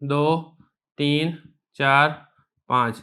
2, 3, 4, 5,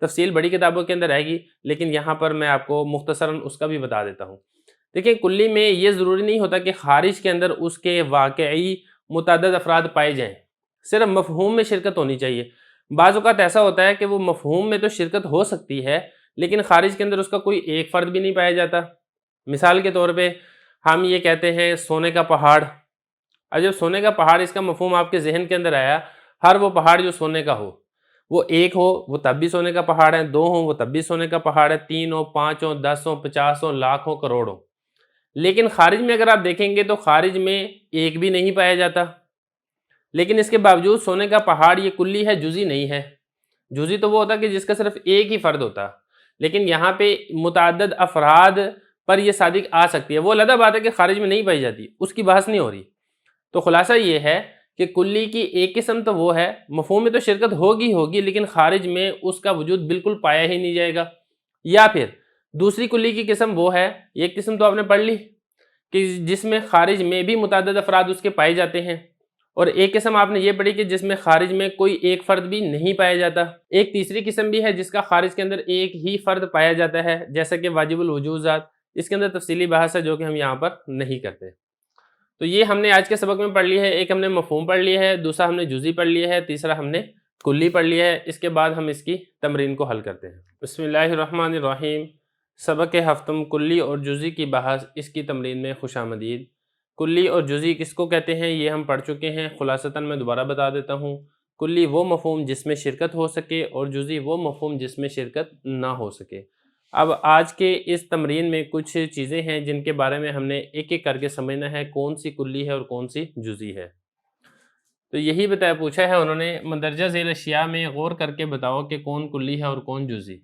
تفصیل بڑی کتابوں کے اندر آئے گی، لیکن یہاں پر میں آپ کو مختصراً اس کا بھی بتا دیتا ہوں۔ دیکھیں کلی میں یہ ضروری نہیں ہوتا کہ خارج کے اندر اس کے واقعی متعدد افراد پائے جائیں، صرف مفہوم میں شرکت ہونی چاہیے۔ بعض اوقات ایسا ہوتا ہے کہ وہ مفہوم میں تو شرکت ہو سکتی ہے لیکن خارج کے اندر اس کا کوئی ایک فرد بھی نہیں پایا جاتا۔ مثال کے طور پہ ہم یہ کہتے ہیں سونے کا پہاڑ، اور جب سونے کا پہاڑ اس کا مفہوم آپ کے ذہن کے اندر آیا، ہر وہ پہاڑ جو سونے کا ہو، وہ ایک ہو وہ تب بھی سونے کا پہاڑ ہے، دو ہوں وہ تب بھی سونے کا پہاڑ ہے، تین ہو، پانچ ہو، 10 ہو، 50 ہو، لاکھ ہو، کروڑ ہو۔ لیکن خارج میں اگر آپ دیکھیں گے تو خارج میں ایک بھی نہیں پایا جاتا، لیکن اس کے باوجود سونے کا پہاڑ یہ کلی ہے، جزئی نہیں ہے۔ جزئی تو وہ ہوتا کہ جس کا صرف ایک ہی فرد ہوتا، لیکن یہاں پہ متعدد افراد پر یہ صادق آ سکتی ہے۔ وہ علیحدہ بات ہے کہ خارج میں نہیں پائی جاتی، اس کی بحث نہیں ہو رہی۔ تو خلاصہ یہ ہے کہ کلی کی ایک قسم تو وہ ہے، مفہوم میں تو شرکت ہوگی لیکن خارج میں اس کا وجود بالکل پایا ہی نہیں جائے گا۔ یا پھر دوسری کلی کی قسم وہ ہے، ایک قسم تو آپ نے پڑھ لی کہ جس میں خارج میں بھی متعدد افراد اس کے پائے جاتے ہیں، اور ایک قسم آپ نے یہ پڑھی کہ جس میں خارج میں کوئی ایک فرد بھی نہیں پایا جاتا۔ ایک تیسری قسم بھی ہے جس کا خارج کے اندر ایک ہی فرد پایا جاتا ہے، جیسا کہ واجب الوجود ذات۔ اس کے اندر تفصیلی بحث ہے جو کہ ہم یہاں پر نہیں کرتے۔ تو یہ ہم نے آج کے سبق میں پڑھ لی ہے۔ ایک ہم نے مفہوم پڑھ لیا ہے، دوسرا ہم نے جزئی پڑھ لیا ہے، تیسرا ہم نے کلی پڑھ لیا ہے۔ اس کے بعد ہم اس کی تمرین کو حل کرتے ہیں۔ بسم اللہ الرحمن الرحیم۔ سبق ہفتم کلی اور جزئی کی بحث، اس کی تمرین میں خوش آمدید۔ کلی اور جزئی کس کو کہتے ہیں یہ ہم پڑھ چکے ہیں، خلاصتاً میں دوبارہ بتا دیتا ہوں۔ کلی وہ مفہوم جس میں شرکت ہو سکے، اور جزئی وہ مفہوم جس میں شرکت نہ ہو سکے۔ اب آج کے اس تمرین میں کچھ چیزیں ہیں جن کے بارے میں ہم نے ایک ایک کر کے سمجھنا ہے، کون سی کلی ہے اور کون سی جزئی ہے۔ تو یہی پوچھا ہے انہوں نے، مندرجہ ذیل اشیاء میں غور کر کے بتاؤ کہ کون کلی ہے اور کون جزئی۔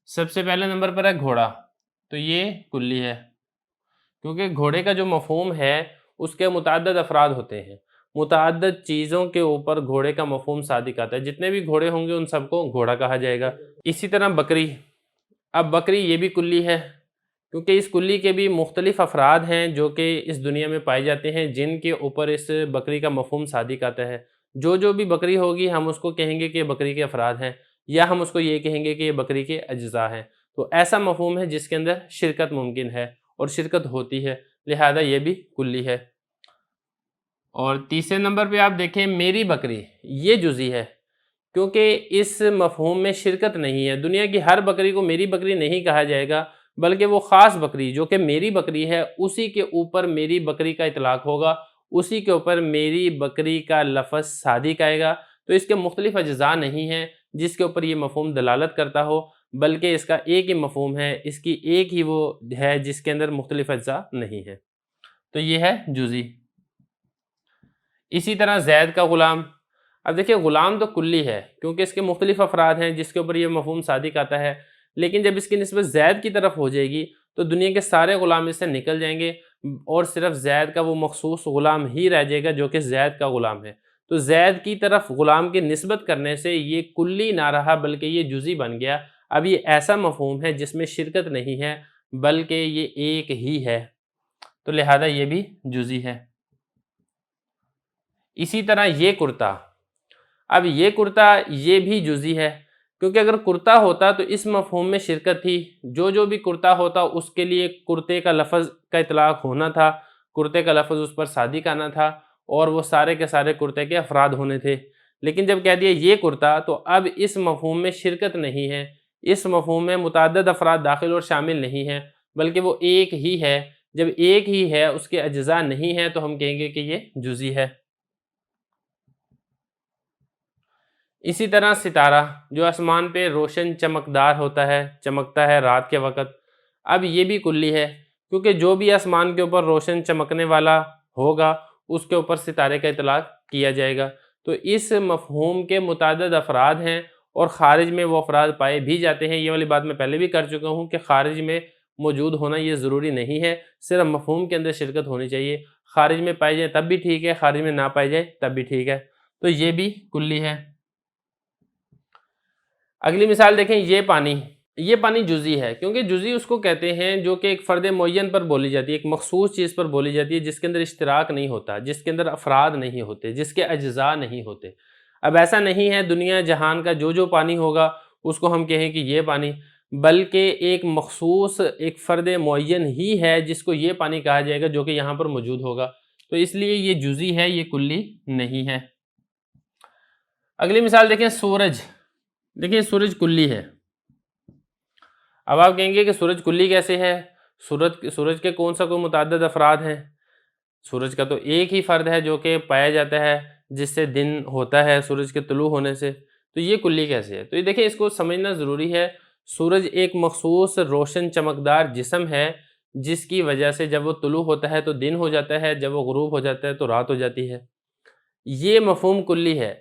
سب سے پہلے نمبر پر ہے گھوڑا، تو یہ کلی ہے کیونکہ گھوڑے کا جو مفہوم ہے اس کے متعدد افراد ہوتے ہیں، متعدد چیزوں کے اوپر گھوڑے کا مفہوم صادق آتا ہے، جتنے بھی گھوڑے ہوں گے ان سب کو گھوڑا کہا جائے گا۔ اسی طرح بکری، اب بکری یہ بھی کلی ہے کیونکہ اس کلی کے بھی مختلف افراد ہیں جو کہ اس دنیا میں پائے جاتے ہیں، جن کے اوپر اس بکری کا مفہوم صادق آتا ہے۔ جو بھی بکری ہوگی ہم اس کو کہیں گے کہ یہ بکری کے افراد ہیں، یا ہم اس کو یہ کہیں گے کہ یہ بکری کے اجزاء ہیں۔ تو ایسا مفہوم ہے جس کے اندر شرکت ممکن ہے اور شرکت ہوتی ہے، لہذا یہ بھی کلی ہے۔ اور تیسرے نمبر پہ آپ دیکھیں میری بکری، یہ جزئی ہے کیونکہ اس مفہوم میں شرکت نہیں ہے۔ دنیا کی ہر بکری کو میری بکری نہیں کہا جائے گا، بلکہ وہ خاص بکری جو کہ میری بکری ہے اسی کے اوپر میری بکری کا اطلاق ہوگا، اسی کے اوپر میری بکری کا لفظ صادق آئے گا۔ تو اس کے مختلف اجزاء نہیں ہیں جس کے اوپر یہ مفہوم دلالت کرتا ہو، بلکہ اس کا ایک ہی مفہوم ہے، اس کی ایک ہی وہ ہے جس کے اندر مختلف اجزاء نہیں ہیں۔ تو یہ ہے جزئی۔ اسی طرح زید کا غلام، اب دیکھیں غلام تو کلی ہے کیونکہ اس کے مختلف افراد ہیں جس کے اوپر یہ مفہوم صادق آتا ہے، لیکن جب اس کی نسبت زید کی طرف ہو جائے گی تو دنیا کے سارے غلام اس سے نکل جائیں گے اور صرف زید کا وہ مخصوص غلام ہی رہ جائے گا جو کہ زید کا غلام ہے۔ تو زید کی طرف غلام کی نسبت کرنے سے یہ کلی نہ رہا بلکہ یہ جزئی بن گیا۔ اب یہ ایسا مفہوم ہے جس میں شرکت نہیں ہے بلکہ یہ ایک ہی ہے، تو لہذا یہ بھی جزئی ہے۔ اسی طرح یہ کرتا، اب یہ کرتا یہ بھی جزئی ہے کیونکہ اگر کرتا ہوتا تو اس مفہوم میں شرکت تھی، جو بھی کرتا ہوتا اس کے لیے کرتے کا لفظ کا اطلاق ہونا تھا، کرتے کا لفظ اس پر صادق آنا تھا اور وہ سارے کے سارے کرتے کے افراد ہونے تھے۔ لیکن جب کہہ دیا یہ کرتا تو اب اس مفہوم میں شرکت نہیں ہے، اس مفہوم میں متعدد افراد داخل اور شامل نہیں ہیں بلکہ وہ ایک ہی ہے۔ جب ایک ہی ہے اس کے اجزاء نہیں ہیں تو ہم کہیں گے کہ یہ جزئی ہے۔ اسی طرح ستارہ جو آسمان پہ روشن چمکدار ہوتا ہے، چمکتا ہے رات کے وقت، اب یہ بھی کلی ہے کیونکہ جو بھی آسمان کے اوپر روشن چمکنے والا ہوگا اس کے اوپر ستارے کا اطلاق کیا جائے گا۔ تو اس مفہوم کے متعدد افراد ہیں اور خارج میں وہ افراد پائے بھی جاتے ہیں۔ یہ والی بات میں پہلے بھی کر چکا ہوں کہ خارج میں موجود ہونا یہ ضروری نہیں ہے، صرف مفہوم کے اندر شرکت ہونی چاہیے۔ خارج میں پائے جائیں تب بھی ٹھیک ہے، خارج میں نہ پائے جائیں تب بھی ٹھیک ہے۔ تو یہ بھی کلی ہے۔ اگلی مثال دیکھیں، یہ پانی جزئی ہے کیونکہ جزئی اس کو کہتے ہیں جو کہ ایک فرد معین پر بولی جاتی ہے، ایک مخصوص چیز پر بولی جاتی ہے جس کے اندر اشتراک نہیں ہوتا، جس کے اندر افراد نہیں ہوتے، جس کے اجزاء نہیں ہوتے۔ اب ایسا نہیں ہے دنیا جہان کا جو پانی ہوگا اس کو ہم کہیں کہ یہ پانی، بلکہ ایک مخصوص ایک فرد معین ہی ہے جس کو یہ پانی کہا جائے گا جو کہ یہاں پر موجود ہوگا، تو اس لیے یہ جزئی ہے، یہ کلی نہیں ہے۔ اگلی مثال دیکھیں، سورج، دیکھیں سورج کلی ہے۔ اب آپ کہیں گے کہ سورج کلی کیسے ہے؟ سورج کے کون سا کوئی متعدد افراد ہیں؟ سورج کا تو ایک ہی فرد ہے جو کہ پایا جاتا ہے جس سے دن ہوتا ہے سورج کے طلوع ہونے سے، تو یہ کلی کیسے ہے؟ تو یہ دیکھیں اس کو سمجھنا ضروری ہے۔ سورج ایک مخصوص روشن چمکدار جسم ہے جس کی وجہ سے جب وہ طلوع ہوتا ہے تو دن ہو جاتا ہے، جب وہ غروب ہو جاتا ہے تو رات ہو جاتی ہے۔ یہ مفہوم کلی ہے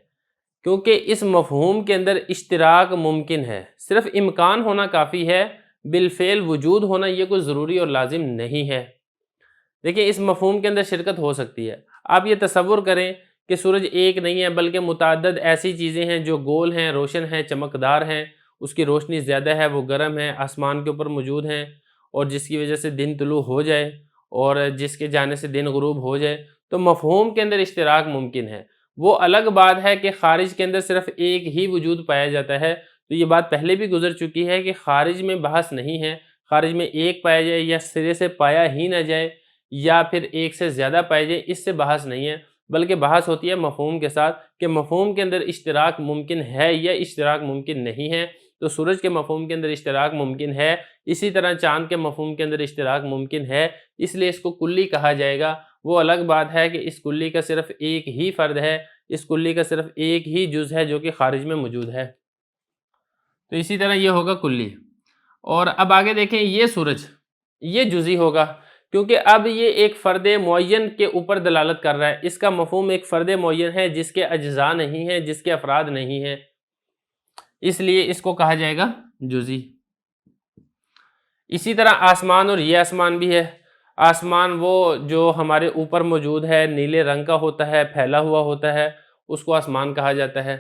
کیونکہ اس مفہوم کے اندر اشتراک ممکن ہے، صرف امکان ہونا کافی ہے، بالفعل وجود ہونا یہ کوئی ضروری اور لازم نہیں ہے۔ دیکھیں اس مفہوم کے اندر شرکت ہو سکتی ہے۔ آپ یہ تصور کریں کہ سورج ایک نہیں ہے بلکہ متعدد ایسی چیزیں ہیں جو گول ہیں، روشن ہیں، چمکدار ہیں، اس کی روشنی زیادہ ہے، وہ گرم ہے، آسمان کے اوپر موجود ہیں، اور جس کی وجہ سے دن طلوع ہو جائے اور جس کے جانے سے دن غروب ہو جائے، تو مفہوم کے اندر اشتراک ممکن ہے۔ وہ الگ بات ہے کہ خارج کے اندر صرف ایک ہی وجود پایا جاتا ہے، تو یہ بات پہلے بھی گزر چکی ہے کہ خارج میں بحث نہیں ہے، خارج میں ایک پایا جائے یا سرے سے پایا ہی نہ جائے یا پھر ایک سے زیادہ پائے جائے، اس سے بحث نہیں ہے، بلکہ بحث ہوتی ہے مفہوم کے ساتھ کہ مفہوم کے اندر اشتراک ممکن ہے یا اشتراک ممکن نہیں ہے۔ تو سورج کے مفہوم کے اندر اشتراک ممکن ہے، اسی طرح چاند کے مفہوم کے اندر اشتراک ممکن ہے، اس لیے اس کو کلی کہا جائے گا۔ وہ الگ بات ہے کہ اس کلی کا صرف ایک ہی فرد ہے، اس کلی کا صرف ایک ہی جز ہے جو کہ خارج میں موجود ہے، تو اسی طرح یہ ہوگا کلی۔ اور اب آگے دیکھیں، یہ سورج یہ جزئی ہوگا کیونکہ اب یہ ایک فرد معین کے اوپر دلالت کر رہا ہے، اس کا مفہوم ایک فرد معین ہے جس کے اجزاء نہیں ہیں، جس کے افراد نہیں ہیں، اس لیے اس کو کہا جائے گا جزئی۔ اسی طرح آسمان، اور یہ آسمان بھی ہے۔ آسمان وہ جو ہمارے اوپر موجود ہے، نیلے رنگ کا ہوتا ہے، پھیلا ہوا ہوتا ہے، اس کو آسمان کہا جاتا ہے۔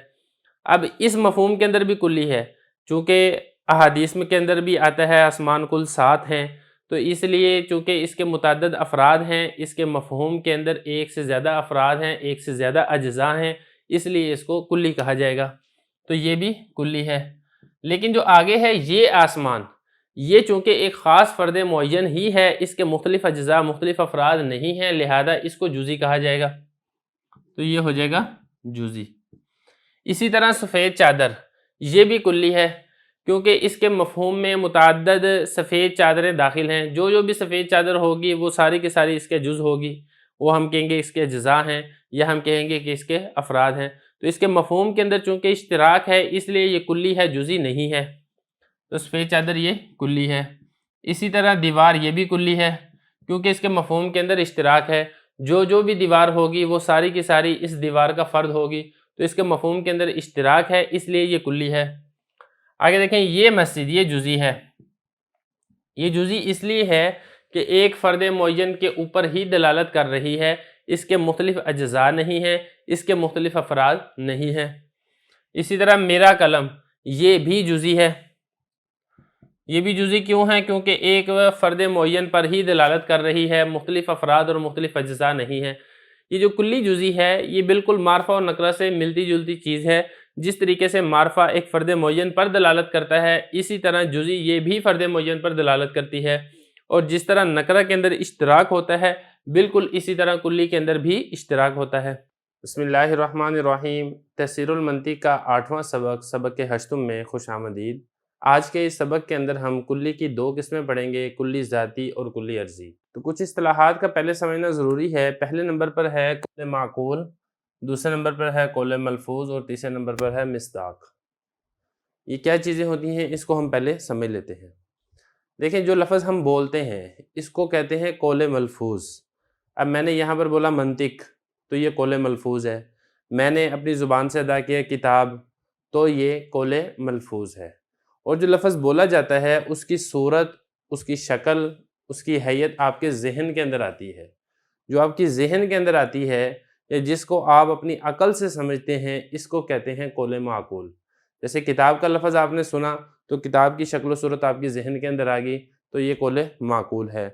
اب اس مفہوم کے اندر بھی کلی ہے، چونکہ احادیث کے اندر بھی آتا ہے آسمان کل 7 ہیں، تو اس لیے چونکہ اس کے متعدد افراد ہیں، اس کے مفہوم کے اندر ایک سے زیادہ افراد ہیں، ایک سے زیادہ اجزاء ہیں، اس لیے اس کو کلی کہا جائے گا، تو یہ بھی کلی ہے۔ لیکن جو آگے ہے یہ آسمان، یہ چونکہ ایک خاص فرد معین ہی ہے، اس کے مختلف اجزاء، مختلف افراد نہیں ہیں، لہذا اس کو جزئی کہا جائے گا، تو یہ ہو جائے گا جزئی۔ اسی طرح سفید چادر، یہ بھی کلی ہے کیونکہ اس کے مفہوم میں متعدد سفید چادریں داخل ہیں، جو بھی سفید چادر ہوگی وہ ساری کی ساری اس کے جز ہوگی، وہ ہم کہیں گے اس کے اجزاء ہیں یا ہم کہیں گے کہ اس کے افراد ہیں، تو اس کے مفہوم کے اندر چونکہ اشتراک ہے اس لیے یہ کلی ہے، جزئی نہیں ہے، تو سفید چادر یہ کلی ہے۔ اسی طرح دیوار، یہ بھی کلی ہے کیونکہ اس کے مفہوم کے اندر اشتراک ہے، جو بھی دیوار ہوگی وہ ساری کی ساری اس دیوار کا فرد ہوگی، تو اس کے مفہوم کے اندر اشتراک ہے، اس لیے یہ کلی ہے۔ آگے دیکھیں، یہ مسجد، یہ جزئی ہے۔ یہ جزئی اس لیے ہے کہ ایک فرد معین کے اوپر ہی دلالت کر رہی ہے، اس کے مختلف اجزاء نہیں ہیں، اس کے مختلف افراد نہیں ہیں۔ اسی طرح میرا قلم، یہ بھی جزئی ہے۔ یہ بھی جزئی کیوں ہے؟ کیونکہ ایک فرد معین پر ہی دلالت کر رہی ہے، مختلف افراد اور مختلف اجزاء نہیں ہیں۔ یہ جو کلی جزئی ہے یہ بالکل معرفہ اور نکرہ سے ملتی جلتی چیز ہے، جس طریقے سے معرفہ ایک فرد معین پر دلالت کرتا ہے، اسی طرح جزئی یہ بھی فرد معین پر دلالت کرتی ہے، اور جس طرح نکرہ کے اندر اشتراک ہوتا ہے بالکل اسی طرح کلی کے اندر بھی اشتراک ہوتا ہے۔ بسم اللہ الرحمن الرحیم۔ تفسیر المنطق کا 8واں سبق، سبق ہشتم میں خوش آمدید۔ آج کے اس سبق کے اندر ہم کلی کی 2 قسمیں پڑھیں گے، کلی ذاتی اور کلی عرضی۔ تو کچھ اصطلاحات کا پہلے سمجھنا ضروری ہے۔ پہلے نمبر پر ہے قول معقول، دوسرے نمبر پر ہے قول ملفوظ، اور تیسرے نمبر پر ہے مصداق۔ یہ کیا چیزیں ہوتی ہیں اس کو ہم پہلے سمجھ لیتے ہیں۔ دیکھیں، جو لفظ ہم بولتے ہیں اس کو کہتے ہیں قول ملفوظ۔ اب میں نے یہاں پر بولا منطق، تو یہ قول ملفوظ ہے۔ میں نے اپنی زبان سے ادا کیا کتاب، تو یہ قول ملفوظ ہے۔ اور جو لفظ بولا جاتا ہے اس کی صورت، اس کی شکل، اس کی حیت آپ کے ذہن کے اندر آتی ہے۔ جو آپ کی ذہن کے اندر آتی ہے یا جس کو آپ اپنی عقل سے سمجھتے ہیں، اس کو کہتے ہیں قول معقول۔ جیسے کتاب کا لفظ آپ نے سنا تو کتاب کی شکل و صورت آپ کی ذہن کے اندر آ گئی، تو یہ قول معقول ہے۔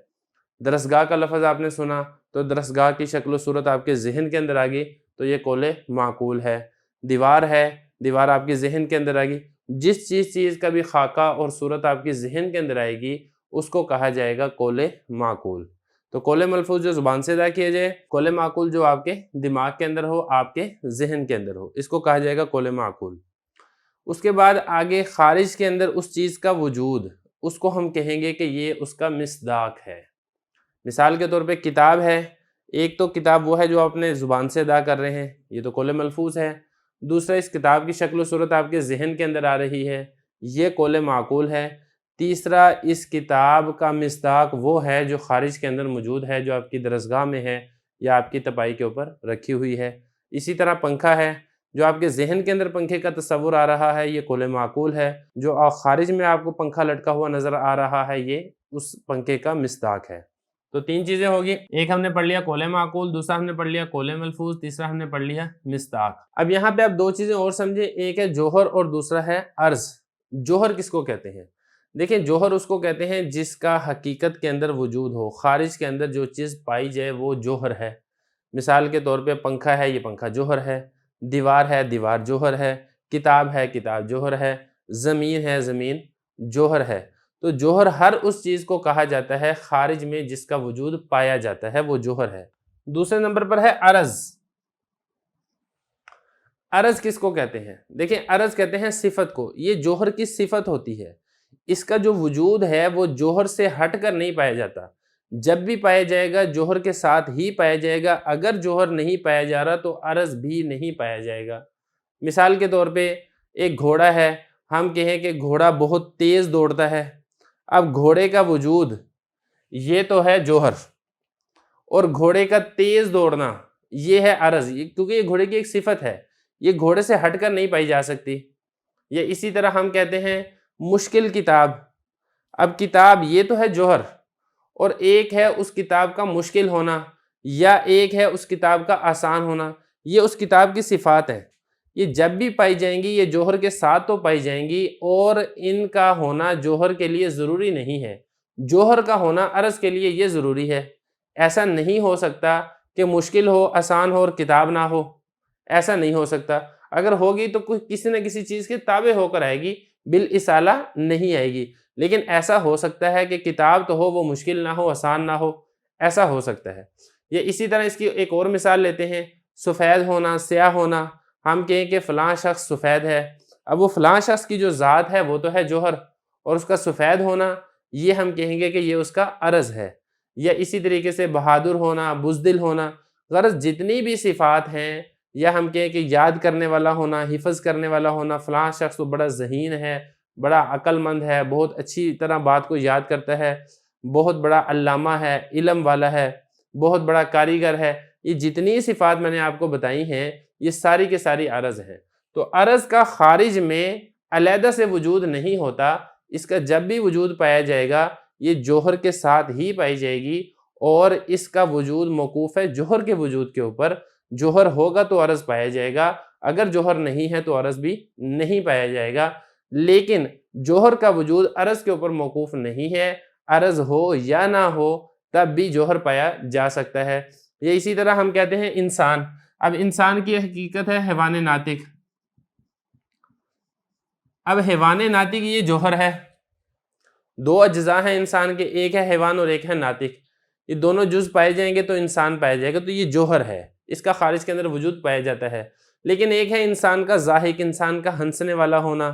درسگاہ کا لفظ آپ نے سنا تو درسگاہ کی شکل و صورت آپ کے ذہن کے اندر آ گئی، تو یہ قول معقول ہے۔ دیوار ہے، دیوار آپ کے ذہن کے اندر آ گئی، جس چیز کا بھی خاکہ اور صورت آپ کی ذہن کے اندر آئے گی اس کو کہا جائے گا قول معقول۔ تو قول ملفوظ جو زبان سے ادا کیا جائے، قول معقول جو آپ کے دماغ کے اندر ہو، آپ کے ذہن کے اندر ہو، اس کو کہا جائے گا قول معقول۔ اس کے بعد آگے خارج کے اندر اس چیز کا وجود، اس کو ہم کہیں گے کہ یہ اس کا مصداق ہے۔ مثال کے طور پہ کتاب ہے، ایک تو کتاب وہ ہے جو آپ اپنے زبان سے ادا کر رہے ہیں، یہ تو قول ملفوظ ہے۔ دوسرا اس کتاب کی شکل و صورت آپ کے ذہن کے اندر آ رہی ہے، یہ قول معقول ہے۔ تیسرا اس کتاب کا مصداق وہ ہے جو خارج کے اندر موجود ہے، جو آپ کی درسگاہ میں ہے یا آپ کی تپائی کے اوپر رکھی ہوئی ہے۔ اسی طرح پنکھا ہے، جو آپ کے ذہن کے اندر پنکھے کا تصور آ رہا ہے، یہ قول معقول ہے۔ جو خارج میں آپ کو پنکھا لٹکا ہوا نظر آ رہا ہے، یہ اس پنکھے کا مصداق ہے۔ تو تین چیزیں ہوگی، ایک ہم نے پڑھ لیا قول معقول، دوسرا ہم نے پڑھ لیا قول ملفوظ، تیسرا ہم نے پڑھ لیا مصداق۔ اب یہاں پہ آپ دو چیزیں اور سمجھیں، ایک ہے جوہر اور دوسرا ہے عرض۔ جوہر کس کو کہتے ہیں؟ دیکھیں جوہر اس کو کہتے ہیں جس کا حقیقت کے اندر وجود ہو، خارج کے اندر جو چیز پائی جائے وہ جوہر ہے۔ مثال کے طور پہ پنکھا ہے، یہ پنکھا جوہر ہے۔ دیوار ہے، دیوار جوہر ہے۔ کتاب ہے، کتاب جوہر ہے۔ زمین ہے، زمین جوہر ہے۔ تو جوہر ہر اس چیز کو کہا جاتا ہے خارج میں جس کا وجود پایا جاتا ہے، وہ جوہر ہے۔ دوسرے نمبر پر ہے عرض۔ عرض کس کو کہتے ہیں؟ دیکھیں عرض کہتے ہیں صفت کو، یہ جوہر کی صفت ہوتی ہے، اس کا جو وجود ہے وہ جوہر سے ہٹ کر نہیں پایا جاتا، جب بھی پایا جائے گا جوہر کے ساتھ ہی پایا جائے گا، اگر جوہر نہیں پایا جا رہا تو عرض بھی نہیں پایا جائے گا۔ مثال کے طور پہ ایک گھوڑا ہے، ہم کہیں کہ گھوڑا بہت تیز دوڑتا ہے، اب گھوڑے کا وجود یہ تو ہے جوہر، اور گھوڑے کا تیز دوڑنا یہ ہے عرض، کیونکہ یہ گھوڑے کی ایک صفت ہے، یہ گھوڑے سے ہٹ کر نہیں پائی جا سکتی۔ یا اسی طرح ہم کہتے ہیں مشکل کتاب، اب کتاب یہ تو ہے جوہر، اور ایک ہے اس کتاب کا مشکل ہونا، یا ایک ہے اس کتاب کا آسان ہونا، یہ اس کتاب کی صفات ہیں، یہ جب بھی پائی جائیں گی یہ جوہر کے ساتھ تو پائی جائیں گی، اور ان کا ہونا جوہر کے لیے ضروری نہیں ہے، جوہر کا ہونا عرض کے لیے یہ ضروری ہے۔ ایسا نہیں ہو سکتا کہ مشکل ہو، آسان ہو اور کتاب نہ ہو، ایسا نہیں ہو سکتا۔ اگر ہوگی تو کسی نہ کسی چیز کے تابع ہو کر آئے گی، بالاصالہ نہیں آئے گی، لیکن ایسا ہو سکتا ہے کہ کتاب تو ہو وہ مشکل نہ ہو، آسان نہ ہو، ایسا ہو سکتا ہے۔ یا اسی طرح اس کی ایک اور مثال لیتے ہیں، سفید ہونا، سیاہ ہونا، ہم کہیں کہ فلاں شخص سفید ہے، اب وہ فلاں شخص کی جو ذات ہے وہ تو ہے جوہر، اور اس کا سفید ہونا یہ ہم کہیں گے کہ یہ اس کا عرض ہے۔ یا اسی طریقے سے بہادر ہونا، بزدل ہونا، غرض جتنی بھی صفات ہیں، یا ہم کہیں کہ یاد کرنے والا ہونا، حفظ کرنے والا ہونا، فلاں شخص تو بڑا ذہین ہے، بڑا عقل مند ہے، بہت اچھی طرح بات کو یاد کرتا ہے، بہت بڑا علامہ ہے، علم والا ہے، بہت بڑا کاریگر ہے، یہ جتنی صفات میں نے آپ کو بتائی ہیں یہ ساری کے ساری عرض ہیں۔ تو عرض کا خارج میں علیحدہ سے وجود نہیں ہوتا، اس کا جب بھی وجود پایا جائے گا یہ جوہر کے ساتھ ہی پائی جائے گی، اور اس کا وجود موقوف ہے جوہر کے وجود کے اوپر، جوہر ہوگا تو عرض پایا جائے گا، اگر جوہر نہیں ہے تو عرض بھی نہیں پایا جائے گا۔ لیکن جوہر کا وجود عرض کے اوپر موقوف نہیں ہے، عرض ہو یا نہ ہو تب بھی جوہر پایا جا سکتا ہے۔ یہ اسی طرح ہم کہتے ہیں انسان، اب انسان کی حقیقت ہے حیوان ناطق، اب حیوان ناطق یہ جوہر ہے، دو اجزاء ہیں انسان کے، ایک ہے حیوان اور ایک ہے ناطق، یہ دونوں جز پائے جائیں گے تو انسان پایا جائے گا، تو یہ جوہر ہے، اس کا خارج کے اندر وجود پایا جاتا ہے۔ لیکن ایک ہے انسان کا ضاحک، انسان کا ہنسنے والا ہونا،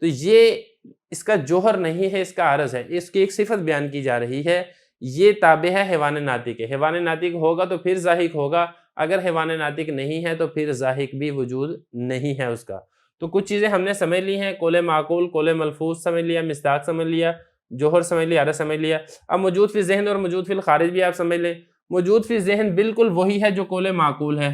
تو یہ اس کا جوہر نہیں ہے، اس کا عرض ہے، اس کی ایک صفت بیان کی جا رہی ہے، یہ تابع ہے حیوان ناطق کے۔ حیوان ناطق ہوگا تو پھر ضاحک ہوگا، اگر حیوان ناطق نہیں ہے تو پھر ضاحک بھی وجود نہیں ہے اس کا۔ تو کچھ چیزیں ہم نے سمجھ لی ہیں، قول معقول، قول ملفوظ سمجھ لیا، مصداق سمجھ لیا، جوہر سمجھ لیا، عرض سمجھ لیا۔ اب موجود فی ذہن اور موجود فی الخارج بھی آپ سمجھ لیں۔ موجود فی ذہن بالکل وہی ہے جو قول معقول ہے،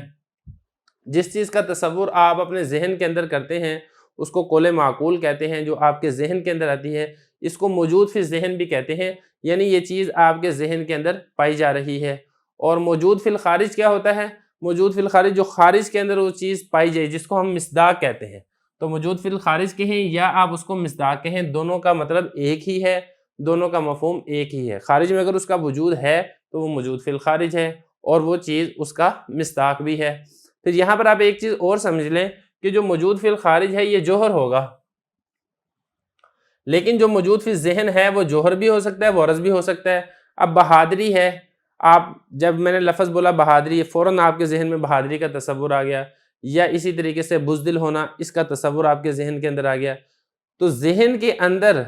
جس چیز کا تصور آپ اپنے ذہن کے اندر کرتے ہیں اس کو قول معقول کہتے ہیں، جو آپ کے ذہن کے اندر آتی ہے اس کو موجود فی ذہن بھی کہتے ہیں، یعنی یہ چیز آپ کے ذہن کے اندر پائی جا رہی ہے۔ اور موجود فی الخارج کیا ہوتا ہے؟ موجود فی الخارج جو خارج کے اندر وہ چیز پائی جائے جس کو ہم مصداق کہتے ہیں، تو موجود فی الخارج کہیں یا آپ اس کو مصداق کہیں، دونوں کا مطلب ایک ہی ہے، دونوں کا مفہوم ایک ہی ہے۔ خارج میں اگر اس کا وجود ہے تو وہ موجود فی الخارج ہے، اور وہ چیز اس کا مصداق بھی ہے۔ پھر یہاں پر آپ ایک چیز اور سمجھ لیں کہ جو موجود فی الخارج ہے یہ جوہر ہوگا، لیکن جو موجود فی ذہن ہے وہ جوہر بھی ہو سکتا ہے، وہ عرض بھی ہو سکتا ہے۔ اب بہادری ہے، آپ جب میں نے لفظ بولا بہادری، فوراً آپ کے ذہن میں بہادری کا تصور آ گیا، یا اسی طریقے سے بزدل ہونا، اس کا تصور آپ کے ذہن کے اندر آ گیا، تو ذہن کے اندر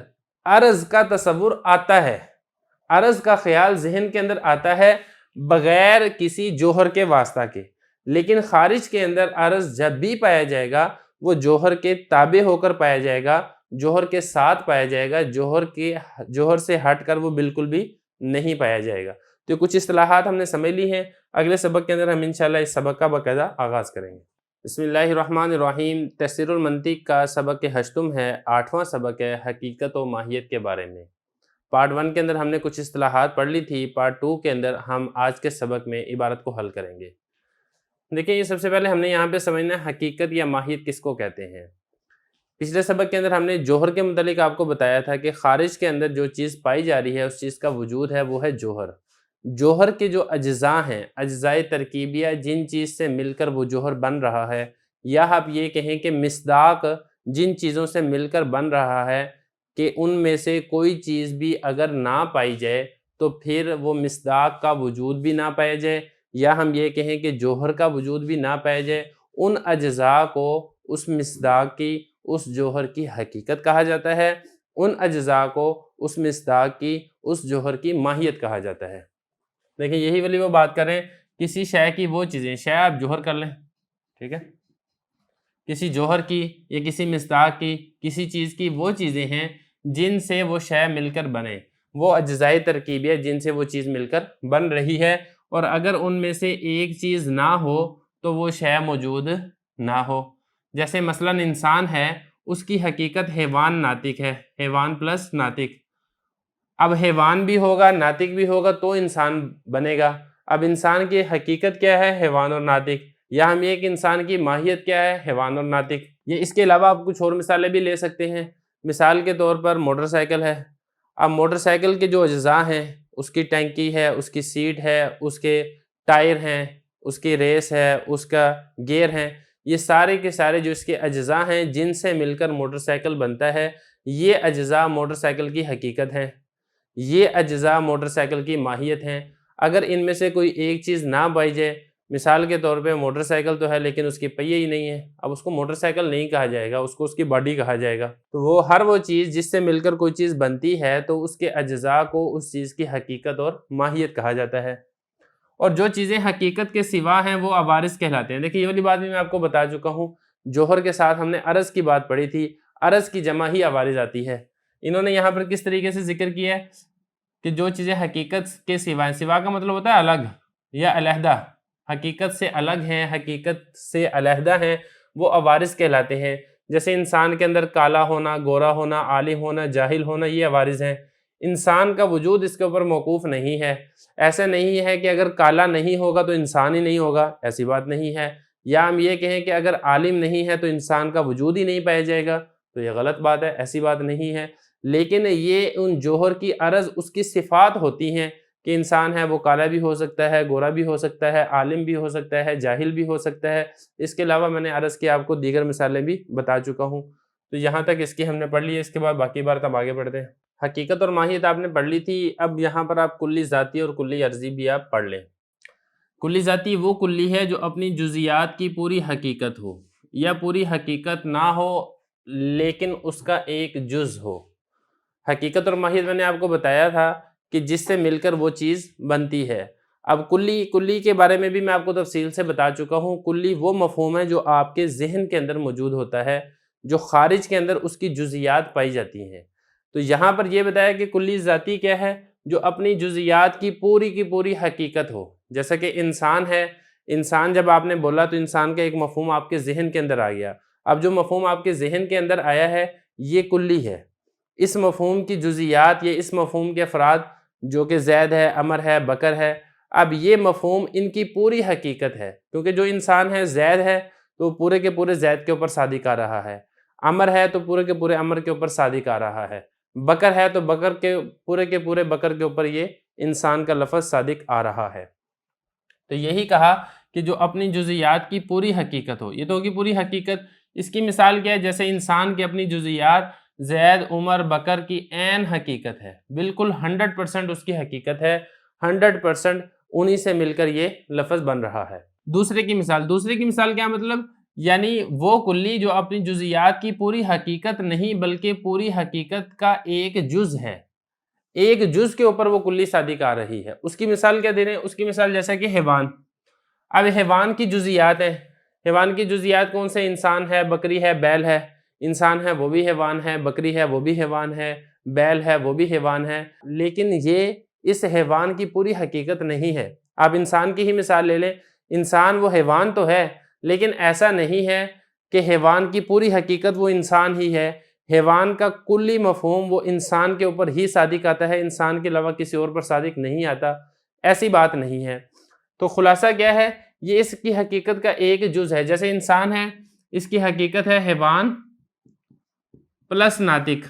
عرض کا تصور آتا ہے، عرض کا خیال ذہن کے اندر آتا ہے بغیر کسی جوہر کے واسطہ کے، لیکن خارج کے اندر عرض جب بھی پایا جائے گا وہ جوہر کے تابع ہو کر پایا جائے گا، جوہر کے ساتھ پایا جائے گا، جوہر سے ہٹ کر وہ بالکل بھی نہیں پایا جائے گا۔ تو کچھ اصطلاحات ہم نے سمجھ لی ہیں، اگلے سبق کے اندر ہم انشاءاللہ اس سبق کا باقاعدہ آغاز کریں گے۔ بسم اللہ الرحمن الرحیم۔ تفسیر المنطق کا سبق ہشتم ہے، 8واں سبق ہے حقیقت و ماہیت کے بارے میں۔ پارٹ 1 کے اندر ہم نے کچھ اصطلاحات پڑھ لی تھی، پارٹ 2 کے اندر ہم آج کے سبق میں عبارت کو حل کریں گے۔ دیکھیں، یہ سب سے پہلے ہم نے یہاں پہ سمجھنا ہے حقیقت یا ماہیت کس کو کہتے ہیں۔ پچھلے سبق کے اندر ہم نے جوہر کے متعلق آپ کو بتایا تھا کہ خارج کے اندر جو چیز پائی جا رہی ہے اس چیز کا وجود ہے وہ ہے جوہر۔ جوہر کے جو اجزاء ہیں، اجزائے ترکیبیہ، جن چیز سے مل کر وہ جوہر بن رہا ہے، یا آپ یہ کہیں کہ مصداق جن چیزوں سے مل کر بن رہا ہے، کہ ان میں سے کوئی چیز بھی اگر نہ پائی جائے تو پھر وہ مصداق کا وجود بھی نہ پایا جائے، یا ہم یہ کہیں کہ جوہر کا وجود بھی نہ پایا جائے، ان اجزاء کو اس مصداق کی، اس جوہر کی حقیقت کہا جاتا ہے، ان اجزاء کو اس مصداق کی، اس جوہر کی ماہیت کہا جاتا ہے۔ دیکھیں، یہی والی وہ بات کریں، کسی شے کی وہ چیزیں، شے آپ جوہر کر لیں، ٹھیک ہے، کسی جوہر کی یا کسی مصداق کی، کسی چیز کی وہ چیزیں ہیں جن سے وہ شے مل کر بنے، وہ اجزائے ترکیبیہ جن سے وہ چیز مل کر بن رہی ہے، اور اگر ان میں سے ایک چیز نہ ہو تو وہ شے موجود نہ ہو۔ جیسے مثلا انسان ہے، اس کی حقیقت حیوان ناطق ہے، حیوان پلس ناطق۔ اب حیوان بھی ہوگا، ناطق بھی ہوگا تو انسان بنے گا۔ اب انسان کی حقیقت کیا ہے؟ حیوان اور ناطق۔ یا ہم یہ کہ انسان کی ماہیت کیا ہے؟ حیوان اور ناطق۔ یہ اس کے علاوہ آپ کچھ اور مثالیں بھی لے سکتے ہیں۔ مثال کے طور پر موٹر سائیکل ہے۔ اب موٹر سائیکل کے جو اجزاء ہیں، اس کی ٹینکی ہے، اس کی سیٹ ہے، اس کے ٹائر ہیں، اس کی ریس ہے، اس کا گیئر ہے، یہ سارے کے سارے جو اس کے اجزاء ہیں جن سے مل کر موٹر سائیکل بنتا ہے، یہ اجزاء موٹر سائیکل کی حقیقت ہیں، یہ اجزاء موٹر سائیکل کی ماہیت ہیں۔ اگر ان میں سے کوئی ایک چیز نہ پائی جائے، مثال کے طور پہ موٹر سائیکل تو ہے لیکن اس کے پہیے ہی نہیں ہے، اب اس کو موٹر سائیکل نہیں کہا جائے گا، اس کو اس کی باڈی کہا جائے گا۔ تو وہ ہر وہ چیز جس سے مل کر کوئی چیز بنتی ہے تو اس کے اجزاء کو اس چیز کی حقیقت اور ماہیت کہا جاتا ہے۔ اور جو چیزیں حقیقت کے سوا ہیں وہ عوارض کہلاتے ہیں۔ دیکھیں، یہ والی بات بھی میں آپ کو بتا چکا ہوں، جوہر کے ساتھ ہم نے عرض کی بات پڑھی تھی، عرض کی جمع ہی عوارض آتی ہے۔ انہوں نے یہاں پر کس طریقے سے ذکر کیا ہے کہ جو چیزیں حقیقت کے سوا ہیں، سوا کا مطلب ہوتا ہے الگ یا علیحدہ، حقیقت سے الگ ہیں، حقیقت سے علیحدہ ہیں، وہ عوارض کہلاتے ہیں۔ جیسے انسان کے اندر کالا ہونا، گورا ہونا، عالم ہونا، جاہل ہونا، یہ عوارض ہیں۔ انسان کا وجود اس کے اوپر موقوف نہیں ہے۔ ایسا نہیں ہے کہ اگر کالا نہیں ہوگا تو انسان ہی نہیں ہوگا، ایسی بات نہیں ہے۔ یا ہم یہ کہیں کہ اگر عالم نہیں ہے تو انسان کا وجود ہی نہیں پایا جائے گا، تو یہ غلط بات ہے، ایسی بات نہیں ہے۔ لیکن یہ ان جوہر کی عرض اس کی صفات ہوتی ہیں کہ انسان ہے وہ کالا بھی ہو سکتا ہے، گورا بھی ہو سکتا ہے، عالم بھی ہو سکتا ہے، جاہل بھی ہو سکتا ہے۔ اس کے علاوہ میں نے عرض کی آپ کو دیگر مثالیں بھی بتا چکا ہوں۔ تو یہاں تک اس کی ہم نے پڑھ لی ہے، اس کے بعد باقی بات ہم آگے بڑھتے ہیں۔ حقیقت اور ماہیت آپ نے پڑھ لی تھی، اب یہاں پر آپ کلی ذاتی اور کلی عرضی بھی آپ پڑھ لیں۔ کلی ذاتی وہ کلی ہے جو اپنی جزیات کی پوری حقیقت ہو، یا پوری حقیقت نہ ہو لیکن اس کا ایک جز ہو۔ حقیقت اور ماہیت میں نے آپ کو بتایا تھا کہ جس سے مل کر وہ چیز بنتی ہے۔ اب کلی کے بارے میں بھی میں آپ کو تفصیل سے بتا چکا ہوں۔ کلی وہ مفہوم ہے جو آپ کے ذہن کے اندر موجود ہوتا ہے، جو خارج کے اندر اس کی جزیات پائی جاتی ہیں۔ تو یہاں پر یہ بتایا کہ کلی ذاتی کیا ہے؟ جو اپنی جزیات کی پوری حقیقت ہو۔ جیسا کہ انسان ہے، انسان جب آپ نے بولا تو انسان کا ایک مفہوم آپ کے ذہن کے اندر آ گیا۔ اب جو مفہوم آپ کے ذہن کے اندر آیا ہے یہ کلی ہے۔ اس مفہوم کی جزیات یا اس مفہوم کے افراد جو کہ زید ہے، عمر ہے، بکر ہے، اب یہ مفہوم ان کی پوری حقیقت ہے، کیونکہ جو انسان ہے زید ہے تو پورے کے پورے زید کے اوپر صادق آ رہا ہے، عمر ہے تو پورے کے پورے عمر کے اوپر صادق آ رہا ہے، بکر ہے تو بکر کے پورے بکر کے اوپر یہ انسان کا لفظ صادق آ رہا ہے۔ تو یہی کہا کہ جو اپنی جزیات کی پوری حقیقت ہو، یہ تو ہوگی پوری حقیقت۔ اس کی مثال کیا ہے؟ جیسے انسان کی اپنی جزیات زید عمر بکر کی عین حقیقت ہے، بالکل 100% اس کی حقیقت ہے، 100% انہی سے مل کر یہ لفظ بن رہا ہے۔ دوسرے کی مثال کیا مطلب؟ یعنی وہ کلی جو اپنی جزیات کی پوری حقیقت نہیں بلکہ پوری حقیقت کا ایک جز ہے، ایک جز کے اوپر وہ کلی صادق آ رہی ہے۔ اس کی مثال کیا دے رہے ہیں؟ اس کی مثال جیسا کہ حیوان، اب حیوان کی جزیات ہیں، حیوان کی جزیات کون سے؟ انسان ہے، بکری ہے، بیل ہے، انسان ہے وہ بھی حیوان ہے، بکری ہے وہ بھی حیوان ہے، بیل ہے وہ بھی حیوان ہے، لیکن یہ اس حیوان کی پوری حقیقت نہیں ہے۔ آپ انسان کی ہی مثال لے لیں، انسان وہ حیوان تو ہے لیکن ایسا نہیں ہے کہ حیوان کی پوری حقیقت وہ انسان ہی ہے، حیوان کا کلی مفہوم وہ انسان کے اوپر ہی صادق آتا ہے، انسان کے علاوہ کسی اور پر صادق نہیں آتا، ایسی بات نہیں ہے۔ تو خلاصہ کیا ہے؟ یہ اس کی حقیقت کا ایک جز ہے، جیسے انسان ہے اس کی حقیقت ہے حیوان پلس ناطق،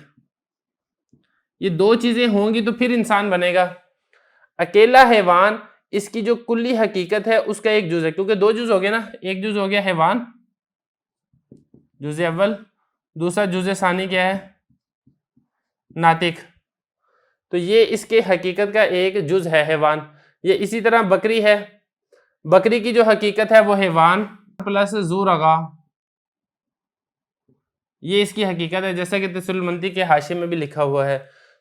یہ دو چیزیں ہوں گی تو پھر انسان بنے گا۔ اکیلا حیوان اس کی جو کلی حقیقت ہے اس کا ایک جز ہے، کیونکہ دو جز ہو گئے نا، ایک جز ہو گیا حیوان جز اول، دوسرا جز ثانی کیا ہے؟ ناطق، تو یہ اس کے حقیقت کا ایک جز ہے حیوان۔ یہ اسی طرح بکری ہے، بکری کی جو حقیقت ہے وہ حیوان پلس ذو رغا، یہ اس کی حقیقت ہے، جیسا کہ تسہیل المنطق کے حاشیے میں بھی لکھا ہوا ہے۔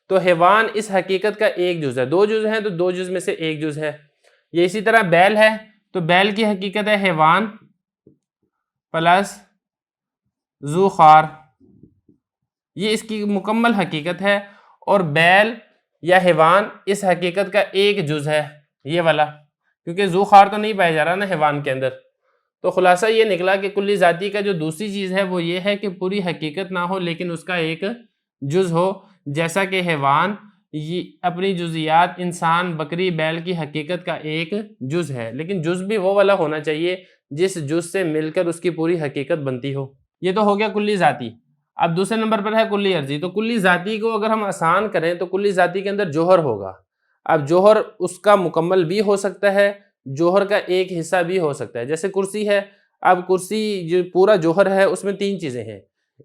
تو حیوان اس حقیقت کا ایک جز ہے، دو جز ہیں تو دو جز میں سے ایک جز ہے۔ یہ اسی طرح بیل ہے، تو بیل کی حقیقت ہے حیوان پلس ذو خوار، یہ اس کی مکمل حقیقت ہے، اور بیل یا حیوان اس حقیقت کا ایک جز ہے یہ والا، کیونکہ ذو خوار تو نہیں پایا جا رہا نا حیوان کے اندر۔ تو خلاصہ یہ نکلا کہ کلی ذاتی کا جو دوسری چیز ہے وہ یہ ہے کہ پوری حقیقت نہ ہو لیکن اس کا ایک جز ہو، جیسا کہ حیوان یہ اپنی جزیات انسان، بکری، بیل کی حقیقت کا ایک جز ہے، لیکن جز بھی وہ والا ہونا چاہیے جس جز سے مل کر اس کی پوری حقیقت بنتی ہو۔ یہ تو ہو گیا کلی ذاتی۔ اب دوسرے نمبر پر ہے کلی عرضی۔ تو کلی ذاتی کو اگر ہم آسان کریں تو کلی ذاتی کے اندر جوہر ہوگا۔ اب جوہر اس کا مکمل بھی ہو سکتا ہے، جوہر کا ایک حصہ بھی ہو سکتا ہے، جیسے کرسی ہے۔ اب کرسی جو پورا جوہر ہے اس میں تین چیزیں ہیں،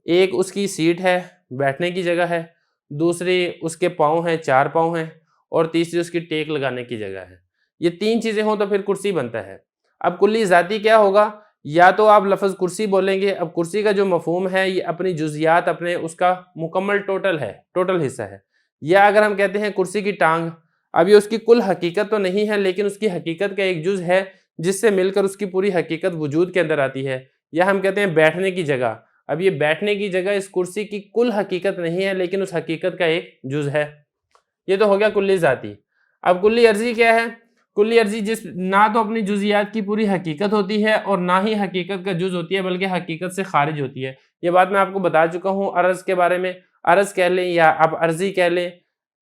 ایک اس کی سیٹ ہے، بیٹھنے کی جگہ ہے، دوسری اس کے پاؤں ہیں، چار پاؤں ہیں، اور تیسری اس کی ٹیک لگانے کی جگہ ہے۔ یہ تین چیزیں ہوں تو پھر کرسی بنتا ہے۔ اب کلی ذاتی کیا ہوگا؟ یا تو آپ لفظ کرسی بولیں گے، اب کرسی کا جو مفہوم ہے یہ اپنی جزیات اپنے اس کا مکمل ٹوٹل ہے، ٹوٹل حصہ ہے۔ یا اگر ہم کہتے ہیں کرسی کی ٹانگ، اب یہ اس کی کل حقیقت تو نہیں ہے لیکن اس کی حقیقت کا ایک جز ہے جس سے مل کر اس کی پوری حقیقت وجود کے اندر آتی ہے۔ یا ہم کہتے ہیں بیٹھنے کی جگہ، اب یہ بیٹھنے کی جگہ اس کرسی کی کل حقیقت نہیں ہے لیکن اس حقیقت کا ایک جز ہے۔ یہ تو ہو گیا کلی ذاتی۔ اب کلی عرضی کیا ہے؟ کلی عرضی جس نہ تو اپنی جزیات کی پوری حقیقت ہوتی ہے اور نہ ہی حقیقت کا جز ہوتی ہے بلکہ حقیقت سے خارج ہوتی ہے۔ یہ بات میں آپ کو بتا چکا ہوں عرض کے بارے میں، عرض کہہ لیں یا آپ عرضی کہہ لیں،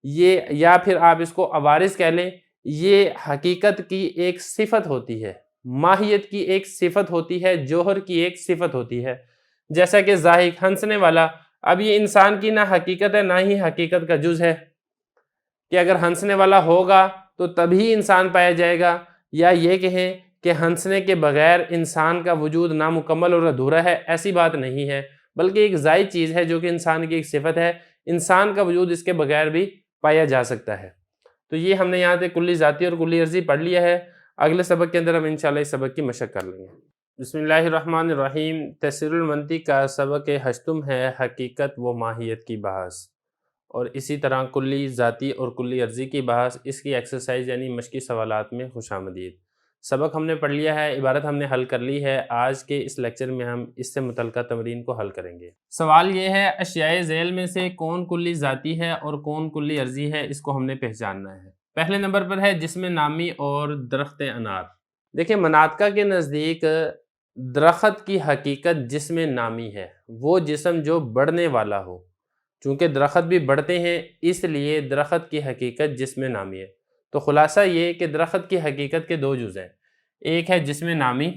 یہ یا پھر آپ اس کو عوارض کہہ لیں، یہ حقیقت کی ایک صفت ہوتی ہے، ماہیت کی ایک صفت ہوتی ہے، جوہر کی ایک صفت ہوتی ہے۔ جیسا کہ ضاحک، ہنسنے والا، اب یہ انسان کی نہ حقیقت ہے نہ ہی حقیقت کا جز ہے کہ اگر ہنسنے والا ہوگا تو تبھی انسان پایا جائے گا، یا یہ کہیں کہ ہنسنے کے بغیر انسان کا وجود نامکمل اور ادھورا ہے، ایسی بات نہیں ہے، بلکہ ایک زائد چیز ہے جو کہ انسان کی ایک صفت ہے، انسان کا وجود اس کے بغیر بھی پایا جا سکتا ہے۔ تو یہ ہم نے یہاں سے کلی ذاتی اور کلی عرضی پڑھ لیا ہے۔ اگلے سبق کے اندر ہم انشاءاللہ اس سبق کی مشق کر لیں گے۔ بسم اللہ الرحمن الرحیم۔ تسہیل المنطق کا سبق ہشتم ہے حقیقت و ماہیت کی بحث، اور اسی طرح کلی ذاتی اور کلی عرضی کی بحث، اس کی ایکسرسائز یعنی مشقی سوالات میں خوش آمدید۔ سبق ہم نے پڑھ لیا ہے، عبارت ہم نے حل کر لی ہے۔ آج کے اس لیکچر میں ہم اس سے متعلقہ تمرین کو حل کریں گے۔ سوال یہ ہے، اشیاء ذیل میں سے کون کلی ذاتی ہے اور کون کلی عرضی ہے، اس کو ہم نے پہچاننا ہے۔ پہلے نمبر پر ہے جسم نامی اور درخت انار۔ دیکھیں مناطقہ کے نزدیک درخت کی حقیقت جسم نامی ہے، وہ جسم جو بڑھنے والا ہو، چونکہ درخت بھی بڑھتے ہیں اس لیے درخت کی حقیقت جسم نامی ہے۔ تو خلاصہ یہ کہ درخت کی حقیقت کے دو جز ہیں، ایک ہے جسم نامی،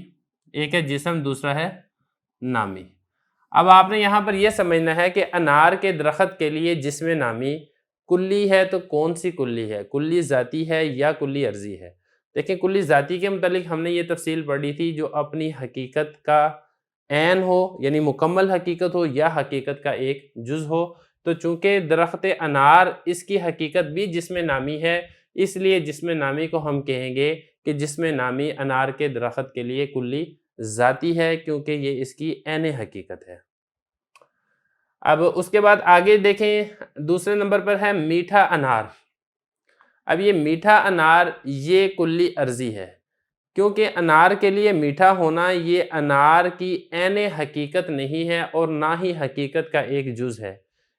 ایک ہے جسم، دوسرا ہے نامی۔ اب آپ نے یہاں پر یہ سمجھنا ہے کہ انار کے درخت کے لیے جسم نامی کلی ہے تو کون سی کلی ہے، کلی ذاتی ہے یا کلی عرضی ہے؟ دیکھیں کلی ذاتی کے متعلق ہم نے یہ تفصیل پڑھی تھی، جو اپنی حقیقت کا عین ہو یعنی مکمل حقیقت ہو یا حقیقت کا ایک جز ہو۔ تو چونکہ درخت انار اس کی حقیقت بھی جسم نامی ہے، اس لیے جسم نامی کو ہم کہیں گے کہ جسم نامی انار کے درخت کے لیے کلی ذاتی ہے، کیونکہ یہ اس کی عین حقیقت ہے۔ اب اس کے بعد آگے دیکھیں، دوسرے نمبر پر ہے میٹھا انار۔ اب یہ میٹھا انار یہ کلی عرضی ہے، کیونکہ انار کے لیے میٹھا ہونا یہ انار کی عین حقیقت نہیں ہے اور نہ ہی حقیقت کا ایک جز ہے۔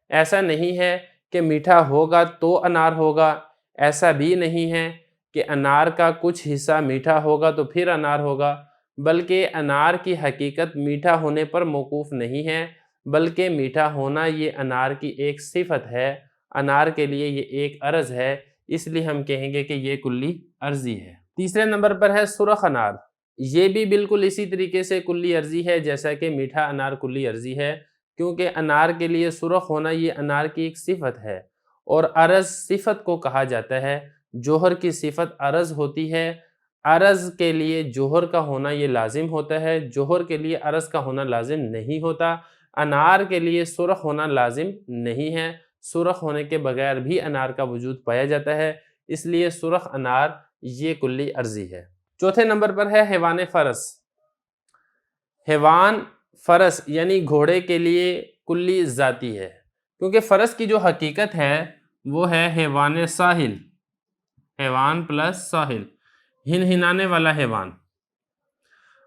ایسا نہیں ہے کہ میٹھا ہوگا تو انار ہوگا، ایسا بھی نہیں ہے کہ انار کا کچھ حصہ میٹھا ہوگا تو پھر انار ہوگا، بلکہ انار کی حقیقت میٹھا ہونے پر موقوف نہیں ہے، بلکہ میٹھا ہونا یہ انار کی ایک صفت ہے، انار کے لیے یہ ایک عرض ہے، اس لیے ہم کہیں گے کہ یہ کلی عرضی ہے۔ تیسرے نمبر پر ہے سرخ انار۔ یہ بھی بالکل اسی طریقے سے کلی عرضی ہے جیسا کہ میٹھا انار کلی عرضی ہے، کیونکہ انار کے لیے سرخ ہونا یہ انار کی ایک صفت ہے، اور عرض صفت کو کہا جاتا ہے۔ جوہر کی صفت عرض ہوتی ہے، عرض کے لیے جوہر کا ہونا یہ لازم ہوتا ہے، جوہر کے لیے عرض کا ہونا لازم نہیں ہوتا۔ انار کے لیے سرخ ہونا لازم نہیں ہے، سرخ ہونے کے بغیر بھی انار کا وجود پایا جاتا ہے، اس لیے سرخ انار یہ کلی عرضی ہے۔ چوتھے نمبر پر ہے حیوان فرس۔ حیوان فرس یعنی گھوڑے کے لیے کلی ذاتی ہے، کیونکہ فرس کی جو حقیقت ہے وہ ہے حیوان ساحل، حیوان پلس ساحل، ہنہنانے والا حیوان۔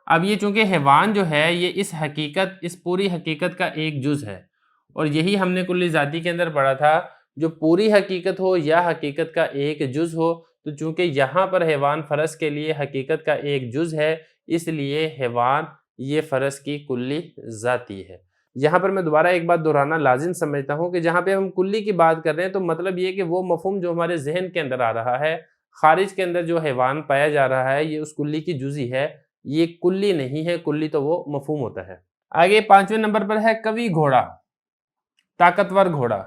اب یہ چونکہ حیوان جو ہے یہ اس پوری حقیقت کا ایک جز ہے، اور یہی ہم نے کلی ذاتی کے اندر پڑھا تھا، جو پوری حقیقت ہو یا حقیقت کا ایک جز ہو، تو چونکہ یہاں پر حیوان فرس کے لیے حقیقت کا ایک جز ہے، اس لیے حیوان یہ فرس کی کلی ذاتی ہے۔ یہاں پر میں دوبارہ ایک بات دہرانا لازم سمجھتا ہوں کہ جہاں پہ ہم کلی کی بات کر رہے ہیں تو مطلب یہ کہ وہ مفہوم جو ہمارے ذہن کے اندر آ رہا ہے، خارج کے اندر جو حیوان پایا جا رہا ہے یہ اس کلی کی جزی ہے، یہ کلی نہیں ہے، کلی تو وہ مفہوم ہوتا ہے۔ آگے پانچویں نمبر پر ہے قوی گھوڑا، طاقتور گھوڑا۔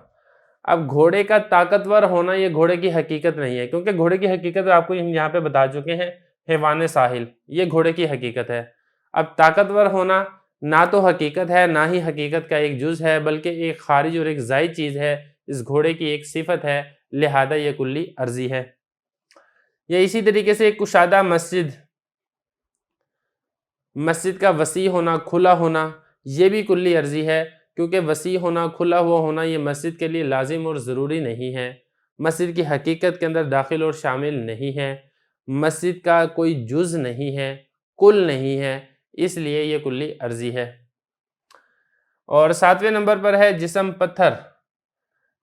اب گھوڑے کا طاقتور ہونا یہ گھوڑے کی حقیقت نہیں ہے، کیونکہ گھوڑے کی حقیقت آپ کو ہم یہاں پہ بتا چکے ہیں، حیوان ساحل یہ گھوڑے کی حقیقت ہے۔ اب طاقتور ہونا نہ تو حقیقت ہے نہ ہی حقیقت کا ایک جز ہے، بلکہ ایک خارج اور ایک زائد چیز ہے، اس گھوڑے کی ایک صفت ہے، لہذا یہ کلی عرضی ہے۔ یا اسی طریقے سے کشادہ مسجد کا وسیع ہونا، کھلا ہونا، یہ بھی کلی عرضی ہے، کیونکہ وسیع ہونا، کھلا ہوا ہونا یہ مسجد کے لیے لازم اور ضروری نہیں ہے، مسجد کی حقیقت کے اندر داخل اور شامل نہیں ہے، مسجد کا کوئی جز نہیں ہے، کل نہیں ہے، اس لیے یہ کلی عرضی ہے۔ اور ساتویں نمبر پر ہے جسم پتھر۔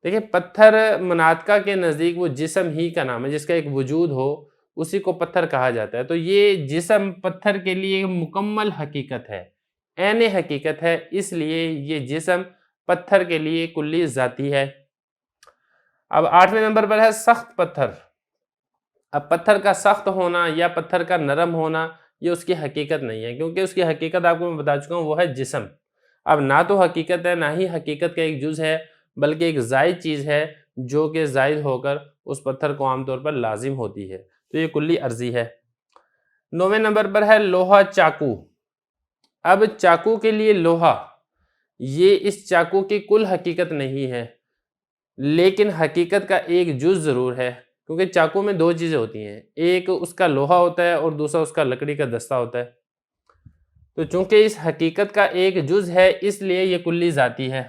دیکھیں پتھر مناطقہ کے نزدیک وہ جسم ہی کا نام ہے، جس کا ایک وجود ہو اسی کو پتھر کہا جاتا ہے، تو یہ جسم پتھر کے لیے مکمل حقیقت ہے، عین حقیقت ہے، اس لیے یہ جسم پتھر کے لیے کلی ذاتی ہے۔ اب آٹھویں نمبر پر ہے سخت پتھر۔ اب پتھر کا سخت ہونا یا پتھر کا نرم ہونا یہ اس کی حقیقت نہیں ہے، کیونکہ اس کی حقیقت آپ کو میں بتا چکا ہوں وہ ہے جسم۔ اب نہ تو حقیقت ہے نہ ہی حقیقت کا ایک جز ہے، بلکہ ایک زائد چیز ہے جو کہ زائد ہو کر اس پتھر کو عام طور پر لازم ہوتی ہے، تو یہ کلی عرضی ہے۔ نویں نمبر پر ہے لوہا چاقو۔ اب چاقو کے لیے لوہا یہ اس چاقو کی کل حقیقت نہیں ہے، لیکن حقیقت کا ایک جز ضرور ہے، کیونکہ چاقو میں دو چیزیں ہوتی ہیں، ایک اس کا لوہا ہوتا ہے اور دوسرا اس کا لکڑی کا دستہ ہوتا ہے، تو چونکہ اس حقیقت کا ایک جز ہے اس لیے یہ کلی ذاتی ہے،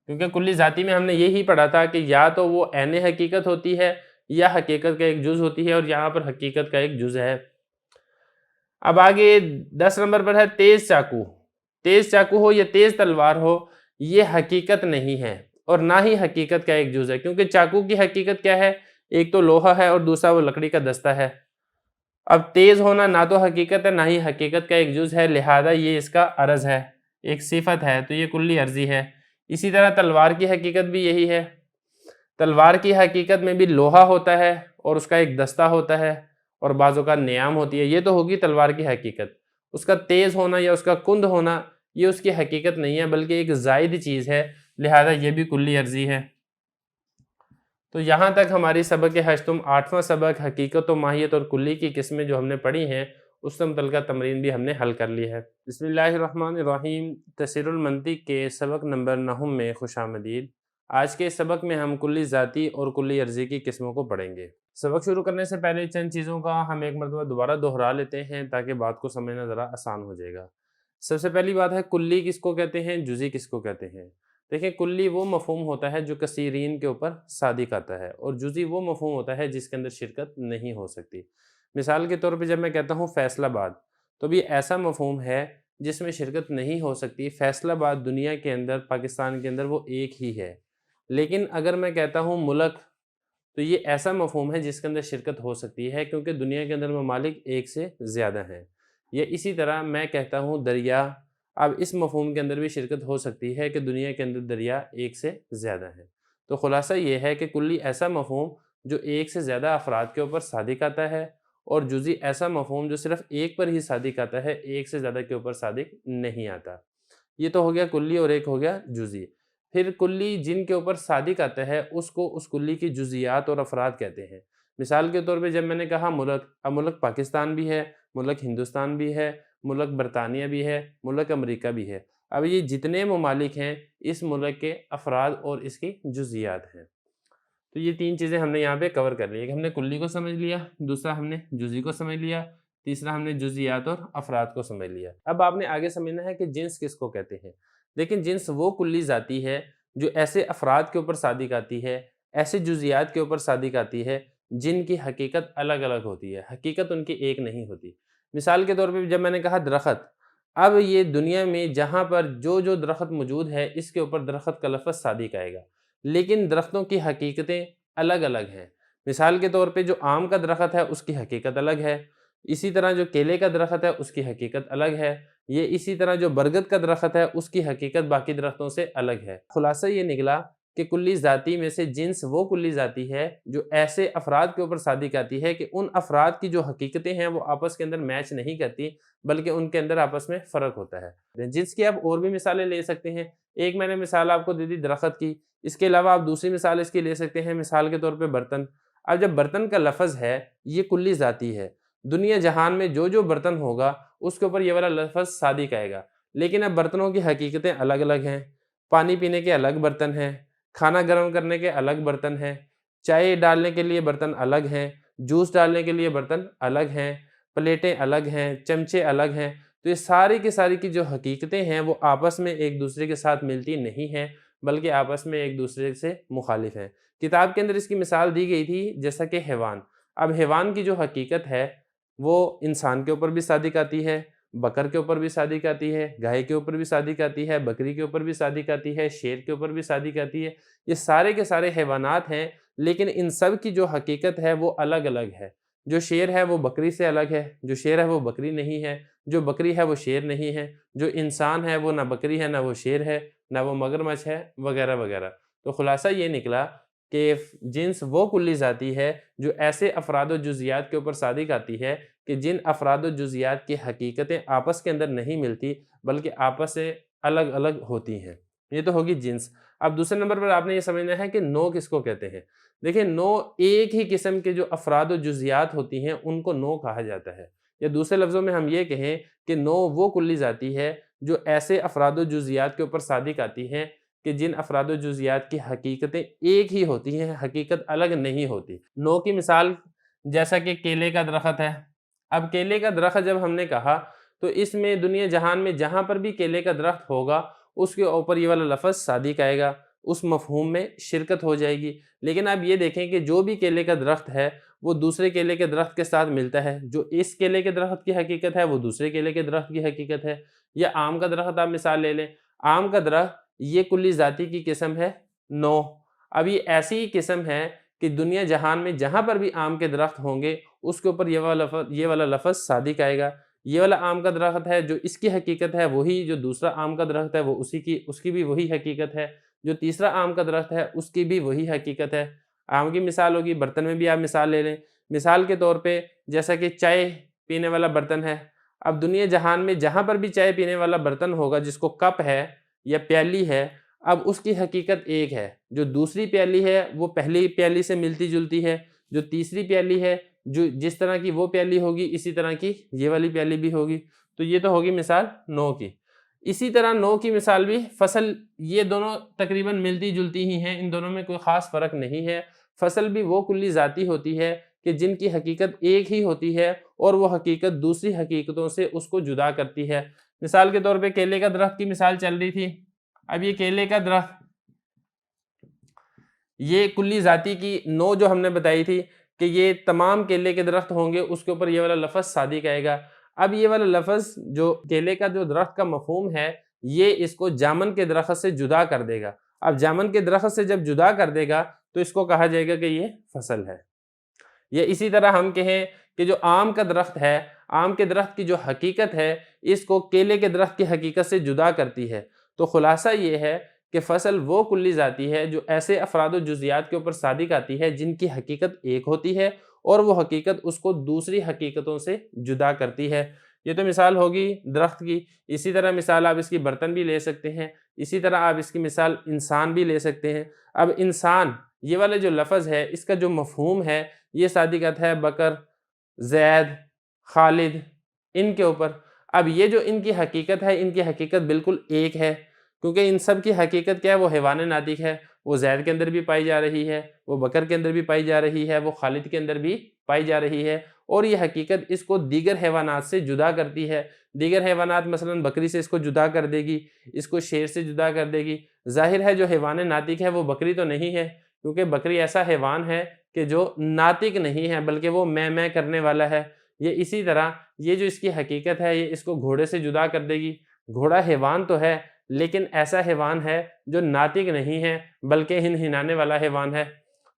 کیونکہ کلی ذاتی میں ہم نے یہی پڑھا تھا کہ یا تو وہ عین حقیقت ہوتی ہے یا حقیقت کا ایک جز ہوتی ہے، اور یہاں پر حقیقت کا ایک جز ہے۔ اب آگے 10 نمبر پر ہے تیز چاقو۔ تیز چاقو ہو یا تیز تلوار ہو یہ حقیقت نہیں ہے اور نہ ہی حقیقت کا ایک جز ہے، کیونکہ چاقو کی حقیقت کیا ہے، ایک تو لوہا ہے اور دوسرا وہ لکڑی کا دستہ ہے۔ اب تیز ہونا نہ تو حقیقت ہے نہ ہی حقیقت کا ایک جز ہے، لہذا یہ اس کا عرض ہے، ایک صفت ہے، تو یہ کلی عرضی ہے۔ اسی طرح تلوار کی حقیقت بھی یہی ہے، تلوار کی حقیقت میں بھی لوہا ہوتا ہے اور اس کا ایک دستہ ہوتا ہے اور بعض اوقات نیام ہوتی ہے، یہ تو ہوگی تلوار کی حقیقت۔ اس کا تیز ہونا یا اس کا کند ہونا یہ اس کی حقیقت نہیں ہے، بلکہ ایک زائد چیز ہے، لہذا یہ بھی کلی عرضی ہے۔ تو یہاں تک ہماری سبق ہشتم 8واں سبق حقیقت و ماہیت اور کلی کی قسمیں جو ہم نے پڑھی ہیں اس سے متعلقہ تمرین بھی ہم نے حل کر لی ہے۔ بسم اللہ الرحمن الرحیم، تفسیر المنطق کے سبق نمبر 9 میں خوش آمدید۔ آج کے سبق میں ہم کلی ذاتی اور کلی عرضی کی قسموں کو پڑھیں گے۔ سبق شروع کرنے سے پہلے چند چیزوں کا ہم ایک مرتبہ دوبارہ دہرا لیتے ہیں تاکہ بات کو سمجھنا ذرا آسان ہو جائے گا۔ سب سے پہلی بات ہے کلی کس کو کہتے ہیں، جزئی کس کو کہتے ہیں۔ دیکھیں، کلی وہ مفہوم ہوتا ہے جو کثیرین کے اوپر صادق آتا ہے، اور جزئی وہ مفہوم ہوتا ہے جس کے اندر شرکت نہیں ہو سکتی۔ مثال کے طور پہ جب میں کہتا ہوں فیصل آباد، تو بھی ایسا مفہوم ہے جس میں شرکت نہیں ہو سکتی۔ فیصل آباد دنیا کے اندر، پاکستان کے اندر وہ ایک ہی ہے۔ لیکن اگر میں کہتا ہوں ملک، تو یہ ایسا مفہوم ہے جس کے اندر شرکت ہو سکتی ہے، کیونکہ دنیا کے اندر ممالک ایک سے زیادہ ہیں۔ یا اسی طرح میں کہتا ہوں دریا، اب اس مفہوم کے اندر بھی شرکت ہو سکتی ہے کہ دنیا کے اندر دریا ایک سے زیادہ ہیں۔ تو خلاصہ یہ ہے کہ کلی ایسا مفہوم جو ایک سے زیادہ افراد کے اوپر صادق آتا ہے، اور جزئی ایسا مفہوم جو صرف ایک پر ہی صادق آتا ہے، ایک سے زیادہ کے اوپر صادق نہیں آتا۔ یہ تو ہو گیا کلی اور ایک ہو گیا جزئی۔ پھر کلی جن کے اوپر صادق آتا ہے اس کو اس کلی کی جزئیات اور افراد کہتے ہیں۔ مثال کے طور پہ جب میں نے کہا ملک، اب ملک پاکستان بھی ہے، ملک ہندوستان بھی ہے، ملک برطانیہ بھی ہے، ملک امریکہ بھی ہے۔ اب یہ جتنے ممالک ہیں اس ملک کے افراد اور اس کی جزئیات ہیں۔ تو یہ تین چیزیں ہم نے یہاں پہ کور کر لی۔ ایک ہم نے کلی کو سمجھ لیا، دوسرا ہم نے جزئی کو سمجھ لیا، تیسرا ہم نے جزئیات اور افراد کو سمجھ لیا۔ اب آپ نے آگے سمجھنا ہے کہ جنس کس کو کہتے ہیں۔ لیکن جنس وہ کلی ذاتی ہے جو ایسے افراد کے اوپر صادق آتی ہے، ایسے جزئیات کے اوپر صادق آتی ہے جن کی حقیقت الگ الگ ہوتی ہے، حقیقت ان کی ایک نہیں ہوتی۔ مثال کے طور پہ جب میں نے کہا درخت، اب یہ دنیا میں جہاں پر جو درخت موجود ہے اس کے اوپر درخت کا لفظ صادق آئے گا، لیکن درختوں کی حقیقتیں الگ الگ ہیں۔ مثال کے طور پہ جو آم کا درخت ہے اس کی حقیقت الگ ہے، اسی طرح جو کیلے کا درخت ہے اس کی حقیقت الگ ہے، یہ اسی طرح جو برگد کا درخت ہے اس کی حقیقت باقی درختوں سے الگ ہے۔ خلاصہ یہ نکلا کہ کلی ذاتی میں سے جنس وہ کلی ذاتی ہے جو ایسے افراد کے اوپر صادق آتی ہے کہ ان افراد کی جو حقیقتیں ہیں وہ آپس کے اندر میچ نہیں کرتی، بلکہ ان کے اندر آپس میں فرق ہوتا ہے۔ جنس کی آپ اور بھی مثالیں لے سکتے ہیں۔ ایک میں نے مثال آپ کو دے دی درخت کی، اس کے علاوہ آپ دوسری مثال اس کی لے سکتے ہیں، مثال کے طور پہ برتن۔ اب جب برتن کا لفظ ہے یہ کلی ذاتی ہے، دنیا جہان میں جو برتن ہوگا اس کے اوپر یہ والا لفظ صادق آئے گا، لیکن اب برتنوں کی حقیقتیں الگ الگ ہیں۔ پانی پینے کے الگ برتن ہیں، کھانا گرم کرنے کے الگ برتن ہیں، چائے ڈالنے کے لیے برتن الگ ہیں، جوس ڈالنے کے لیے برتن الگ ہیں، پلیٹیں الگ ہیں، چمچے الگ ہیں۔ تو یہ ساری کی ساری کی جو حقیقتیں ہیں وہ آپس میں ایک دوسرے کے ساتھ ملتی نہیں ہیں، بلکہ آپس میں ایک دوسرے سے مخالف ہیں۔ کتاب کے اندر اس کی مثال دی گئی تھی جیسا کہ حیوان۔ اب حیوان کی جو حقیقت ہے وہ انسان کے اوپر بھی صادق آتی ہے، بکر کے اوپر بھی صادق آتی ہے، گائے کے اوپر بھی صادق آتی ہے، بکری کے اوپر بھی صادق آتی ہے، شیر کے اوپر بھی صادق آتی ہے۔ یہ سارے کے سارے حیوانات ہیں، لیکن ان سب کی جو حقیقت ہے وہ الگ الگ ہے۔ جو شیر ہے وہ بکری سے الگ ہے، جو شیر ہے وہ بکری نہیں ہے، جو بکری ہے وہ شیر نہیں ہے، جو انسان ہے وہ نہ بکری ہے نہ وہ شیر ہے، نہ وہ مگرمچھ ہے، وغیرہ وغیرہ۔ تو خلاصہ یہ نکلا کہ جنس وہ کلی ذاتی ہے جو ایسے افراد و جزئیات کے اوپر صادق آتی ہے کہ جن افراد و جزئیات کی حقیقتیں آپس کے اندر نہیں ملتی، بلکہ آپس سے الگ الگ ہوتی ہیں۔ یہ تو ہوگی جنس۔ اب دوسرے نمبر پر آپ نے یہ سمجھنا ہے کہ نوع کس کو کہتے ہیں۔ دیکھیں، نوع ایک ہی قسم کے جو افراد و جزئیات ہوتی ہیں ان کو نوع کہا جاتا ہے، یا دوسرے لفظوں میں ہم یہ کہیں کہ نوع وہ کلی ذاتی ہے جو ایسے افراد و جزئیات کے اوپر صادق آتی ہیں کہ جن افراد و جزئیات کی حقیقتیں ایک ہی ہوتی ہیں، حقیقت الگ نہیں ہوتی۔ نوع کی مثال جیسا کہ کیلے کا درخت ہے۔ اب کیلے کا درخت جب ہم نے کہا تو اس میں دنیا جہان میں جہاں پر بھی کیلے کا درخت ہوگا اس کے اوپر یہ والا لفظ صادق آئے گا، اس مفہوم میں شرکت ہو جائے گی۔ لیکن آپ یہ دیکھیں کہ جو بھی کیلے کا درخت ہے وہ دوسرے کیلے کے درخت کے ساتھ ملتا ہے، جو اس کیلے کے درخت کی حقیقت ہے وہ دوسرے کیلے کے درخت کی حقیقت ہے۔ یا آم کا درخت آپ مثال لے لیں، آم کا درخت یہ کلی ذاتی کی قسم ہے نوع۔ اب یہ ایسی قسم ہے کہ دنیا جہان میں جہاں پر بھی آم کے درخت ہوں گے اس کے اوپر یہ والا لفظ صادق آئے گا۔ یہ والا آم کا درخت ہے جو اس کی حقیقت ہے وہی جو دوسرا آم کا درخت ہے وہ اس کی بھی وہی حقیقت ہے، جو تیسرا آم کا درخت ہے اس کی بھی وہی حقیقت ہے۔ آم کی مثال ہوگی، برتن میں بھی آپ مثال لے لیں۔ مثال کے طور پہ جیسا کہ چائے پینے والا برتن ہے، اب دنیا جہان میں جہاں پر بھی چائے پینے والا برتن ہوگا جس کو کپ ہے یا پیالی ہے، اب اس کی حقیقت ایک ہے۔ جو دوسری پیالی ہے وہ پہلی پیالی سے ملتی جلتی ہے، جو تیسری پیالی ہے جو جس طرح کی وہ پیالی ہوگی اسی طرح کی یہ والی پیالی بھی ہوگی. تو یہ تو ہوگی مثال 9 کی. اسی طرح 9 کی مثال بھی فصل، یہ دونوں تقریباً ملتی جلتی ہی ہیں، ان دونوں میں کوئی خاص فرق نہیں ہے. فصل بھی وہ کلی ذاتی ہوتی ہے کہ جن کی حقیقت ایک ہی ہوتی ہے اور وہ حقیقت دوسری حقیقتوں سے اس کو جدا کرتی ہے. مثال کے طور پہ کیلے کا درخت کی مثال چل رہی تھی. اب یہ کیلے کا درخت، یہ کلی ذاتی کی 9 جو ہم نے بتائی تھی کہ یہ تمام کیلے کے درخت ہوں گے، اس کے اوپر یہ والا لفظ صادق آئے گا. اب یہ والا لفظ جو کیلے کا جو درخت کا مفہوم ہے، یہ اس کو جامن کے درخت سے جدا کر دے گا. اب جامن کے درخت سے جب جدا کر دے گا تو اس کو کہا جائے گا کہ یہ فصل ہے. یا اسی طرح ہم کہیں کہ جو آم کا درخت ہے، آم کے درخت کی جو حقیقت ہے اس کو کیلے کے درخت کی حقیقت سے جدا کرتی ہے. تو خلاصہ یہ ہے کہ فصل وہ کلی ذاتی ہے جو ایسے افراد و جزیات کے اوپر صادق آتی ہے جن کی حقیقت ایک ہوتی ہے اور وہ حقیقت اس کو دوسری حقیقتوں سے جدا کرتی ہے. یہ تو مثال ہوگی درخت کی. اسی طرح مثال آپ اس کی برتن بھی لے سکتے ہیں. اسی طرح آپ اس کی مثال انسان بھی لے سکتے ہیں. اب انسان یہ والا جو لفظ ہے اس کا جو مفہوم ہے یہ صادقت ہے بکر، زید، خالد، ان کے اوپر. اب یہ جو ان کی حقیقت ہے، ان کی حقیقت بالکل ایک ہے، کیونکہ ان سب کی حقیقت کیا ہے؟ وہ حیوان ناطق ہے. وہ زید کے اندر بھی پائی جا رہی ہے، وہ بکر کے اندر بھی پائی جا رہی ہے، وہ خالد کے اندر بھی پائی جا رہی ہے. اور یہ حقیقت اس کو دیگر حیوانات سے جدا کرتی ہے. دیگر حیوانات مثلا بکری سے اس کو جدا کر دے گی، اس کو شیر سے جدا کر دے گی. ظاہر ہے جو حیوان ناطق ہے وہ بکری تو نہیں ہے، کیونکہ بکری ایسا حیوان ہے کہ جو ناطق نہیں ہے بلکہ وہ میں کرنے والا ہے. یہ اسی طرح یہ جو اس کی حقیقت ہے یہ اس کو گھوڑے سے جدا کر دے گی. گھوڑا حیوان تو ہے لیکن ایسا حیوان ہے جو ناطق نہیں ہے بلکہ ہنہنانے والا حیوان ہے.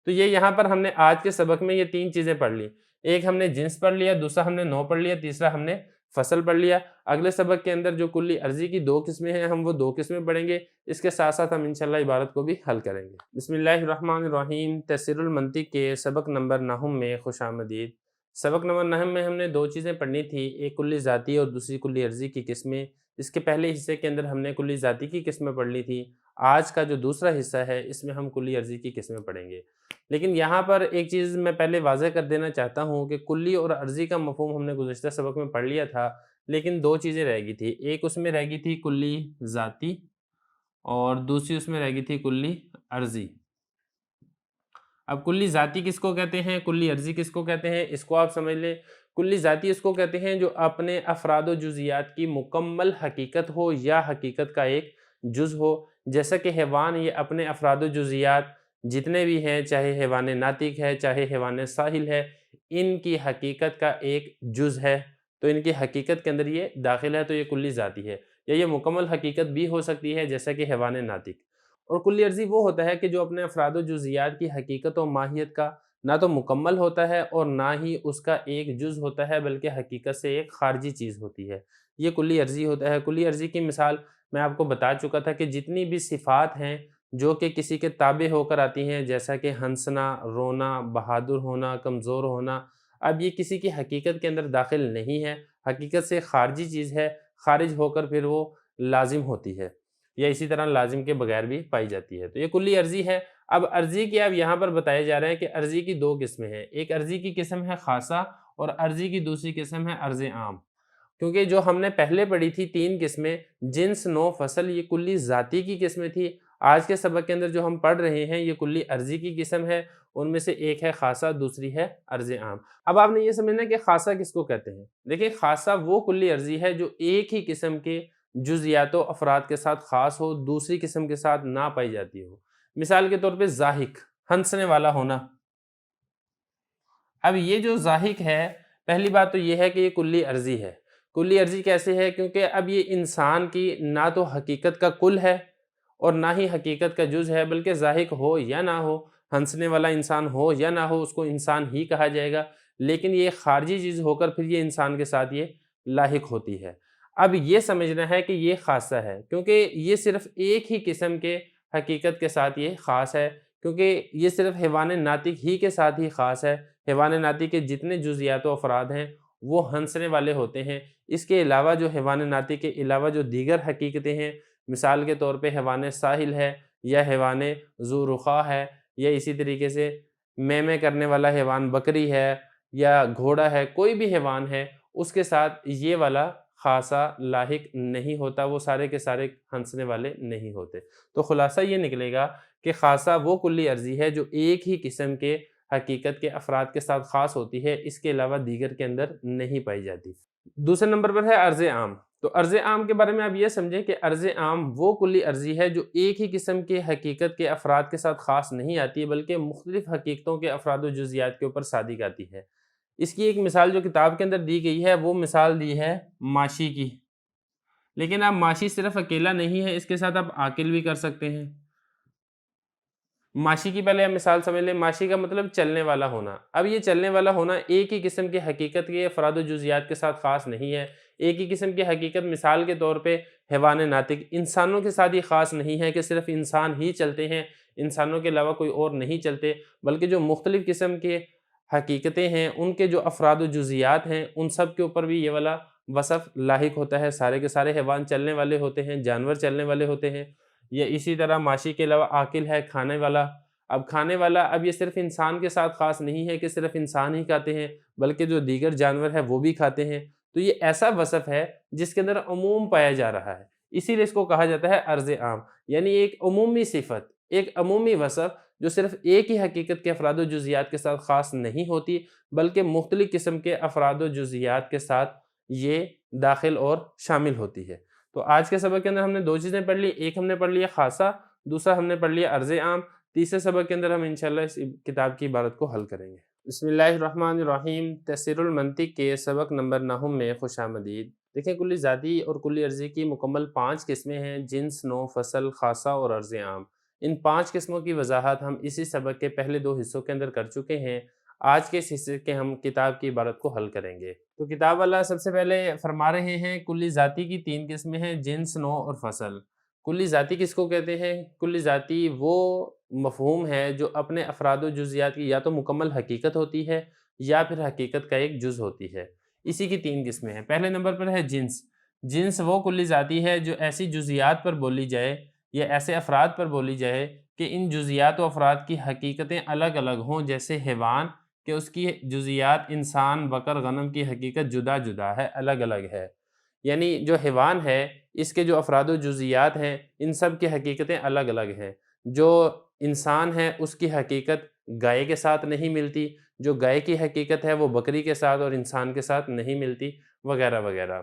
تو یہ یہاں پر ہم نے آج کے سبق میں یہ 3 چیزیں پڑھ لی. ایک ہم نے جنس پڑھ لیا، دوسرا ہم نے نوع پڑھ لیا، تیسرا ہم نے فصل پڑھ لیا. اگلے سبق کے اندر جو کلی عرضی کی 2 قسمیں ہیں ہم وہ 2 قسمیں پڑھیں گے. اس کے ساتھ ساتھ ہم انشاءاللہ عبارت کو بھی حل کریں گے. بسم اللہ الرحمن الرحیم. تفسیر المنطق کے سبق نمبر 9 میں خوش آمدید. سبق نمبر 9 میں ہم نے 2 چیزیں پڑھنی تھی، ایک کلی ذاتی اور دوسری کلی عرضی کی قسمیں. اس کے پہلے حصے کے اندر ہم نے کلی ذاتی کی قسمیں پڑھ لی تھی. آج کا جو دوسرا حصہ ہے اس میں ہم کلی عرضی کی قسمیں پڑھیں گے. لیکن یہاں پر ایک چیز میں پہلے واضح کر دینا چاہتا ہوں کہ کلی اور عرضی کا مفہوم ہم نے گزشتہ سبق میں پڑھ لیا تھا، لیکن 2 چیزیں رہ گئی تھی. ایک اس میں رہ گئی تھی کلی ذاتی اور دوسری اس میں رہ گئی تھی کلی عرضی. اب کلی ذاتی کس کو کہتے ہیں، کلی عرضی کس کو کہتے ہیں، اس کو آپ سمجھ لیں. کلی ذاتی اس کو کہتے ہیں جو اپنے افراد و جزیات کی مکمل حقیقت ہو یا حقیقت کا ایک جز ہو. جیسا کہ حیوان یہ اپنے افراد و جزیات جتنے بھی ہیں، چاہے حیوان ناطق ہے چاہے حیوان ساحل ہے، ان کی حقیقت کا ایک جز ہے، تو ان کی حقیقت کے اندر یہ داخل ہے، تو یہ کلی ذاتی ہے. یا یہ مکمل حقیقت بھی ہو سکتی ہے جیسا کہ حیوان ناطق. اور کلی عرضی وہ ہوتا ہے کہ جو اپنے افراد و جزیات کی حقیقت و ماہیت کا نہ تو مکمل ہوتا ہے اور نہ ہی اس کا ایک جز ہوتا ہے بلکہ حقیقت سے ایک خارجی چیز ہوتی ہے. یہ کلی عرضی ہوتا ہے. کلی عرضی کی مثال میں آپ کو بتا چکا تھا کہ جتنی بھی صفات ہیں جو کہ کسی کے تابع ہو کر آتی ہیں، جیسا کہ ہنسنا، رونا، بہادر ہونا، کمزور ہونا، اب یہ کسی کی حقیقت کے اندر داخل نہیں ہے، حقیقت سے خارجی چیز ہے، خارج ہو کر پھر وہ لازم ہوتی ہے یا اسی طرح لازم کے بغیر بھی پائی جاتی ہے. تو یہ کلی عرضی ہے. اب عرضی کی اب یہاں پر بتائے جا رہے ہیں کہ عرضی کی 2 قسمیں ہیں. ایک عرضی کی قسم ہے خاصہ اور عرضی کی دوسری قسم ہے عرض عام. کیونکہ جو ہم نے پہلے پڑھی تھی 3 قسمیں، جنس، نوع، فصل، یہ کلی ذاتی کی قسمیں تھی. آج کے سبق کے اندر جو ہم پڑھ رہے ہیں یہ کلی عرضی کی قسم ہے. ان میں سے ایک ہے خاصہ، دوسری ہے عرض عام. اب آپ نے یہ سمجھنا کہ خاصہ کس کو کہتے ہیں. دیکھیں خاصہ وہ کلی عرضی ہے جو ایک ہی قسم کے جزیات و افراد کے ساتھ خاص ہو، دوسری قسم کے ساتھ نہ پائی جاتی ہو. مثال کے طور پہ ضاحک، ہنسنے والا ہونا. اب یہ جو ضاحک ہے، پہلی بات تو یہ ہے کہ یہ کلی عرضی ہے. کلی عرضی کیسے ہے؟ کیونکہ اب یہ انسان کی نہ تو حقیقت کا کل ہے اور نہ ہی حقیقت کا جز ہے، بلکہ ضاحک ہو یا نہ ہو، ہنسنے والا انسان ہو یا نہ ہو، اس کو انسان ہی کہا جائے گا. لیکن یہ خارجی چیز ہو کر پھر یہ انسان کے ساتھ یہ لاحق ہوتی ہے. اب یہ سمجھنا ہے کہ یہ خاصہ ہے کیونکہ یہ صرف ایک ہی قسم کے حقیقت کے ساتھ یہ خاص ہے، کیونکہ یہ صرف حیوان ناطق ہی کے ساتھ ہی خاص ہے. حیوان ناطق کے جتنے جزیات و افراد ہیں وہ ہنسنے والے ہوتے ہیں. اس کے علاوہ جو حیوان ناطق کے علاوہ جو دیگر حقیقتیں ہیں، مثال کے طور پہ حیوان ساحل ہے یا حیوان ذو رخا ہے یا اسی طریقے سے میں کرنے والا حیوان بکری ہے یا گھوڑا ہے، کوئی بھی حیوان ہے، اس کے ساتھ یہ والا خاصہ لاحق نہیں ہوتا، وہ سارے کے سارے ہنسنے والے نہیں ہوتے۔ تو خلاصہ یہ نکلے گا کہ خاصہ وہ کلی عرضی ہے جو ایک ہی قسم کے حقیقت کے افراد کے ساتھ خاص ہوتی ہے، اس کے علاوہ دیگر کے اندر نہیں پائی جاتی۔ دوسرے نمبر پر ہے عرض عام۔ تو عرض عام کے بارے میں آپ یہ سمجھیں کہ عرض عام وہ کلی عرضی ہے جو ایک ہی قسم کے حقیقت کے افراد کے ساتھ خاص نہیں آتی بلکہ مختلف حقیقتوں کے افراد و جزیات کے اوپر صادق آتی ہے۔ اس کی ایک مثال جو کتاب کے اندر دی گئی ہے وہ مثال دی ہے ماشی کی، لیکن آپ ماشی صرف اکیلا نہیں ہے، اس کے ساتھ آپ عاقل بھی کر سکتے ہیں۔ ماشی کی پہلے آپ مثال سمجھ لیں، ماشی کا مطلب چلنے والا ہونا۔ اب یہ چلنے والا ہونا ایک ہی قسم کی حقیقت کے افراد و جزیات کے ساتھ خاص نہیں ہے، ایک ہی قسم کی حقیقت مثال کے طور پہ حیوان ناطق انسانوں کے ساتھ ہی خاص نہیں ہے کہ صرف انسان ہی چلتے ہیں، انسانوں کے علاوہ کوئی اور نہیں چلتے، بلکہ جو مختلف قسم کے حقیقتیں ہیں ان کے جو افراد و جزیات ہیں ان سب کے اوپر بھی یہ والا وصف لاحق ہوتا ہے۔ سارے کے سارے حیوان چلنے والے ہوتے ہیں، جانور چلنے والے ہوتے ہیں۔ یا اسی طرح ماشی کے علاوہ عاقل ہے، کھانے والا۔ اب کھانے والا اب یہ صرف انسان کے ساتھ خاص نہیں ہے کہ صرف انسان ہی کھاتے ہیں، بلکہ جو دیگر جانور ہیں وہ بھی کھاتے ہیں۔ تو یہ ایسا وصف ہے جس کے اندر عموم پایا جا رہا ہے، اسی لیے اس کو کہا جاتا ہے عرض عام، یعنی ایک عمومی صفت، ایک عمومی وصف جو صرف ایک ہی حقیقت کے افراد و جزیات کے ساتھ خاص نہیں ہوتی بلکہ مختلف قسم کے افراد و جزیات کے ساتھ یہ داخل اور شامل ہوتی ہے۔ تو آج کے سبق کے اندر ہم نے دو چیزیں پڑھ لی، ایک ہم نے پڑھ لیا خاصہ، دوسرا ہم نے پڑھ لیا عرض عام۔ تیسرے سبق کے اندر ہم انشاءاللہ اس کتاب کی عبارت کو حل کریں گے۔ بسم اللہ الرحمن الرحیم، تفسیر المنطق کے سبق نمبر 9 میں خوش آمدید۔ دیکھیں کلی ذاتی اور کلی عرضی کی مکمل 5 قسمیں ہیں، جنس، نوع، فصل، خاصہ اور عرض عام۔ ان 5 قسموں کی وضاحت ہم اسی سبق کے پہلے 2 حصوں کے اندر کر چکے ہیں۔ آج کے اس حصے کے ہم کتاب کی عبارت کو حل کریں گے۔ تو کتاب والا سب سے پہلے فرما رہے ہیں کلی ذاتی کی 3 قسمیں ہیں، جنس، نوع اور فصل۔ کلی ذاتی کس کو کہتے ہیں؟ کلی ذاتی وہ مفہوم ہے جو اپنے افراد و جزیات کی یا تو مکمل حقیقت ہوتی ہے یا پھر حقیقت کا ایک جز ہوتی ہے۔ اسی کی 3 قسمیں ہیں۔ پہلے نمبر پر ہے جنس۔ جنس وہ کلی ذاتی ہے جو ایسی جزیات پر بولی جائے یا ایسے افراد پر بولی جائے کہ ان جزیات و افراد کی حقیقتیں الگ الگ ہوں، جیسے حیوان کہ اس کی جزیات انسان، بکر، غنم کی حقیقت جدا جدا ہے، الگ الگ ہے۔ یعنی جو حیوان ہے اس کے جو افراد و جزیات ہیں ان سب کی حقیقتیں الگ الگ ہیں۔ جو انسان ہے اس کی حقیقت گائے کے ساتھ نہیں ملتی، جو گائے کی حقیقت ہے وہ بکری کے ساتھ اور انسان کے ساتھ نہیں ملتی، وغیرہ وغیرہ۔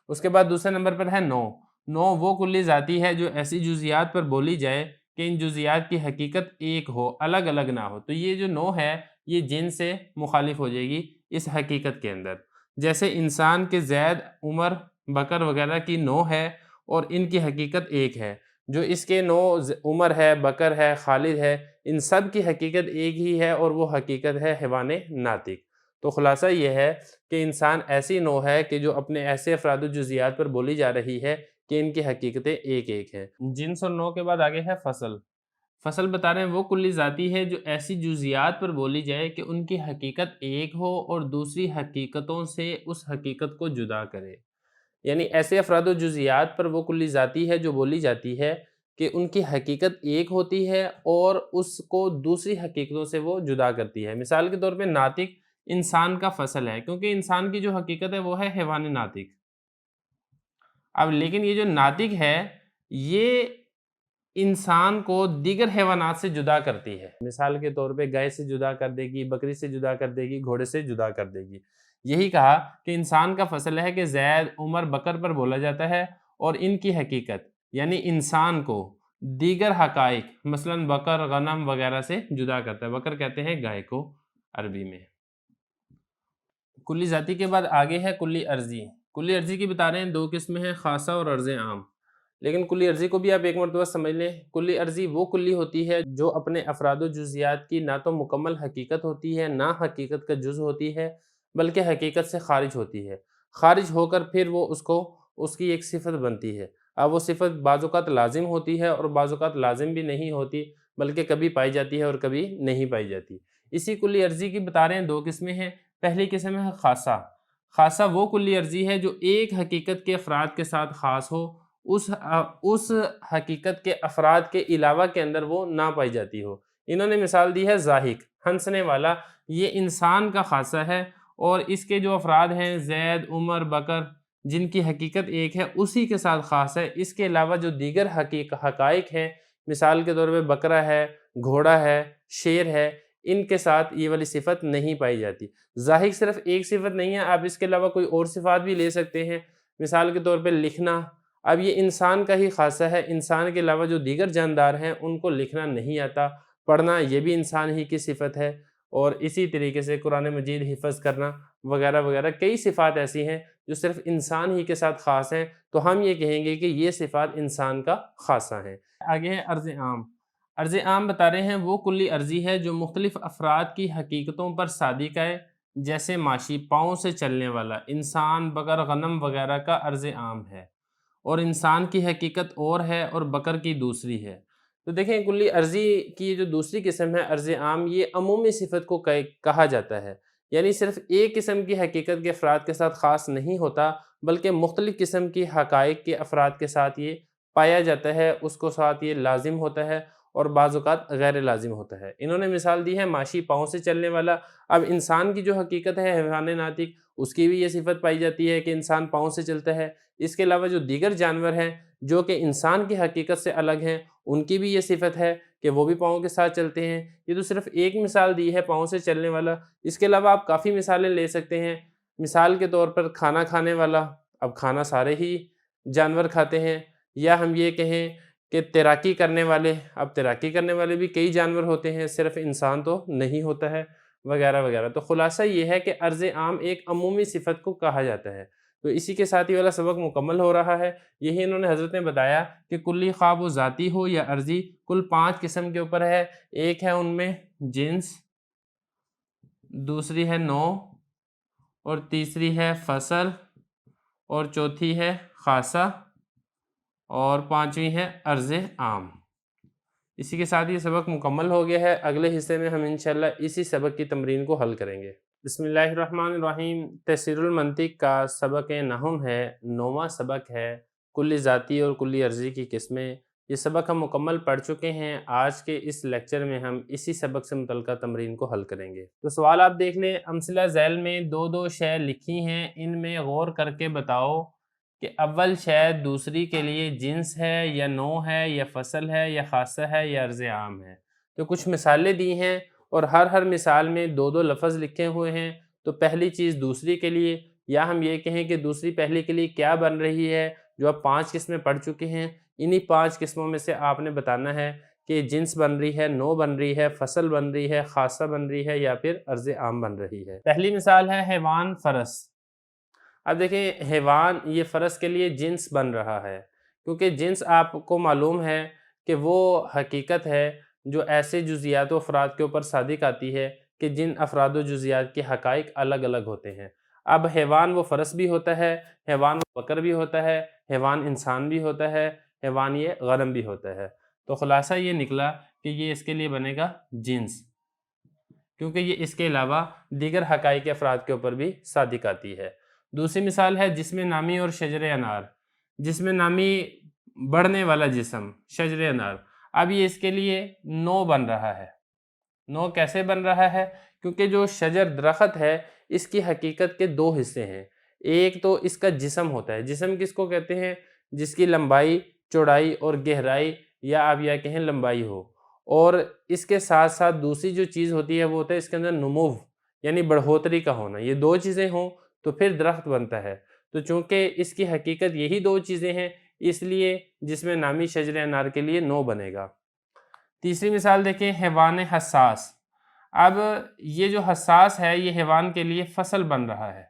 اس کے بعد دوسرے نمبر پر ہے نوع۔ نوع وہ کلی ذاتی ہے جو ایسی جزیات پر بولی جائے کہ ان جزیات کی حقیقت ایک ہو، الگ الگ نہ ہو۔ تو یہ جو نوع ہے یہ جنس سے مخالف ہو جائے گی اس حقیقت کے اندر۔ جیسے انسان کے زید، عمر، بکر وغیرہ کی نوع ہے اور ان کی حقیقت ایک ہے، جو اس کے نوع عمر ہے، بکر ہے، خالد ہے، ان سب کی حقیقت ایک ہی ہے اور وہ حقیقت ہے حیوان ناطق۔ تو خلاصہ یہ ہے کہ انسان ایسی نوع ہے کہ جو اپنے ایسے افراد و جزیات پر بولی جا رہی ہے کہ ان کی حقیقتیں ایک ایک ہیں۔ جنس اور نوع کے بعد آگے ہے فصل۔ فصل بتا رہے ہیں وہ کلی ذاتی ہے جو ایسی جزیات پر بولی جائے کہ ان کی حقیقت ایک ہو اور دوسری حقیقتوں سے اس حقیقت کو جدا کرے۔ یعنی ایسے افراد و جزیات پر وہ کلی ذاتی ہے جو بولی جاتی ہے کہ ان کی حقیقت ایک ہوتی ہے اور اس کو دوسری حقیقتوں سے وہ جدا کرتی ہے۔ مثال کے طور پہ ناطق انسان کا فصل ہے، کیونکہ انسان کی جو حقیقت ہے وہ ہے حیوان ناطق۔ اب لیکن یہ جو ناطق ہے یہ انسان کو دیگر حیوانات سے جدا کرتی ہے۔ مثال کے طور پہ گائے سے جدا کر دے گی، بکری سے جدا کر دے گی، گھوڑے سے جدا کر دے گی۔ یہی کہا کہ انسان کا فصل ہے کہ زید، عمر، بکر پر بولا جاتا ہے اور ان کی حقیقت یعنی انسان کو دیگر حقائق مثلا بکر، غنم وغیرہ سے جدا کرتا ہے۔ بکر کہتے ہیں گائے کو عربی میں۔ کلی ذاتی کے بعد آگے ہے کلی عرضی۔ کلی عرضی کی بتا رہے ہیں 2 قسمیں ہیں، خاصہ اور عرض عام۔ لیکن کلی عرضی کو بھی آپ ایک مرتبہ سمجھ لیں، کلی عرضی وہ کلی ہوتی ہے جو اپنے افراد و جزیات کی نہ تو مکمل حقیقت ہوتی ہے، نہ حقیقت کا جز ہوتی ہے، بلکہ حقیقت سے خارج ہوتی ہے۔ خارج ہو کر پھر وہ اس کی ایک صفت بنتی ہے۔ اب وہ صفت بعض اوقات لازم ہوتی ہے اور بعض اوقات لازم بھی نہیں ہوتی، بلکہ کبھی پائی جاتی ہے اور کبھی نہیں پائی جاتی۔ اسی کلی عرضی کی بتا رہے ہیں 2 قسمیں ہیں۔ پہلی قسم ہے خاصہ۔ خاصہ وہ کلی عرضی ہے جو ایک حقیقت کے افراد کے ساتھ خاص ہو، اس حقیقت کے افراد کے علاوہ کے اندر وہ نہ پائی جاتی ہو۔ انہوں نے مثال دی ہے ضاحک، ہنسنے والا، یہ انسان کا خاصہ ہے اور اس کے جو افراد ہیں زید، عمر، بکر، جن کی حقیقت ایک ہے اسی کے ساتھ خاص ہے۔ اس کے علاوہ جو دیگر حقائق ہیں، مثال کے طور پہ بکرا ہے، گھوڑا ہے، شیر ہے، ان کے ساتھ یہ والی صفت نہیں پائی جاتی۔ ضاحک صرف ایک صفت نہیں ہے، آپ اس کے علاوہ کوئی اور صفات بھی لے سکتے ہیں، مثال کے طور پہ لکھنا۔ اب یہ انسان کا ہی خاصہ ہے، انسان کے علاوہ جو دیگر جاندار ہیں ان کو لکھنا نہیں آتا، پڑھنا یہ بھی انسان ہی کی صفت ہے، اور اسی طریقے سے قرآن مجید حفظ کرنا وغیرہ وغیرہ کئی صفات ایسی ہیں جو صرف انسان ہی کے ساتھ خاص ہیں، تو ہم یہ کہیں گے کہ یہ صفات انسان کا خاصہ ہیں۔ آگے ہے عرض عام۔ عرض عام بتا رہے ہیں وہ کلی عرضی ہے جو مختلف افراد کی حقیقتوں پر صادق ہے، جیسے ماشی، پاؤں سے چلنے والا، انسان، بقر، غنم وغیرہ کا عرض عام ہے، اور انسان کی حقیقت اور ہے اور بکر کی دوسری ہے۔ تو دیکھیں کلی عرضی کی جو دوسری قسم ہے عرض عام، یہ عمومی صفت کو کہا جاتا ہے، یعنی صرف ایک قسم کی حقیقت کے افراد کے ساتھ خاص نہیں ہوتا، بلکہ مختلف قسم کی حقائق کے افراد کے ساتھ یہ پایا جاتا ہے، اس کو ساتھ یہ لازم ہوتا ہے اور بعض اوقات غیر لازم ہوتا ہے۔ انہوں نے مثال دی ہے ماشی، پاؤں سے چلنے والا۔ اب انسان کی جو حقیقت ہے حیوان ناطق، اس کی بھی یہ صفت پائی جاتی ہے کہ انسان پاؤں سے چلتا ہے۔ اس کے علاوہ جو دیگر جانور ہیں جو کہ انسان کی حقیقت سے الگ ہیں، ان کی بھی یہ صفت ہے کہ وہ بھی پاؤں کے ساتھ چلتے ہیں۔ یہ تو صرف ایک مثال دی ہے پاؤں سے چلنے والا، اس کے علاوہ آپ کافی مثالیں لے سکتے ہیں۔ مثال کے طور پر کھانا کھانے والا، اب کھانا سارے ہی جانور کھاتے ہیں، یا ہم یہ کہیں کہ تیراکی کرنے والے، اب تیراکی کرنے والے بھی کئی جانور ہوتے ہیں، صرف انسان تو نہیں ہوتا ہے، وغیرہ وغیرہ۔ تو خلاصہ یہ ہے کہ عرض عام ایک عمومی صفت کو کہا جاتا ہے۔ تو اسی کے ساتھ یہ والا سبق مکمل ہو رہا ہے۔ یہی انہوں نے حضرت نے بتایا کہ کلی خواہ وہ ذاتی ہو یا عرضی، کل 5 قسم کے اوپر ہے۔ ایک ہے ان میں جنس، دوسری ہے نوع، اور تیسری ہے فصل، اور چوتھی ہے خاصہ، اور پانچویں ہے عرض عام۔ اسی کے ساتھ یہ سبق مکمل ہو گیا ہے۔ اگلے حصے میں ہم انشاءاللہ اسی سبق کی تمرین کو حل کریں گے۔ بسم اللہ الرحمن الرحیم۔ تفسیر المنطق کا سبق نحو ہے، 9واں سبق ہے، کلی ذاتی اور کلی عرضی کی قسمیں۔ یہ سبق ہم مکمل پڑھ چکے ہیں۔ آج کے اس لیکچر میں ہم اسی سبق سے متعلقہ تمرین کو حل کریں گے۔ تو سوال آپ دیکھ لیں، امثلہ ذیل میں دو شے لکھی ہیں، ان میں غور کر کے بتاؤ کہ اول شے دوسری کے لیے جنس ہے یا نوع ہے یا فصل ہے یا خاصہ ہے یا عرض عام ہے۔ تو کچھ مثالیں دی ہیں اور ہر مثال میں دو لفظ لکھے ہوئے ہیں۔ تو پہلی چیز دوسری کے لیے، یا ہم یہ کہیں کہ دوسری پہلی کے لیے کیا بن رہی ہے، جو آپ 5 قسمیں پڑھ چکے ہیں، انہی 5 قسموں میں سے آپ نے بتانا ہے کہ جنس بن رہی ہے، نوع بن رہی ہے، فصل بن رہی ہے، خاصہ بن رہی ہے، یا پھر عرض عام بن رہی ہے۔ پہلی مثال ہے حیوان، فرس۔ اب دیکھیں حیوان، یہ فرس کے لیے جنس بن رہا ہے، کیونکہ جنس آپ کو معلوم ہے کہ وہ حقیقت ہے جو ایسے جزیات و افراد کے اوپر صادق آتی ہے کہ جن افراد و جزیات کے حقائق الگ الگ ہوتے ہیں۔ اب حیوان وہ فرس بھی ہوتا ہے، حیوان وہ بکر بھی ہوتا ہے، حیوان انسان بھی ہوتا ہے، حیوان یہ غنم بھی ہوتا ہے۔ تو خلاصہ یہ نکلا کہ یہ اس کے لیے بنے گا جنس، کیونکہ یہ اس کے علاوہ دیگر حقائق افراد کے اوپر بھی صادق آتی ہے۔ دوسری مثال ہے جسم نامی اور شجر انار۔ جسم نامی بڑھنے والا جسم، شجر انار۔ اب یہ اس کے لیے نوع بن رہا ہے۔ نوع کیسے بن رہا ہے؟ کیونکہ جو شجر درخت ہے اس کی حقیقت کے 2 حصے ہیں۔ ایک تو اس کا جسم ہوتا ہے، جسم کس کو کہتے ہیں؟ جس کی لمبائی، چوڑائی اور گہرائی، یا آپ یہ کہیں لمبائی ہو، اور اس کے ساتھ ساتھ دوسری جو چیز ہوتی ہے وہ ہوتا ہے اس کے اندر نمو، یعنی بڑھوتری کا ہونا۔ یہ 2 چیزیں ہوں تو پھر درخت بنتا ہے۔ تو چونکہ اس کی حقیقت یہی 2 چیزیں ہیں، اس لیے جسم نامی شجر انار کے لیے نوع بنے گا۔ تیسری مثال دیکھیں، حیوان حساس۔ اب یہ جو حساس ہے یہ حیوان کے لیے فصل بن رہا ہے۔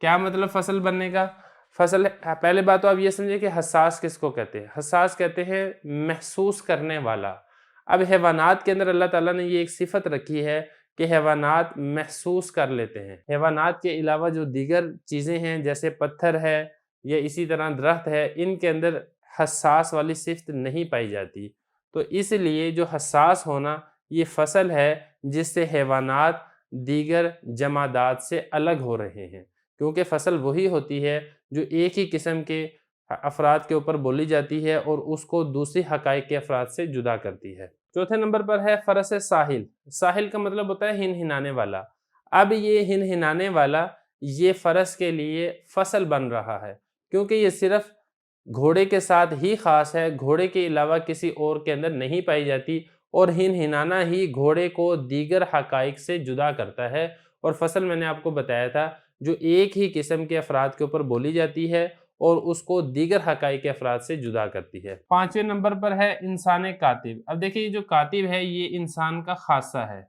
کیا مطلب فصل بننے کا؟ فصل، پہلے بات تو آپ یہ سمجھیں کہ حساس کس کو کہتے ہیں؟ حساس کہتے ہیں محسوس کرنے والا۔ اب حیوانات کے اندر اللہ تعالیٰ نے یہ ایک صفت رکھی ہے کہ حیوانات محسوس کر لیتے ہیں۔ حیوانات کے علاوہ جو دیگر چیزیں ہیں جیسے پتھر ہے یا اسی طرح درخت ہے، ان کے اندر حساس والی صفت نہیں پائی جاتی۔ تو اس لیے جو حساس ہونا یہ فصل ہے جس سے حیوانات دیگر جمادات سے الگ ہو رہے ہیں، کیونکہ فصل وہی ہوتی ہے جو ایک ہی قسم کے افراد کے اوپر بولی جاتی ہے اور اس کو دوسری حقائق کے افراد سے جدا کرتی ہے۔ چوتھے نمبر پر ہے فرس ساحل۔ ساحل کا مطلب ہوتا ہے ہنہنانے والا۔ اب یہ ہنہنانے والا یہ فرس کے لیے فصل بن رہا ہے، کیونکہ یہ صرف گھوڑے کے ساتھ ہی خاص ہے، گھوڑے کے علاوہ کسی اور کے اندر نہیں پائی جاتی، اور ہنہنانا ہی گھوڑے کو دیگر حقائق سے جدا کرتا ہے۔ اور فصل میں نے آپ کو بتایا تھا جو ایک ہی قسم کے افراد کے اوپر بولی جاتی ہے اور اس کو دیگر حقائق کے افراد سے جدا کرتی ہے۔ پانچویں نمبر پر ہے انسان کاتب۔ اب دیکھیں یہ جو کاتب ہے یہ انسان کا خاصہ ہے،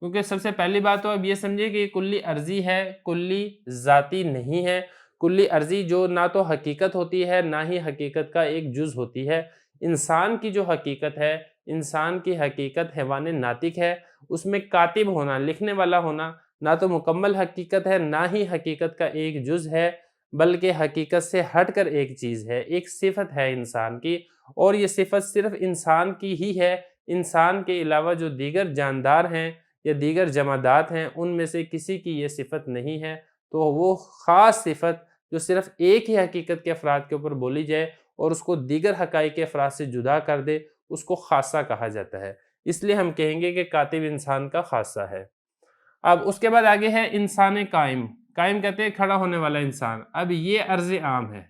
کیونکہ سب سے پہلی بات تو اب یہ سمجھے کہ یہ کلی عرضی ہے، کلی ذاتی نہیں ہے۔ کلی عرضی جو نہ تو حقیقت ہوتی ہے نہ ہی حقیقت کا ایک جز ہوتی ہے۔ انسان کی جو حقیقت ہے، انسان کی حقیقت حیوان ناطق ہے، اس میں کاتب ہونا، لکھنے والا ہونا نہ تو مکمل حقیقت ہے نہ ہی حقیقت کا ایک جز ہے، بلکہ حقیقت سے ہٹ کر ایک چیز ہے، ایک صفت ہے انسان کی، اور یہ صفت صرف انسان کی ہی ہے۔ انسان کے علاوہ جو دیگر جاندار ہیں یا دیگر جمادات ہیں ان میں سے کسی کی یہ صفت نہیں ہے۔ تو وہ خاص صفت جو صرف ایک ہی حقیقت کے افراد کے اوپر بولی جائے اور اس کو دیگر حقائق کے افراد سے جدا کر دے، اس کو خاصہ کہا جاتا ہے۔ اس لیے ہم کہیں گے کہ کاتب انسان کا خاصہ ہے۔ اب اس کے بعد آگے ہے انسان قائم۔ قائم کہتے ہیں کھڑا ہونے والا انسان۔ اب یہ عرض عام ہے،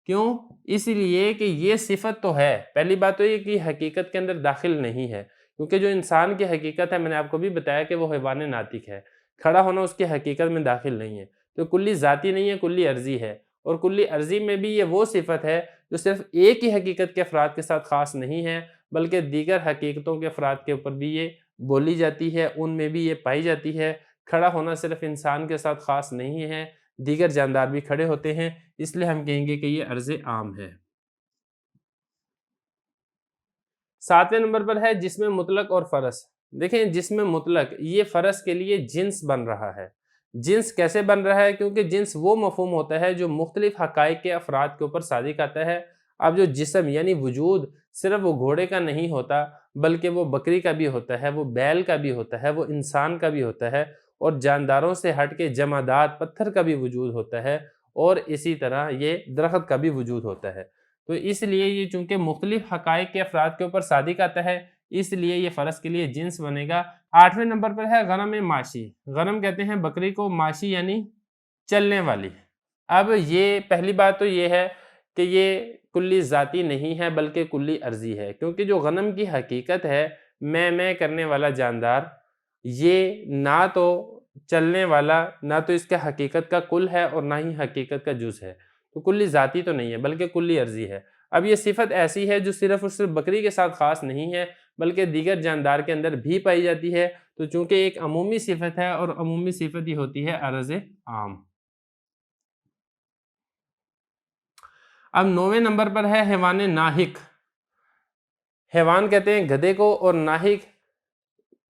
کیوں؟ اس لیے کہ یہ صفت تو ہے، پہلی بات تو یہ کہ حقیقت کے اندر داخل نہیں ہے، کیونکہ جو انسان کی حقیقت ہے میں نے آپ کو بھی بتایا کہ وہ حیوان ناطق ہے، کھڑا ہونا اس کی حقیقت میں داخل نہیں ہے، تو کلی ذاتی نہیں ہے، کلی عرضی ہے، اور کلی عرضی میں بھی یہ وہ صفت ہے جو صرف ایک ہی حقیقت کے افراد کے ساتھ خاص نہیں ہے، بلکہ دیگر حقیقتوں کے افراد کے اوپر بھی یہ بولی جاتی ہے، ان میں بھی یہ پائی جاتی ہے۔ کھڑا ہونا صرف انسان کے ساتھ خاص نہیں ہے، دیگر جاندار بھی کھڑے ہوتے ہیں، اس لیے ہم کہیں گے کہ یہ عرض عام ہے۔ ساتویں نمبر پر ہے جسم مطلق اور فرس۔ دیکھیں جسم مطلق یہ فرس کے لیے جنس بن رہا ہے۔ جنس کیسے بن رہا ہے؟ کیونکہ جنس وہ مفہوم ہوتا ہے جو مختلف حقائق کے افراد کے اوپر صادق آتا ہے۔ اب جو جسم یعنی وجود صرف وہ گھوڑے کا نہیں ہوتا، بلکہ وہ بکری کا بھی ہوتا ہے، وہ بیل کا بھی ہوتا ہے، وہ انسان کا بھی ہوتا ہے، اور جانداروں سے ہٹ کے جمادات پتھر کا بھی وجود ہوتا ہے، اور اسی طرح یہ درخت کا بھی وجود ہوتا ہے۔ تو اس لیے یہ چونکہ مختلف حقائق کے افراد کے اوپر صادق آتا ہے، اس لیے یہ فرس کے لیے جنس بنے گا۔ آٹھویں نمبر پر ہے غنم ماشی۔ غنم کہتے ہیں بکری کو، ماشی یعنی چلنے والی۔ اب یہ پہلی بات تو یہ ہے کہ یہ کلی ذاتی نہیں ہے بلکہ کلی عرضی ہے، کیونکہ جو غنم کی حقیقت ہے میں کرنے والا جاندار، یہ نہ تو چلنے والا، نہ تو اس کا حقیقت کا کل ہے اور نہ ہی حقیقت کا جز ہے، تو کلی ذاتی تو نہیں ہے بلکہ کلی عرضی ہے۔ اب یہ صفت ایسی ہے جو صرف اور صرف بکری کے ساتھ خاص نہیں ہے بلکہ دیگر جاندار کے اندر بھی پائی جاتی ہے، تو چونکہ ایک عمومی صفت ہے اور عمومی صفت ہی ہوتی ہے عرض عام۔ اب نویں نمبر پر ہے حیوان ناحق۔ حیوان کہتے ہیں گدھے کو، اور ناحق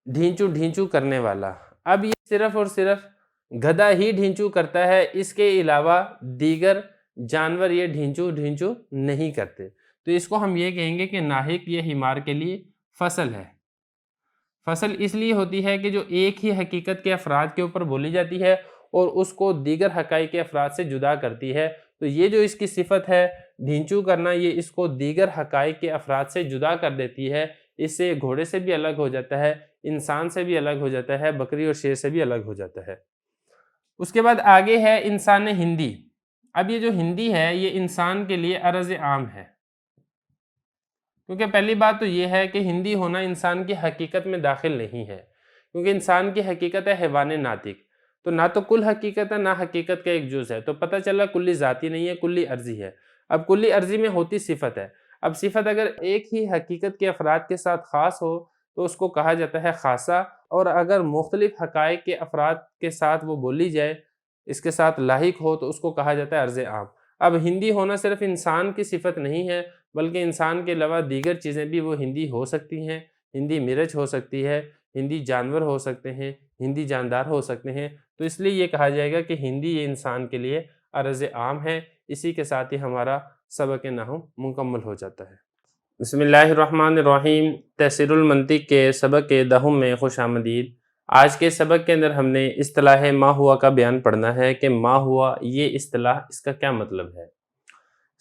ڈھینچو ڈھینچو کرنے والا۔ اب یہ صرف اور صرف گدھا ہی ڈھینچو کرتا ہے، اس کے علاوہ دیگر جانور یہ ڈھینچو ڈھینچو نہیں کرتے، تو اس کو ہم یہ کہیں گے کہ ناحق یہ حمار کے لیے فصل ہے۔ فصل اس لیے ہوتی ہے کہ جو ایک ہی حقیقت کے افراد کے اوپر بولی جاتی ہے اور اس کو دیگر حقائق کے افراد سے جدا کرتی ہے، تو یہ جو اس کی صفت ہے ڈھینچو کرنا، یہ اس کو دیگر حقائق کے افراد سے جدا کر دیتی ہے۔ اس سے گھوڑے سے بھی الگ ہو جاتا ہے، انسان سے بھی الگ ہو جاتا ہے، بکری اور شیر سے بھی الگ ہو جاتا ہے۔ اس کے بعد آگے ہے انسان ہندی۔ اب یہ جو ہندی ہے یہ انسان کے لیے عرض عام ہے، کیونکہ پہلی بات تو یہ ہے کہ ہندی ہونا انسان کی حقیقت میں داخل نہیں ہے، کیونکہ انسان کی حقیقت ہے حیوان ناطق، تو نہ تو کل حقیقت ہے نہ حقیقت کا ایک جز ہے، تو پتہ چلا کلی ذاتی نہیں ہے، کلی عرضی ہے۔ اب کلی عرضی میں ہوتی صفت ہے، اب صفت اگر ایک ہی حقیقت کے افراد کے ساتھ خاص ہو تو اس کو کہا جاتا ہے خاصہ، اور اگر مختلف حقائق کے افراد کے ساتھ وہ بولی جائے، اس کے ساتھ لاحق ہو، تو اس کو کہا جاتا ہے عرض عام۔ اب ہندی ہونا صرف انسان کی صفت نہیں ہے بلکہ انسان کے علاوہ دیگر چیزیں بھی وہ ہندی ہو سکتی ہیں، ہندی مرچ ہو سکتی ہے، ہندی جانور ہو سکتے ہیں، ہندی جاندار ہو سکتے ہیں، تو اس لیے یہ کہا جائے گا کہ ہندی یہ انسان کے لیے عرض عام ہے۔ اسی کے ساتھ ہی ہمارا سبق نحو مکمل ہو جاتا ہے۔ بسم اللہ الرحمن الرحیم۔ تیسیر المنطق کے سبق 10 میں خوش آمدید۔ آج کے سبق کے اندر ہم نے اصطلاح ما ہوا کا بیان پڑھنا ہے کہ ما ہوا یہ اصطلاح، اس کا کیا مطلب ہے۔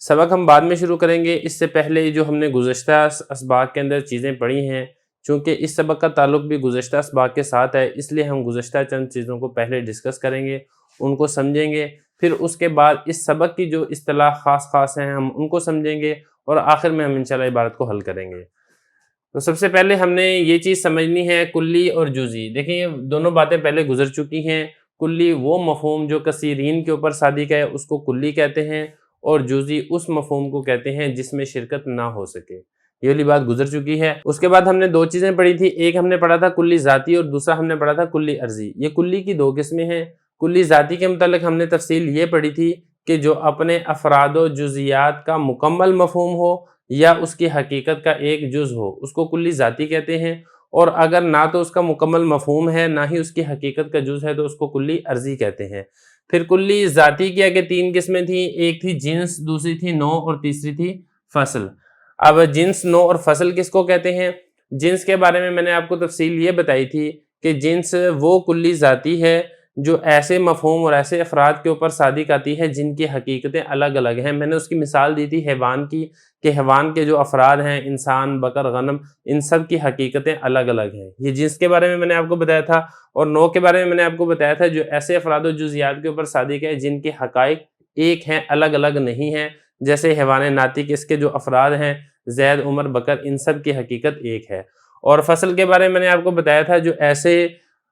سبق ہم بعد میں شروع کریں گے، اس سے پہلے جو ہم نے گزشتہ اسباق کے اندر چیزیں پڑھی ہیں، چونکہ اس سبق کا تعلق بھی گزشتہ اسباق کے ساتھ ہے، اس لیے ہم گزشتہ چند چیزوں کو پہلے ڈسکس کریں گے، ان کو سمجھیں گے، پھر اس کے بعد اس سبق کی جو اصطلاح خاص ہیں ہم ان کو سمجھیں گے، اور آخر میں ہم انشاءاللہ عبارت کو حل کریں گے۔ تو سب سے پہلے ہم نے یہ چیز سمجھنی ہے کلی اور جزئی۔ دیکھیں یہ دونوں باتیں پہلے گزر چکی ہیں۔ کلی وہ مفہوم جو کثیرین کے اوپر صادق ہے اس کو کلی کہتے ہیں، اور جزئی اس مفہوم کو کہتے ہیں جس میں شرکت نہ ہو سکے۔ یہ والی بات گزر چکی ہے۔ اس کے بعد ہم نے دو چیزیں پڑھی تھی، ایک ہم نے پڑھا تھا کلی ذاتی اور دوسرا ہم نے پڑھا تھا کلی عرضی۔ یہ کلی کی دو قسمیں ہیں۔ کلی ذاتی کے متعلق ہم نے تفصیل یہ پڑھی تھی کہ جو اپنے افراد و جزیات کا مکمل مفہوم ہو یا اس کی حقیقت کا ایک جز ہو، اس کو کلی ذاتی کہتے ہیں، اور اگر نہ تو اس کا مکمل مفہوم ہے نہ ہی اس کی حقیقت کا جز ہے تو اس کو کلی عرضی کہتے ہیں۔ پھر کلی ذاتی کی آگے تین قسمیں تھیں، ایک تھی جنس، دوسری تھی نوع اور تیسری تھی فصل۔ اب جنس، نوع اور فصل کس کو کہتے ہیں؟ جنس کے بارے میں نے آپ کو تفصیل یہ بتائی تھی کہ جنس وہ کلی ذاتی ہے جو ایسے مفہوم اور ایسے افراد کے اوپر صادق آتی ہے جن کی حقیقتیں الگ الگ ہیں۔ میں نے اس کی مثال دی تھی حیوان کی، کہ حیوان کے جو افراد ہیں، انسان، بکر، غنم، ان سب کی حقیقتیں الگ الگ ہیں۔ یہ جنس کے بارے میں نے آپ کو بتایا تھا، اور نوع کے بارے میں نے آپ کو بتایا تھا جو ایسے افراد و جزیات کے اوپر صادق ہے جن کی حقائق ایک ہیں، الگ الگ نہیں ہیں، جیسے حیوان ناطق، اس کے جو افراد ہیں زید، عمر، بکر، ان سب کی حقیقت ایک ہے۔ اور فصل کے بارے میں نے آپ کو بتایا تھا جو ایسے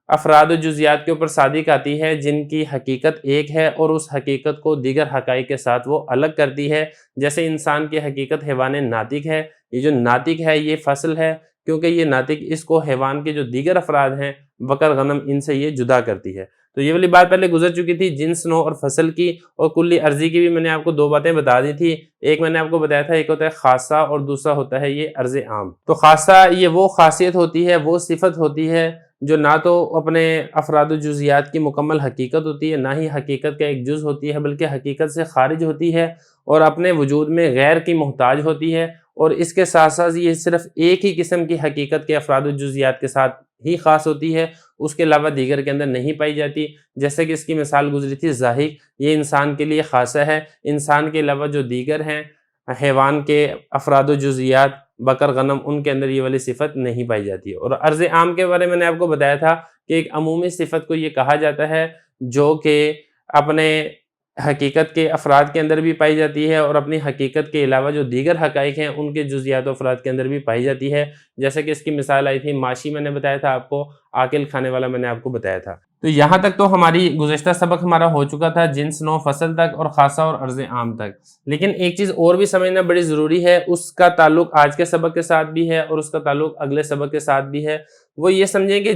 افراد و جزیات کے اوپر صادق آتی ہے جن کی حقیقت ایک ہے اور اس حقیقت کو دیگر حقائق کے ساتھ وہ الگ کرتی ہے، جیسے انسان کی حقیقت حیوان ناطق ہے۔ یہ جو ناطق ہے یہ فصل ہے، کیونکہ یہ ناطق اس کو حیوان کے جو دیگر افراد ہیں بکر، غنم، ان سے یہ جدا کرتی ہے۔ تو یہ والی بات پہلے گزر چکی تھی جنس، نوع اور فصل کی، اور کلی عرضی کی بھی میں نے آپ کو دو باتیں بتا دی تھی۔ ایک میں نے آپ کو بتایا تھا، ایک ہوتا ہے خاصہ اور دوسرا ہوتا ہے یہ عرض عام۔ تو خاصہ یہ وہ خاصیت ہوتی ہے، وہ صفت ہوتی ہے جو نہ تو اپنے افراد و جزیات کی مکمل حقیقت ہوتی ہے، نہ ہی حقیقت کا ایک جز ہوتی ہے، بلکہ حقیقت سے خارج ہوتی ہے اور اپنے وجود میں غیر کی محتاج ہوتی ہے، اور اس کے ساتھ ساتھ یہ صرف ایک ہی قسم کی حقیقت کے افراد و جزیات کے ساتھ ہی خاص ہوتی ہے، اس کے علاوہ دیگر کے اندر نہیں پائی جاتی۔ جیسے کہ اس کی مثال گزری تھی ذاہق، یہ انسان کے لیے خاصہ ہے، انسان کے علاوہ جو دیگر ہیں حیوان کے افراد و جزیات، بکر، غنم، ان کے اندر یہ والی صفت نہیں پائی جاتی۔ اور عرض عام کے بارے میں نے آپ کو بتایا تھا کہ ایک عمومی صفت کو یہ کہا جاتا ہے جو کہ اپنے حقیقت کے افراد کے اندر بھی پائی جاتی ہے اور اپنی حقیقت کے علاوہ جو دیگر حقائق ہیں ان کے جزیات و افراد کے اندر بھی پائی جاتی ہے۔ جیسے کہ اس کی مثال آئی تھی ماشی، میں نے بتایا تھا آپ کو، عاقل، کھانے والا میں نے آپ کو بتایا تھا۔ تو یہاں تک تو ہماری گزشتہ سبق ہمارا ہو چکا تھا، جنس، نوع، فصل تک، اور خاصہ اور عرض عام تک۔ لیکن ایک چیز اور بھی سمجھنا بڑی ضروری ہے، اس کا تعلق آج کے سبق کے ساتھ بھی ہے اور اس کا تعلق اگلے سبق کے ساتھ بھی ہے۔ وہ یہ سمجھیں کہ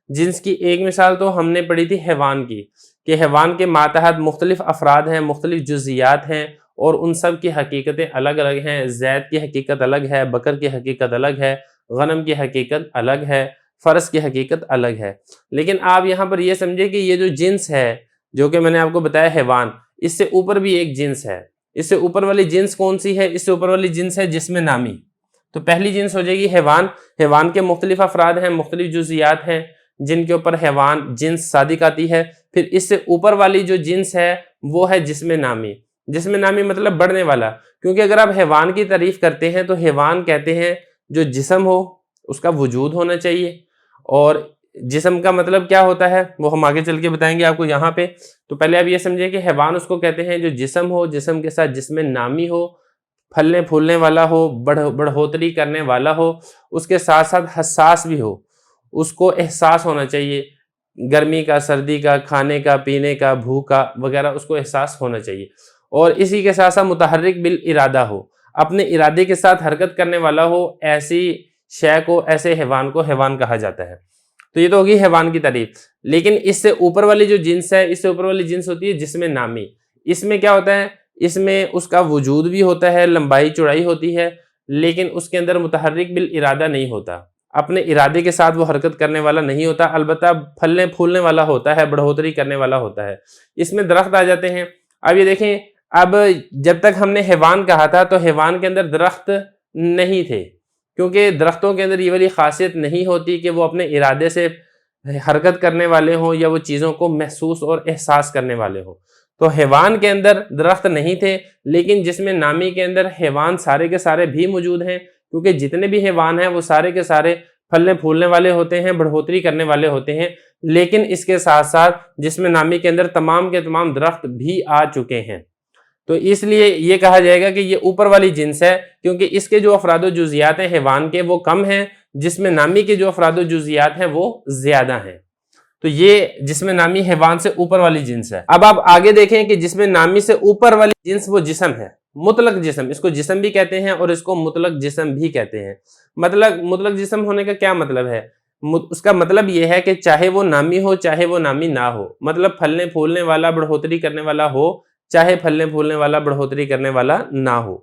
جنس کی ایک مثال تو ہم نے پڑھی تھی حیوان کی، کہ حیوان کے ماتحت مختلف افراد ہیں، مختلف جزیات ہیں، اور ان سب کی حقیقتیں الگ الگ ہیں۔ زید کی حقیقت الگ ہے، بکر کی حقیقت الگ ہے، غنم کی حقیقت الگ ہے، فرس کی حقیقت الگ ہے۔ لیکن آپ یہاں پر یہ سمجھے کہ یہ جو جنس ہے جو کہ میں نے آپ کو بتایا حیوان، اس سے اوپر بھی ایک جنس ہے۔ اس سے اوپر والی جنس کون سی ہے؟ اس سے اوپر والی جنس ہے جسم نامی۔ تو پہلی جنس ہو جائے گی حیوان کے مختلف افراد ہیں، مختلف جزیات ہیں جن کے اوپر حیوان جنس صادق آتی ہے۔ پھر اس سے اوپر والی جو جنس ہے وہ ہے جسم نامی۔ جسم نامی مطلب بڑھنے والا، کیونکہ اگر آپ حیوان کی تعریف کرتے ہیں تو حیوان کہتے ہیں جو جسم ہو، اس کا وجود ہونا چاہیے، اور جسم کا مطلب کیا ہوتا ہے وہ ہم آگے چل کے بتائیں گے آپ کو یہاں پہ۔ تو پہلے آپ یہ سمجھیں کہ حیوان اس کو کہتے ہیں جو جسم ہو، جسم کے ساتھ جسم نامی ہو، پھلنے پھولنے والا ہو، بڑھوتری کرنے والا ہو، اس کے ساتھ ساتھ حساس بھی ہو، اس کو احساس ہونا چاہیے، گرمی کا، سردی کا، کھانے کا، پینے کا، بھوک کا وغیرہ اس کو احساس ہونا چاہیے، اور اسی کے ساتھ ساتھ متحرک بالارادہ ہو، اپنے ارادے کے ساتھ حرکت کرنے والا ہو۔ ایسی شے کو، ایسے حیوان کو حیوان کہا جاتا ہے۔ تو یہ تو ہوگی حیوان کی تعریف۔ لیکن اس سے اوپر والی جو جنس ہے، اس سے اوپر والی جنس ہوتی ہے جسم نامی۔ اس میں کیا ہوتا ہے؟ اس میں اس کا وجود بھی ہوتا ہے، لمبائی چوڑائی ہوتی ہے، لیکن اس کے اندر متحرک بالارادہ نہیں ہوتا، اپنے ارادے کے ساتھ وہ حرکت کرنے والا نہیں ہوتا، البتہ پھلنے پھولنے والا ہوتا ہے، بڑھوتری کرنے والا ہوتا ہے۔ اس میں درخت آ جاتے ہیں۔ اب یہ دیکھیں، اب جب تک ہم نے حیوان کہا تھا تو حیوان کے اندر درخت نہیں تھے، کیونکہ درختوں کے اندر یہ والی خاصیت نہیں ہوتی کہ وہ اپنے ارادے سے حرکت کرنے والے ہوں یا وہ چیزوں کو محسوس اور احساس کرنے والے ہوں۔ تو حیوان کے اندر درخت نہیں تھے، لیکن جسم نامی کے اندر حیوان سارے کے سارے بھی موجود ہیں، کیونکہ جتنے بھی حیوان ہیں وہ سارے کے سارے پھلنے پھولنے والے ہوتے ہیں، بڑھوتری کرنے والے ہوتے ہیں، لیکن اس کے ساتھ ساتھ جسم نامی کے اندر تمام کے تمام درخت بھی آ چکے ہیں۔ تو اس لیے یہ کہا جائے گا کہ یہ اوپر والی جنس ہے، کیونکہ اس کے جو افراد و جزیات ہیں حیوان کے وہ کم ہیں، جسم نامی کے جو افراد و جزیات ہیں وہ زیادہ ہیں۔ تو یہ جسم نامی حیوان سے اوپر والی جنس ہے۔ اب آپ آگے دیکھیں کہ جسم نامی سے اوپر والی جنس وہ جسم ہے، مطلق جسم، اس کو جسم بھی کہتے ہیں اور اس کو مطلق جسم بھی کہتے ہیں۔ مطلق جسم ہونے کا کیا مطلب ہے؟ اس کا مطلب یہ ہے کہ چاہے وہ نامی ہو چاہے وہ نامی نہ ہو، مطلب پھلنے پھولنے والا بڑھوتری کرنے والا ہو چاہے پھلنے پھولنے والا بڑھوتری کرنے والا نہ ہو،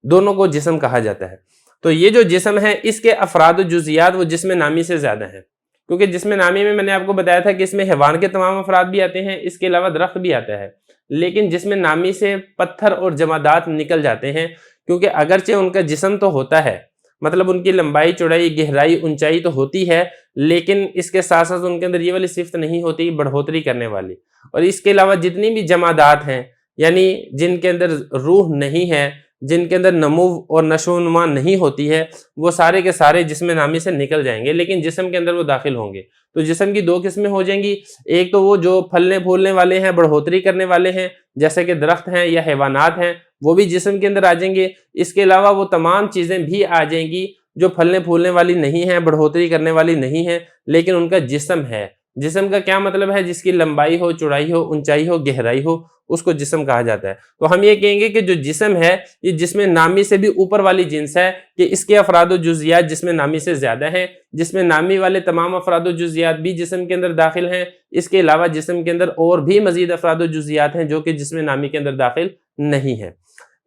دونوں کو جسم کہا جاتا ہے۔ تو یہ جو جسم ہے اس کے افراد و جزیات وہ جسم نامی سے زیادہ ہیں، کیونکہ جسم نامی میں نے آپ کو بتایا تھا کہ اس میں حیوان کے تمام افراد بھی آتے ہیں، اس کے علاوہ درخت بھی آتا ہے، لیکن جسم نامی سے پتھر اور جمادات نکل جاتے ہیں، کیونکہ اگرچہ ان کا جسم تو ہوتا ہے، مطلب ان کی لمبائی چوڑائی گہرائی اونچائی تو ہوتی ہے، لیکن اس کے ساتھ ساتھ ان کے اندر یہ والی صفت نہیں ہوتی بڑھوتری کرنے والی۔ اور اس کے علاوہ جتنی بھی جمادات ہیں، یعنی جن کے اندر روح نہیں ہے، جن کے اندر نمو اور نشو و نما نہیں ہوتی ہے، وہ سارے کے سارے جسم نامی سے نکل جائیں گے، لیکن جسم کے اندر وہ داخل ہوں گے۔ تو جسم کی دو قسمیں ہو جائیں گی، ایک تو وہ جو پھلنے پھولنے والے ہیں، بڑھوتری کرنے والے ہیں، جیسے کہ درخت ہیں یا حیوانات ہیں، وہ بھی جسم کے اندر آ جائیں گے۔ اس کے علاوہ وہ تمام چیزیں بھی آ جائیں گی جو پھلنے پھولنے والی نہیں ہیں، بڑھوتری کرنے والی نہیں ہیں، لیکن ان کا جسم ہے۔ جسم کا کیا مطلب ہے؟ جس کی لمبائی ہو، چوڑائی ہو، اونچائی ہو، گہرائی ہو، اس کو جسم کہا جاتا ہے۔ تو ہم یہ کہیں گے کہ جو جسم ہے یہ جسم نامی سے بھی اوپر والی جنس ہے، کہ اس کے افراد و جزیات جسم نامی سے زیادہ ہیں، جسم نامی والے تمام افراد و جزیات بھی جسم کے اندر داخل ہیں، اس کے علاوہ جسم کے اندر اور بھی مزید افراد و جزیات ہیں جو کہ جسم نامی کے اندر داخل نہیں ہیں۔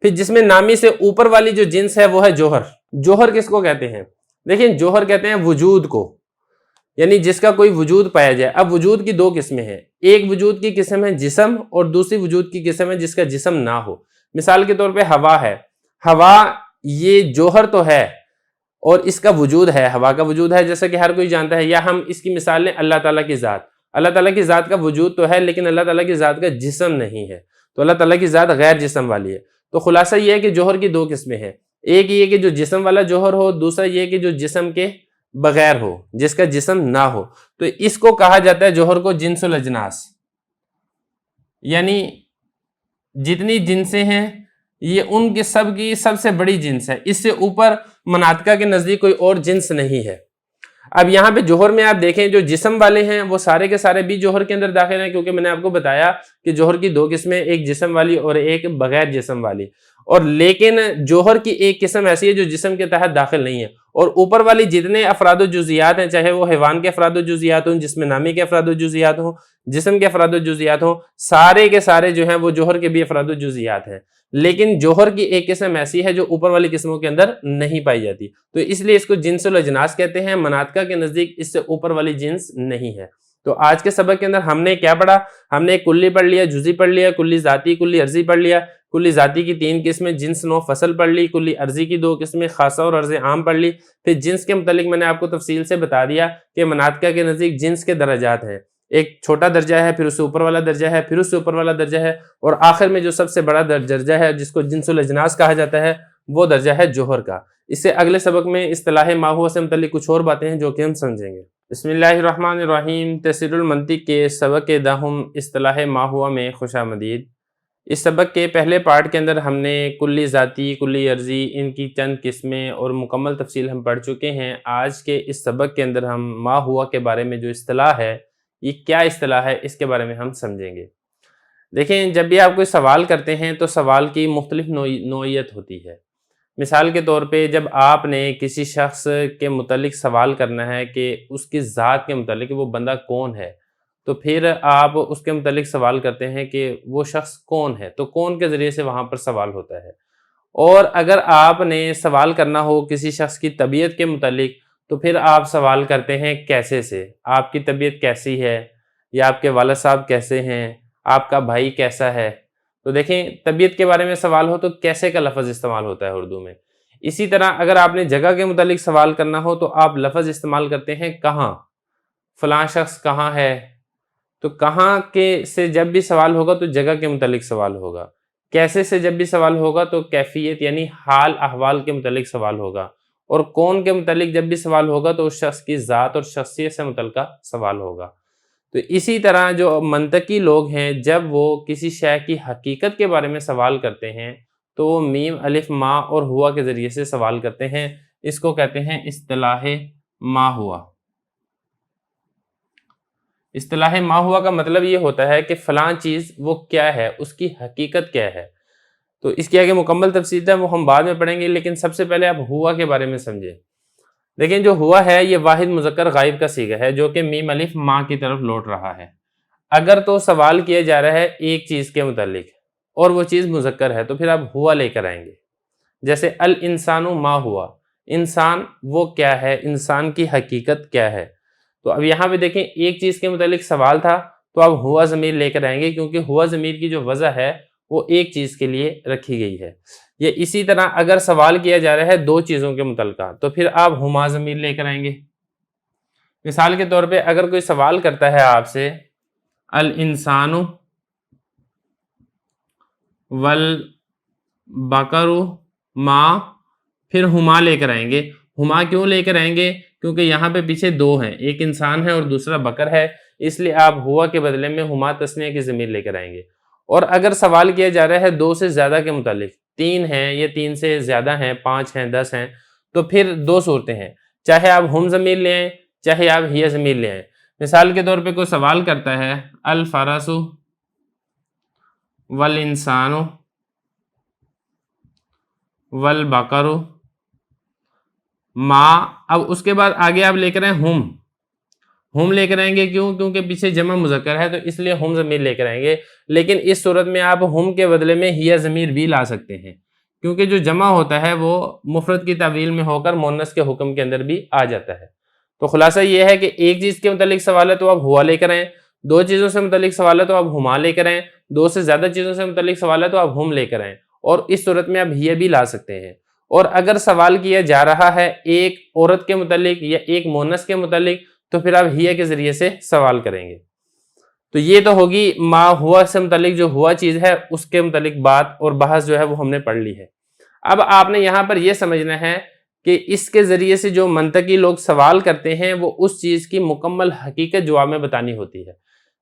پھر جسم نامی سے اوپر والی جو جنس ہے وہ ہے جوہر۔ جوہر کس کو کہتے ہیں؟ دیکھیں، جوہر کہتے ہیں وجود کو، یعنی جس کا کوئی وجود پایا جائے۔ اب وجود کی دو قسمیں ہیں، ایک وجود کی قسم ہے جسم، اور دوسری وجود کی قسم ہے جس کا جسم نہ ہو۔ مثال کے طور پہ ہوا ہے، ہوا یہ جوہر تو ہے اور اس کا وجود ہے، ہوا کا وجود ہے جیسا کہ ہر کوئی جانتا ہے۔ یا ہم اس کی مثال لیں اللہ تعالیٰ کی ذات، اللہ تعالیٰ کی ذات کا وجود تو ہے لیکن اللہ تعالیٰ کی ذات کا جسم نہیں ہے، تو اللہ تعالیٰ کی ذات غیر جسم والی ہے۔ تو خلاصہ یہ ہے کہ جوہر کی دو قسمیں ہیں، ایک یہ کہ جو جسم والا جوہر ہو، دوسرا یہ کہ جو جسم کے بغیر ہو، جس کا جسم نہ ہو۔ تو اس کو کہا جاتا ہے جوہر کو جنس الاجناس، یعنی جتنی جنسیں ہیں یہ ان کے سب کی سب سے بڑی جنس ہے، اس سے اوپر مناطقہ کے نزدیک کوئی اور جنس نہیں ہے۔ اب یہاں پہ جوہر میں آپ دیکھیں جو جسم والے ہیں وہ سارے کے سارے بھی جوہر کے اندر داخل ہیں، کیونکہ میں نے آپ کو بتایا کہ جوہر کی دو قسمیں، ایک جسم والی اور ایک بغیر جسم والی، اور لیکن جوہر کی ایک قسم ایسی ہے جو جسم کے تحت داخل نہیں ہے۔ اور اوپر والی جتنے افراد و جزیات ہیں، چاہے وہ حیوان کے افراد و جزیات ہوں، جسم نامی کے افراد و جزیات ہوں، جسم کے افراد و جزیات ہوں، سارے کے سارے جو ہیں وہ جوہر کے بھی افراد و جزیات ہیں، لیکن جوہر کی ایک قسم ایسی ہے جو اوپر والی قسموں کے اندر نہیں پائی جاتی، تو اس لیے اس کو جنس الاجناس کہتے ہیں۔ مناطقہ کے نزدیک اس سے اوپر والی جنس نہیں ہے۔ تو آج کے سبق کے اندر ہم نے کیا پڑھا؟ ہم نے کلی پڑھ لیا، جزئی پڑھ لیا، کلی ذاتی، کلی عرضی پڑھ لیا۔ کلی ذاتی کی 3 قسمیں، جنس، نوع، فصل پڑھ لی۔ کلی عرضی کی 2 قسمیں، خاصہ اور عرض عام پڑھ لی۔ پھر جنس کے متعلق میں نے آپ کو تفصیل سے بتا دیا کہ مناطقہ کے نزدیک جنس کے درجات ہیں، ایک چھوٹا درجہ ہے، پھر اس سے اوپر والا درجہ ہے، پھر اس سے اوپر والا درجہ ہے، اور آخر میں جو سب سے بڑا درجہ ہے جس کو جنس الاجناس کہا جاتا ہے وہ درجہ ہے جوہر کا۔ اس سے اگلے سبق میں اصطلاح ما ہوا سے متعلق کچھ اور باتیں ہیں جو کہ ہم سمجھیں گے۔ بسم اللہ الرحمن الرحیم۔ تفسیر المنطق کے سبق داہم اصطلاح ما ہوا میں خوش آمدید۔ اس سبق کے پہلے پارٹ کے اندر ہم نے کلی ذاتی، کلی عرضی، ان کی چند قسمیں اور مکمل تفصیل ہم پڑھ چکے ہیں۔ آج کے اس سبق کے اندر ہم ما ہوا کے بارے میں جو اصطلاح ہے، یہ کیا اصطلاح ہے، اس کے بارے میں ہم سمجھیں گے۔ دیکھیں، جب بھی آپ کوئی سوال کرتے ہیں تو سوال کی مختلف نوعیت ہوتی ہے۔ مثال کے طور پہ جب آپ نے کسی شخص کے متعلق سوال کرنا ہے کہ اس کی ذات کے متعلق وہ بندہ کون ہے، تو پھر آپ اس کے متعلق سوال کرتے ہیں کہ وہ شخص کون ہے، تو کون کے ذریعے سے وہاں پر سوال ہوتا ہے۔ اور اگر آپ نے سوال کرنا ہو کسی شخص کی طبیعت کے متعلق تو پھر آپ سوال کرتے ہیں کیسے سے، آپ کی طبیعت کیسی ہے، یا آپ کے والد صاحب کیسے ہیں، آپ کا بھائی کیسا ہے۔ تو دیکھیں، طبیعت کے بارے میں سوال ہو تو کیسے کا لفظ استعمال ہوتا ہے اردو میں۔ اسی طرح اگر آپ نے جگہ کے متعلق سوال کرنا ہو تو آپ لفظ استعمال کرتے ہیں کہاں، فلاں شخص کہاں ہے۔ تو کہاں کے سے جب بھی سوال ہوگا تو جگہ کے متعلق سوال ہوگا، کیسے سے جب بھی سوال ہوگا تو کیفیت یعنی حال احوال کے متعلق سوال ہوگا، اور کون کے متعلق جب بھی سوال ہوگا تو اس شخص کی ذات اور شخصیت سے متعلقہ سوال ہوگا۔ تو اسی طرح جو منطقی لوگ ہیں جب وہ کسی شے کی حقیقت کے بارے میں سوال کرتے ہیں تو وہ میم الف ما اور ہوا کے ذریعے سے سوال کرتے ہیں، اس کو کہتے ہیں اصطلاح ما ہوا۔ اصطلاح ما ہوا کا مطلب یہ ہوتا ہے کہ فلاں چیز وہ کیا ہے، اس کی حقیقت کیا ہے۔ تو اس کی آگے مکمل تفصیل ہے وہ ہم بعد میں پڑھیں گے، لیکن سب سے پہلے آپ ہوا کے بارے میں سمجھیں۔ لیکن جو ہوا ہے یہ واحد مذکر غائب کا صیغہ ہے جو کہ میم الف ما کی طرف لوٹ رہا ہے۔ اگر تو سوال کیا جا رہا ہے ایک چیز کے متعلق اور وہ چیز مذکر ہے تو پھر آپ ہوا لے کر آئیں گے، جیسے الانسان ما ہوا، انسان وہ کیا ہے، انسان کی حقیقت کیا ہے۔ تو اب یہاں پہ دیکھیں ایک چیز کے متعلق سوال تھا تو آپ ہوا ضمیر لے کر آئیں گے، کیونکہ ہوا ضمیر کی جو وضع ہے وہ ایک چیز کے لیے رکھی گئی ہے۔ یہ اسی طرح اگر سوال کیا جا رہا ہے دو چیزوں کے متعلقہ تو پھر آپ ہما ضمیر لے کر آئیں گے۔ مثال کے طور پہ اگر کوئی سوال کرتا ہے آپ سے الانسان والبقر ما، پھر ہما لے کر آئیں گے۔ ہما کیوں لے کر آئیں گے؟ کیونکہ یہاں پہ پیچھے دو ہیں، ایک انسان ہے اور دوسرا بکر ہے، اس لیے آپ ہوا کے بدلے میں ہما تسنیہ کی ضمیر لے کر آئیں گے۔ اور اگر سوال کیا جا رہا ہے دو سے زیادہ کے متعلق، تین ہیں یا تین سے زیادہ ہیں، 5 ہیں، 10 ہیں، تو پھر دو صورتیں ہیں، چاہے آپ ہم ضمیر لے آئیں چاہے آپ ہی ضمیر لے آئیں۔ مثال کے طور پہ کوئی سوال کرتا ہے الفرس والانسان والبقر ما، اب اس کے بعد آگے آپ لے کر آئیں ہم لے کر آئیں گے، کیوں؟ کیونکہ پیچھے جمع مذکر ہے تو اس لیے ہم ضمیر لے کر آئیں گے، لیکن اس صورت میں آپ ہم کے بدلے میں ہی ضمیر بھی لا سکتے ہیں، کیونکہ جو جمع ہوتا ہے وہ مفرد کی تعویل میں ہو کر مؤنث کے حکم کے اندر بھی آ جاتا ہے۔ تو خلاصہ یہ ہے کہ ایک چیز کے متعلق سوال ہے تو آپ ہوا لے کر آئیں، دو چیزوں سے متعلق سوال ہے تو آپ ہما لے کر آئیں، دو سے زیادہ چیزوں سے متعلق سوال ہے تو آپ ہم لے کر آئیں، اور اس صورت میں آپ ہی بھی لا سکتے ہیں۔ اور اگر سوال کیا جا رہا ہے ایک عورت کے متعلق یا ایک مؤنث کے متعلق تو پھر آپ ہی کے ذریعے سے سوال کریں گے۔ تو یہ تو ہوگی ما ہوا سے متعلق جو ہوا چیز ہے اس کے متعلق بات اور بحث جو ہے وہ ہم نے پڑھ لی ہے۔ اب آپ نے یہاں پر یہ سمجھنا ہے کہ اس کے ذریعے سے جو منطقی لوگ سوال کرتے ہیں وہ اس چیز کی مکمل حقیقت جواب میں بتانی ہوتی ہے۔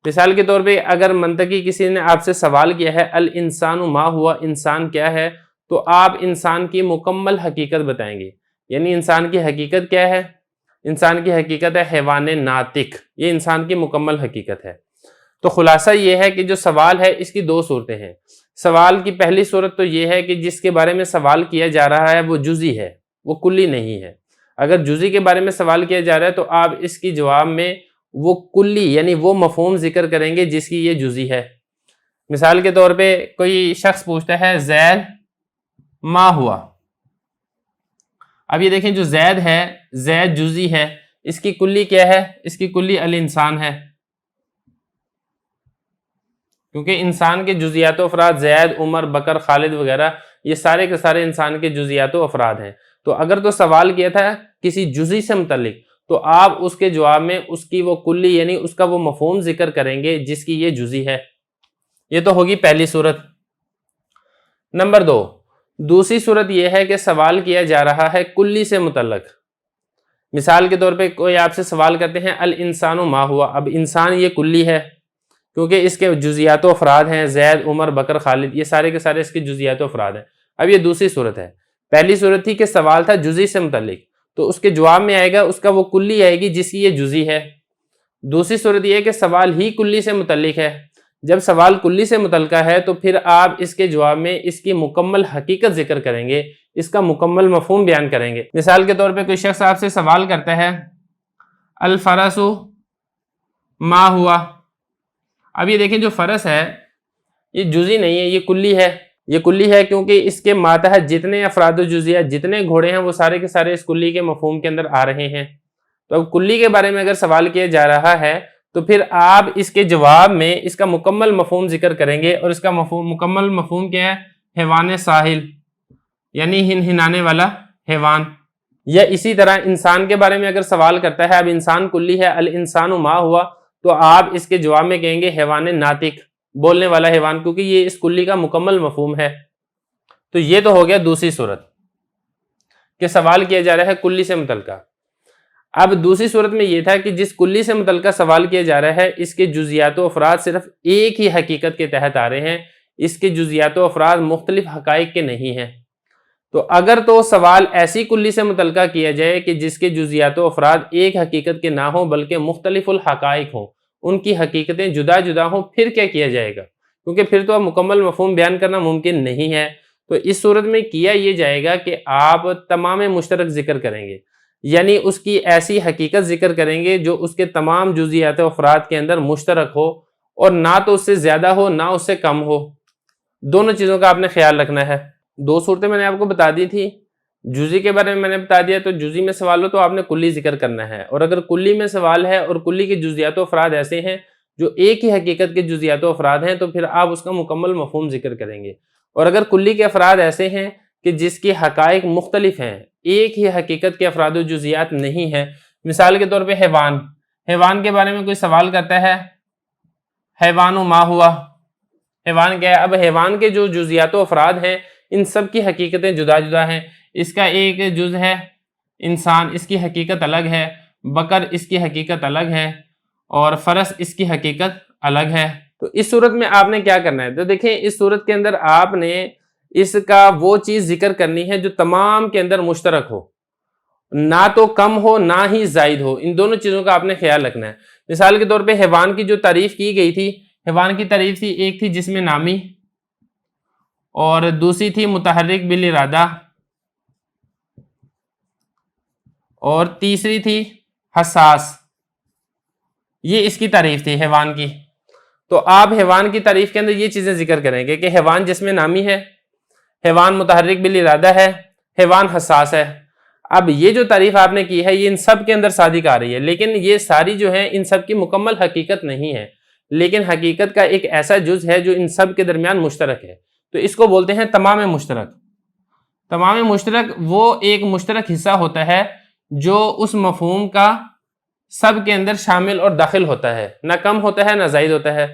مثال کے طور پہ اگر منطقی کسی نے آپ سے سوال کیا ہے الانسان ما ہوا، انسان کیا ہے، تو آپ انسان کی مکمل حقیقت بتائیں گے۔ یعنی انسان کی حقیقت کیا ہے؟ انسان کی حقیقت ہے حیوان ناطق، یہ انسان کی مکمل حقیقت ہے۔ تو خلاصہ یہ ہے کہ جو سوال ہے اس کی دو صورتیں ہیں۔ سوال کی پہلی صورت تو یہ ہے کہ جس کے بارے میں سوال کیا جا رہا ہے وہ جزئی ہے، وہ کلی نہیں ہے۔ اگر جزئی کے بارے میں سوال کیا جا رہا ہے تو آپ اس کی جواب میں وہ کلی یعنی وہ مفہوم ذکر کریں گے جس کی یہ جزئی ہے۔ مثال کے طور پہ کوئی شخص پوچھتا ہے زید ما ہوا، اب یہ دیکھیں جو زید ہے، زید جزئی ہے، اس کی کلی کیا ہے؟ اس کی کلی الانسان ہے، کیونکہ انسان کے جزیات و افراد زید، عمر، بکر، خالد وغیرہ یہ سارے کے سارے انسان کے جزیات و افراد ہیں۔ تو اگر تو سوال کیا تھا کسی جزئی سے متعلق تو آپ اس کے جواب میں اس کی وہ کلی یعنی اس کا وہ مفہوم ذکر کریں گے جس کی یہ جزئی ہے۔ یہ تو ہوگی پہلی صورت۔ نمبر 2، دوسری صورت یہ ہے کہ سوال کیا جا رہا ہے کلی سے متعلق۔ مثال کے طور پہ کوئی آپ سے سوال کرتے ہیں الانسان ما ہوا، اب انسان یہ کلی ہے کیونکہ اس کے جزیات و افراد ہیں، زید، عمر، بکر، خالد، یہ سارے کے سارے اس کے جزیات و افراد ہیں۔ اب یہ دوسری صورت ہے۔ پہلی صورت تھی کہ سوال تھا جزئی سے متعلق، تو اس کے جواب میں آئے گا اس کا وہ کلی آئے گی جس کی یہ جزئی ہے۔ دوسری صورت یہ ہے کہ سوال ہی کلی سے متعلق ہے۔ جب سوال کلی سے متعلقہ ہے تو پھر آپ اس کے جواب میں اس کی مکمل حقیقت ذکر کریں گے، اس کا مکمل مفہوم بیان کریں گے۔ مثال کے طور پہ کوئی شخص آپ سے سوال کرتا ہے الفرس ما ہوا، اب یہ دیکھیں جو فرس ہے یہ جزئی نہیں ہے، یہ کلی ہے۔ یہ کلی ہے کیونکہ اس کے ماتحت جتنے افراد و جزیات جتنے گھوڑے ہیں وہ سارے کے سارے اس کلی کے مفہوم کے اندر آ رہے ہیں۔ تو اب کلی کے بارے میں اگر سوال کیا جا رہا ہے تو پھر آپ اس کے جواب میں اس کا مکمل مفہوم ذکر کریں گے، اور اس کا مکمل مفہوم کیا ہے؟ حیوان ساحل یعنی ہنہنانے والا حیوان۔ یا اسی طرح انسان کے بارے میں اگر سوال کرتا ہے، اب انسان کلی ہے الانسان ما ہوا، تو آپ اس کے جواب میں کہیں گے حیوان ناطق، بولنے والا حیوان، کیونکہ یہ اس کلی کا مکمل مفہوم ہے۔ تو یہ تو ہو گیا دوسری صورت کہ سوال کیا جا رہا ہے کلی سے متعلقہ۔ اب دوسری صورت میں یہ تھا کہ جس کلی سے متعلقہ سوال کیا جا رہا ہے اس کے جزیات و افراد صرف ایک ہی حقیقت کے تحت آ رہے ہیں، اس کے جزیات و افراد مختلف حقائق کے نہیں ہیں۔ تو اگر تو سوال ایسی کلی سے متعلقہ کیا جائے کہ جس کے جزیات و افراد ایک حقیقت کے نہ ہوں بلکہ مختلف الحقائق ہوں، ان کی حقیقتیں جدا جدا ہوں، پھر کیا کیا جائے گا؟ کیونکہ پھر تو اب مکمل مفہوم بیان کرنا ممکن نہیں ہے۔ تو اس صورت میں کیا یہ جائے گا کہ آپ تمام مشترک ذکر کریں گے، یعنی اس کی ایسی حقیقت ذکر کریں گے جو اس کے تمام جزیات و افراد کے اندر مشترک ہو، اور نہ تو اس سے زیادہ ہو نہ اس سے کم ہو۔ دونوں چیزوں کا آپ نے خیال رکھنا ہے۔ دو صورتیں میں نے آپ کو بتا دی تھی، جزی کے بارے میں نے بتا دیا، تو جزی میں سوال ہو تو آپ نے کلی ذکر کرنا ہے، اور اگر کلی میں سوال ہے اور کلی کے جزیات و افراد ایسے ہیں جو ایک ہی حقیقت کے جزیات و افراد ہیں، تو پھر آپ اس کا مکمل مفہوم ذکر کریں گے۔ اور اگر کلی کے افراد ایسے ہیں کہ جس کی حقائق مختلف ہیں، ایک ہی حقیقت کے افراد و جزیات نہیں ہیں، مثال کے طور پہ حیوان کے بارے میں کوئی سوال کرتا ہے، حیوان ما ہوا، حیوان کیا ہے؟ اب حیوان کے جو جزیات و افراد ہیں ان سب کی حقیقتیں جدا جدا ہیں۔ اس کا ایک جز ہے انسان، اس کی حقیقت الگ ہے، بکر اس کی حقیقت الگ ہے، اور فرس اس کی حقیقت الگ ہے۔ تو اس صورت میں آپ نے کیا کرنا ہے؟ تو دیکھیں اس صورت کے اندر آپ نے اس کا وہ چیز ذکر کرنی ہے جو تمام کے اندر مشترک ہو، نہ تو کم ہو نہ ہی زائد ہو۔ ان دونوں چیزوں کا آپ نے خیال رکھنا ہے۔ مثال کے طور پہ حیوان کی جو تعریف کی گئی تھی، حیوان کی تعریف تھی، ایک تھی جسم نامی، اور دوسری تھی متحرک بالارادہ، اور تیسری تھی حساس۔ یہ اس کی تعریف تھی حیوان کی۔ تو آپ حیوان کی تعریف کے اندر یہ چیزیں ذکر کریں گے کہ حیوان جسم نامی ہے، حیوان متحرک بالارادہ ہے، حیوان حساس ہے۔ اب یہ جو تعریف آپ نے کی ہے یہ ان سب کے اندر صادق آ رہی ہے، لیکن یہ ساری جو ہے ان سب کی مکمل حقیقت نہیں ہے، لیکن حقیقت کا ایک ایسا جز ہے جو ان سب کے درمیان مشترک ہے۔ تو اس کو بولتے ہیں تمام مشترک۔ تمام مشترک وہ ایک مشترک حصہ ہوتا ہے جو اس مفہوم کا سب کے اندر شامل اور داخل ہوتا ہے، نہ کم ہوتا ہے نہ زائد ہوتا ہے۔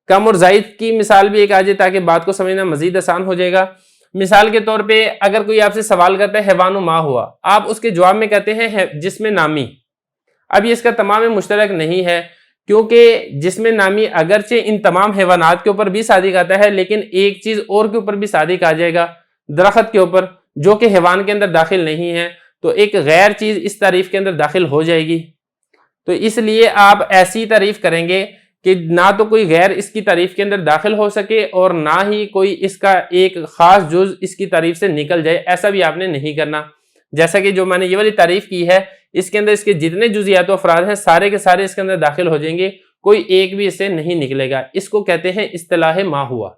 کم اور زائد کی مثال بھی ایک آ جائے تاکہ بات کو سمجھنا مزید آسان ہو جائے گا۔ مثال کے طور پہ اگر کوئی آپ سے سوال کرتا ہے حیوان ما ہوا، آپ اس کے جواب میں کہتے ہیں جسم نامی۔ اب یہ اس کا تمام مشترک نہیں ہے، کیونکہ جسم نامی اگرچہ ان تمام حیوانات کے اوپر بھی صادق آتا ہے، لیکن ایک چیز اور کے اوپر بھی صادق آ جائے گا، درخت کے اوپر، جو کہ حیوان کے اندر داخل نہیں ہے، تو ایک غیر چیز اس تعریف کے اندر داخل ہو جائے گی۔ تو اس لیے آپ ایسی تعریف کریں گے کہ نہ تو کوئی غیر اس کی تعریف کے اندر داخل ہو سکے اور نہ ہی کوئی اس کا ایک خاص جز اس کی تعریف سے نکل جائے، ایسا بھی آپ نے نہیں کرنا۔ جیسا کہ جو میں نے یہ والی تعریف کی ہے، اس کے اندر اس کے جتنے جزیات و افراد ہیں سارے کے سارے اس کے اندر داخل ہو جائیں گے، کوئی ایک بھی اس سے نہیں نکلے گا۔ اس کو کہتے ہیں اصطلاح ما ہوا۔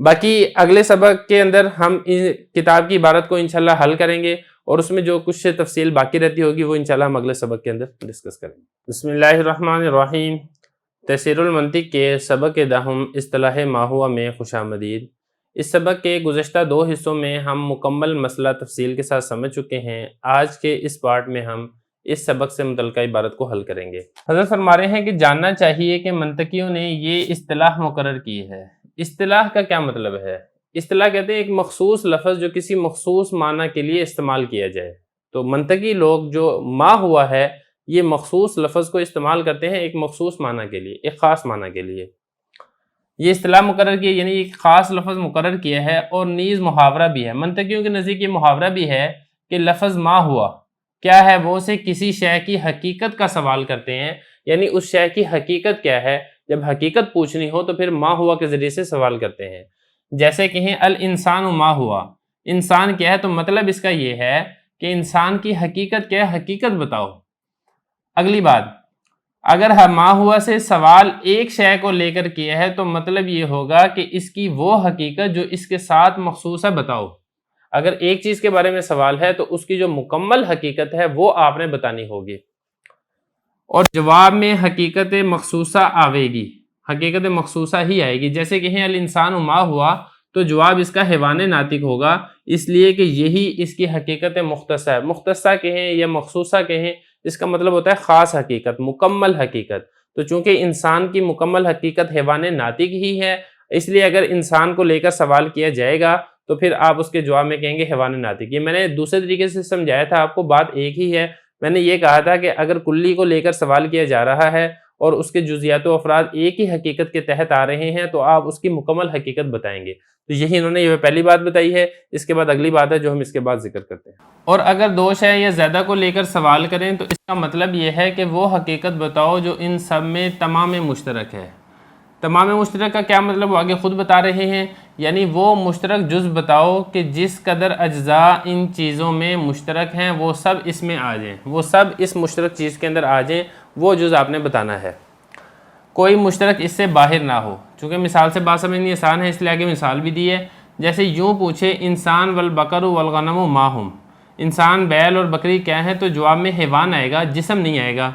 باقی اگلے سبق کے اندر ہم کتاب کی عبارت کو انشاءاللہ حل کریں گے، اور اس میں جو کچھ تفصیل باقی رہتی ہوگی وہ انشاءاللہ ہم اگلے سبق کے اندر ڈسکس کریں گے۔ بسم اللہ الرحمن الرحیم۔ تفسیر المنطق کے سبق دہم اصطلاح ما ہوا میں خوش آمدید۔ اس سبق کے گزشتہ 2 حصوں میں ہم مکمل مسئلہ تفصیل کے ساتھ سمجھ چکے ہیں۔ آج کے اس پارٹ میں ہم اس سبق سے متعلقہ عبارت کو حل کریں گے۔ حضرت فرما رہے ہیں کہ جاننا چاہیے کہ منطقیوں نے یہ اصطلاح مقرر کی ہے۔ اصطلاح کا کیا مطلب ہے؟ اصطلاح کہتے ہیں ایک مخصوص لفظ جو کسی مخصوص معنی کے لیے استعمال کیا جائے۔ تو منطقی لوگ جو ما ہوا ہے یہ مخصوص لفظ کو استعمال کرتے ہیں ایک مخصوص معنی کے لیے، ایک خاص معنی کے لیے۔ یہ اصطلاح مقرر کی ہے، یعنی ایک خاص لفظ مقرر کیا ہے، اور نیز محاورہ بھی ہے۔ منطقیوں کے نزدیک یہ محاورہ بھی ہے کہ لفظ ما ہوا کیا ہے، وہ سے کسی شے کی حقیقت کا سوال کرتے ہیں، یعنی اس شے کی حقیقت کیا ہے، جب حقیقت پوچھنی ہو تو پھر ما ہوا کے ذریعے سے سوال کرتے ہیں۔ جیسے کہیں الانسان ما ہوا، انسان کیا ہے، تو مطلب اس کا یہ ہے کہ انسان کی حقیقت کیا ہے، حقیقت بتاؤ۔ اگلی بات، اگر ما ہوا سے سوال ایک شے کو لے کر کیا ہے تو مطلب یہ ہوگا کہ اس کی وہ حقیقت جو اس کے ساتھ مخصوص ہے بتاؤ۔ اگر ایک چیز کے بارے میں سوال ہے تو اس کی جو مکمل حقیقت ہے وہ آپ نے بتانی ہوگی، اور جواب میں حقیقت مخصوصہ آئے گی، حقیقت مخصوصہ ہی آئے گی۔ جیسے کہیں الانسان ما ہوا تو جواب اس کا حیوان ناطق ہوگا، اس لیے کہ یہی اس کی حقیقت مختصہ ہے۔ مختصہ کہیں یا مخصوصہ کہیں، اس کا مطلب ہوتا ہے خاص حقیقت، مکمل حقیقت۔ تو چونکہ انسان کی مکمل حقیقت حیوان ناطق ہی ہے، اس لیے اگر انسان کو لے کر سوال کیا جائے گا تو پھر آپ اس کے جواب میں کہیں گے حیوان ناطق۔ یہ میں نے دوسرے طریقے سے سمجھایا تھا آپ کو، بات ایک ہی ہے۔ میں نے یہ کہا تھا کہ اگر کلی کو لے کر سوال کیا جا رہا ہے اور اس کے جزیات و افراد ایک ہی حقیقت کے تحت آ رہے ہیں تو آپ اس کی مکمل حقیقت بتائیں گے۔ تو یہی انہوں نے یہ پہلی بات بتائی ہے۔ اس کے بعد اگلی بات ہے جو ہم اس کے بعد ذکر کرتے ہیں۔ اور اگر دو شے یا زیادہ کو لے کر سوال کریں تو اس کا مطلب یہ ہے کہ وہ حقیقت بتاؤ جو ان سب میں تمام مشترک ہے۔ تمام مشترک کا کیا مطلب وہ آگے خود بتا رہے ہیں، یعنی وہ مشترک جز بتاؤ کہ جس قدر اجزاء ان چیزوں میں مشترک ہیں وہ سب اس میں آ جائیں، وہ سب اس مشترک چیز کے اندر آ جائیں، وہ جز آپ نے بتانا ہے، کوئی مشترک اس سے باہر نہ ہو۔ چونکہ مثال سے بات سمجھنی آسان ہے اس لیے آگے مثال بھی دی ہے۔ جیسے یوں پوچھے انسان والبقر والغنم ما ہم، انسان بیل اور بکری کیا ہیں، تو جواب میں حیوان آئے گا، جسم نہیں آئے گا،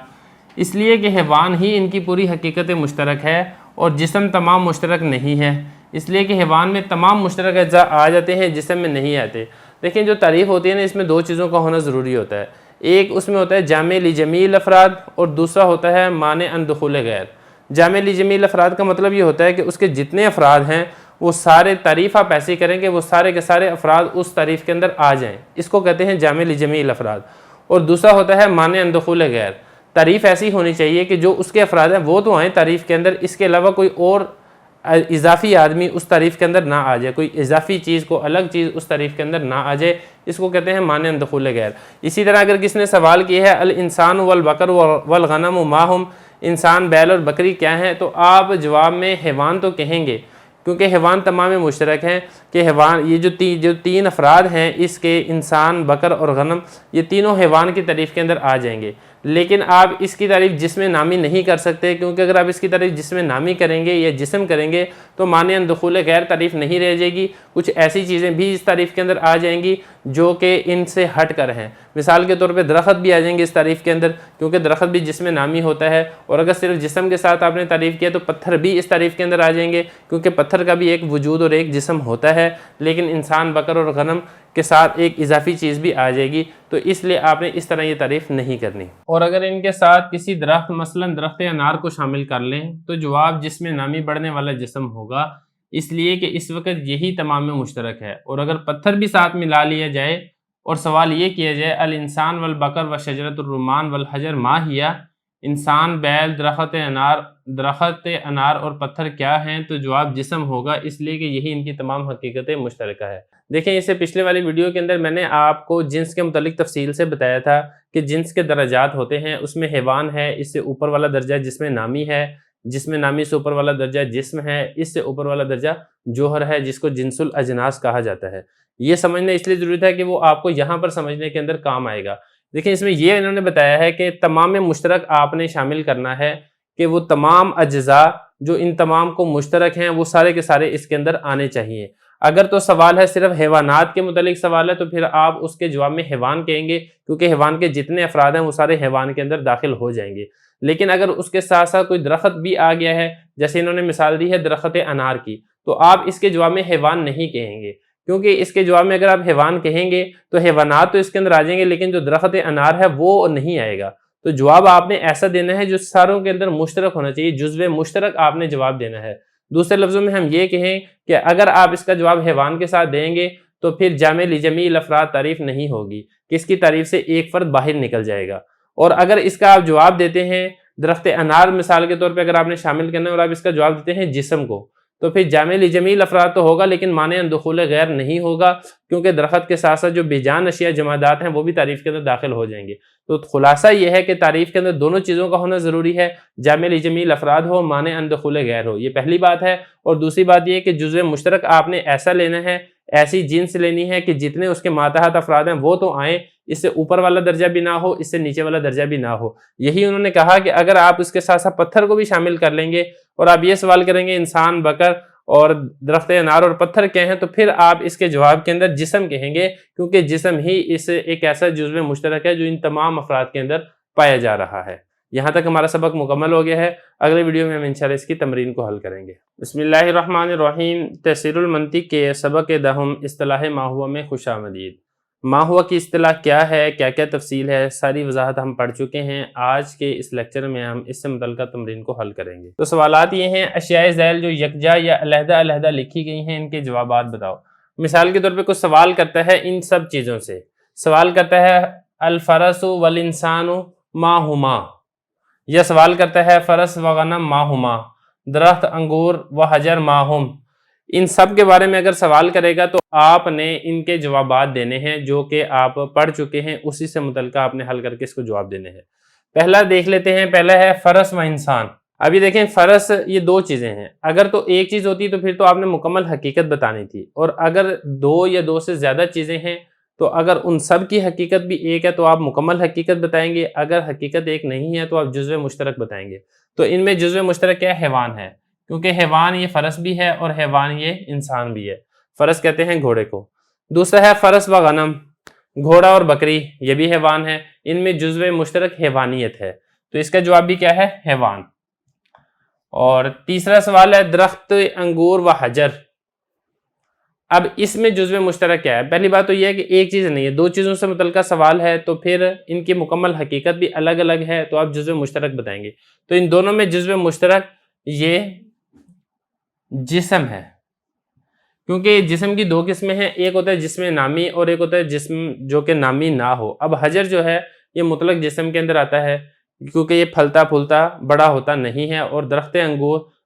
اس لیے کہ حیوان ہی ان کی پوری حقیقت مشترک ہے اور جسم تمام مشترک نہیں ہے، اس لیے کہ حیوان میں تمام مشترک اجزاء آ جاتے ہیں، جسم میں نہیں آتے۔ لیکن جو تعریف ہوتی ہے نا، اس میں دو چیزوں کا ہونا ضروری ہوتا ہے۔ ایک اس میں ہوتا ہے جامع لجمیع الافراد اور دوسرا ہوتا ہے مانع عن دخول غیر۔ جامع لجمیع الافراد کا مطلب یہ ہوتا ہے کہ اس کے جتنے افراد ہیں وہ سارے تعریف آپ ایسی کریں کہ وہ سارے کے سارے افراد اس تعریف کے اندر آ جائیں، اس کو کہتے ہیں جامع لجمیع الافراد۔ اور دوسرا ہوتا ہے مانع عن دخول غیر، تعریف ایسی ہونی چاہیے کہ جو اس کے افراد ہیں وہ تو آئیں تعریف کے اندر، اس کے علاوہ کوئی اور اضافی آدمی اس تعریف کے اندر نہ آ جائے، کوئی اضافی چیز کو الگ چیز اس تعریف کے اندر نہ آ جائے، اس کو کہتے ہیں مانع عن دخول غیر۔ اسی طرح اگر کس نے سوال کیا ہے الانسان والبقر والغنم ما ہم، انسان بیل اور بکری کیا ہیں، تو آپ جواب میں حیوان تو کہیں گے کیونکہ حیوان تمام مشترک ہیں کہ حیوان یہ جو تین افراد ہیں اس کے انسان بکر اور غنم، یہ تینوں حیوان کی تعریف کے اندر آ جائیں گے۔ لیکن آپ اس کی تعریف جسم نامی نہیں کر سکتے، کیونکہ اگر آپ اس کی تعریف جسم نامی کریں گے یا جسم کریں گے تو مانع عن دخول غیر تعریف نہیں رہ جائے گی، کچھ ایسی چیزیں بھی اس تعریف کے اندر آ جائیں گی جو کہ ان سے ہٹ کر ہیں۔ مثال کے طور پہ درخت بھی آ جائیں گے اس تعریف کے اندر، کیونکہ درخت بھی جسم نامی ہوتا ہے، اور اگر صرف جسم کے ساتھ آپ نے تعریف کیا تو پتھر بھی اس تعریف کے اندر آ جائیں گے، کیونکہ پتھر کا بھی ایک وجود اور ایک جسم ہوتا ہے، لیکن انسان بکر اور غنم کے ساتھ ایک اضافی چیز بھی آ جائے گی، تو اس لیے آپ نے اس طرح یہ تعریف نہیں کرنی۔ اور اگر ان کے ساتھ کسی درخت مثلا درخت انار کو شامل کر لیں تو جواب جسم نامی بڑھنے والا جسم ہوگا، اس لیے کہ اس وقت یہی تمام میں مشترک ہے۔ اور اگر پتھر بھی ساتھ ملا لیا جائے اور سوال یہ کیا جائے الانسان والبقر وشجرۃ الرمان والحجر ما ہی، انسان بیل درخت انار اور پتھر کیا ہیں، تو جواب جسم ہوگا، اس لیے کہ یہی ان کی تمام حقیقتیں مشترکہ ہے۔ دیکھیں اسے پچھلے والی ویڈیو کے اندر میں نے آپ کو جنس کے متعلق تفصیل سے بتایا تھا کہ جنس کے درجات ہوتے ہیں، اس میں حیوان ہے، اس سے اوپر والا درجہ جسم نامی ہے، جسم نامی سے اوپر والا درجہ جسم ہے، اس سے اوپر والا درجہ جوہر ہے جس کو جنس الاجناس کہا جاتا ہے۔ یہ سمجھنا اس لیے ضروری ہے کہ وہ آپ کو یہاں پر سمجھنے کے اندر کام آئے گا۔ دیکھیں اس میں یہ انہوں نے بتایا ہے کہ تمام مشترک آپ نے شامل کرنا ہے کہ وہ تمام اجزاء جو ان تمام کو مشترک ہیں وہ سارے کے سارے اس کے اندر آنے چاہیے۔ اگر تو سوال ہے صرف حیوانات کے متعلق سوال ہے تو پھر آپ اس کے جواب میں حیوان کہیں گے، کیونکہ حیوان کے جتنے افراد ہیں وہ سارے حیوان کے اندر داخل ہو جائیں گے۔ لیکن اگر اس کے ساتھ ساتھ کوئی درخت بھی آ گیا ہے، جیسے انہوں نے مثال دی ہے درخت انار کی، تو آپ اس کے جواب میں حیوان نہیں کہیں گے، کیونکہ اس کے جواب میں اگر آپ حیوان کہیں گے تو حیوانات تو اس کے اندر آ جائیں گے لیکن جو درخت انار ہے وہ نہیں آئے گا۔ تو جواب آپ نے ایسا دینا ہے جو ساروں کے اندر مشترک ہونا چاہیے، جزو مشترک آپ نے جواب دینا ہے۔ دوسرے لفظوں میں ہم یہ کہیں کہ اگر آپ اس کا جواب حیوان کے ساتھ دیں گے تو پھر جامع لجمیع الافراد تعریف نہیں ہوگی، کس کی تعریف سے ایک فرد باہر نکل جائے گا۔ اور اگر اس کا آپ جواب دیتے ہیں درخت انار مثال کے طور پہ اگر آپ نے شامل کرنا ہے اور آپ اس کا جواب دیتے ہیں جسم کو، تو پھر جامع لجمیع الافراد تو ہوگا لیکن مانع عن دخول غیر نہیں ہوگا، کیونکہ درخت کے ساتھ ساتھ جو بے جان اشیاء جمادات ہیں وہ بھی تعریف کے اندر داخل ہو جائیں گے۔ تو خلاصہ یہ ہے کہ تعریف کے اندر دونوں چیزوں کا ہونا ضروری ہے، جامع لجمیع الافراد ہو، مانع عن دخول غیر ہو، یہ پہلی بات ہے۔ اور دوسری بات یہ کہ جزو مشترک آپ نے ایسا لینا ہے، ایسی جنس لینی ہے کہ جتنے اس کے ماتحت افراد ہیں وہ تو آئیں، اس سے اوپر والا درجہ بھی نہ ہو، اس سے نیچے والا درجہ بھی نہ ہو۔ یہی انہوں نے کہا کہ اگر آپ اس کے ساتھ ساتھ پتھر کو بھی شامل کر لیں گے اور آپ یہ سوال کریں گے انسان بکر اور درخت انار اور پتھر کیا ہیں، تو پھر آپ اس کے جواب کے اندر جسم کہیں گے، کیونکہ جسم ہی اس ایک ایسا جزو مشترک ہے جو ان تمام افراد کے اندر پایا جا رہا ہے۔ یہاں تک ہمارا سبق مکمل ہو گیا ہے، اگلے ویڈیو میں ہم انشاءاللہ اس کی تمرین کو حل کریں گے۔ بسم اللہ الرحمن الرحیم۔ تحصیل المنطق کے سبق دہم اصطلاح ما ہوا میں خوش آمدید۔ ما ہوا کی اصطلاح کیا ہے، کیا کیا تفصیل ہے، ساری وضاحت ہم پڑھ چکے ہیں۔ آج کے اس لیکچر میں ہم اس سے متعلقہ تمرین کو حل کریں گے۔ تو سوالات یہ ہیں، اشیاء ذیل جو یکجا یا علیحدہ علیحدہ لکھی گئی ہیں، ان کے جوابات بتاؤ۔ مثال کے طور پہ کچھ سوال کرتا ہے ان سب چیزوں سے، سوال کرتا ہے الفرس والانسان ما ہما، یا سوال کرتا ہے فرس و غنم ما ہما، درخت انگور و حجر ما ہم۔ ان سب کے بارے میں اگر سوال کرے گا تو آپ نے ان کے جوابات دینے ہیں جو کہ آپ پڑھ چکے ہیں، اسی سے متعلقہ آپ نے حل کر کے اس کو جواب دینے ہیں۔ پہلا دیکھ لیتے ہیں، پہلا ہے فرس و انسان۔ اب یہ دیکھیں فرس یہ دو چیزیں ہیں، اگر تو ایک چیز ہوتی تو پھر تو آپ نے مکمل حقیقت بتانی تھی، اور اگر دو یا دو سے زیادہ چیزیں ہیں تو اگر ان سب کی حقیقت بھی ایک ہے تو آپ مکمل حقیقت بتائیں گے، اگر حقیقت ایک نہیں ہے تو آپ جزو مشترک بتائیں گے۔ تو ان میں جزو مشترک کیا ہے؟ حیوان ہے، کیونکہ حیوان یہ فرس بھی ہے اور حیوان یہ انسان بھی ہے۔ فرس کہتے ہیں گھوڑے کو۔ دوسرا ہے فرس و غنم، گھوڑا اور بکری، یہ بھی حیوان ہے، ان میں جزو مشترک حیوانیت ہے، تو اس کا جواب بھی کیا ہے؟ حیوان۔ اور تیسرا سوال ہے درخت انگور و حجر۔ اب اس میں جزو مشترک کیا ہے؟ پہلی بات تو یہ ہے کہ ایک چیز نہیں ہے، دو چیزوں سے متعلقہ سوال ہے تو پھر ان کی مکمل حقیقت بھی الگ الگ ہے، تو آپ جزو مشترک بتائیں گے۔ تو ان دونوں میں جزو مشترک یہ جسم ہے، کیونکہ جسم کی دو قسمیں ہیں، ایک ہوتا ہے جسم نامی اور ایک ہوتا ہے جسم جو کہ نامی نہ ہو۔ اب حجر جو ہے یہ مطلق جسم کے اندر آتا ہے، کیونکہ یہ پھلتا پھولتا بڑا ہوتا نہیں ہے، اور درخت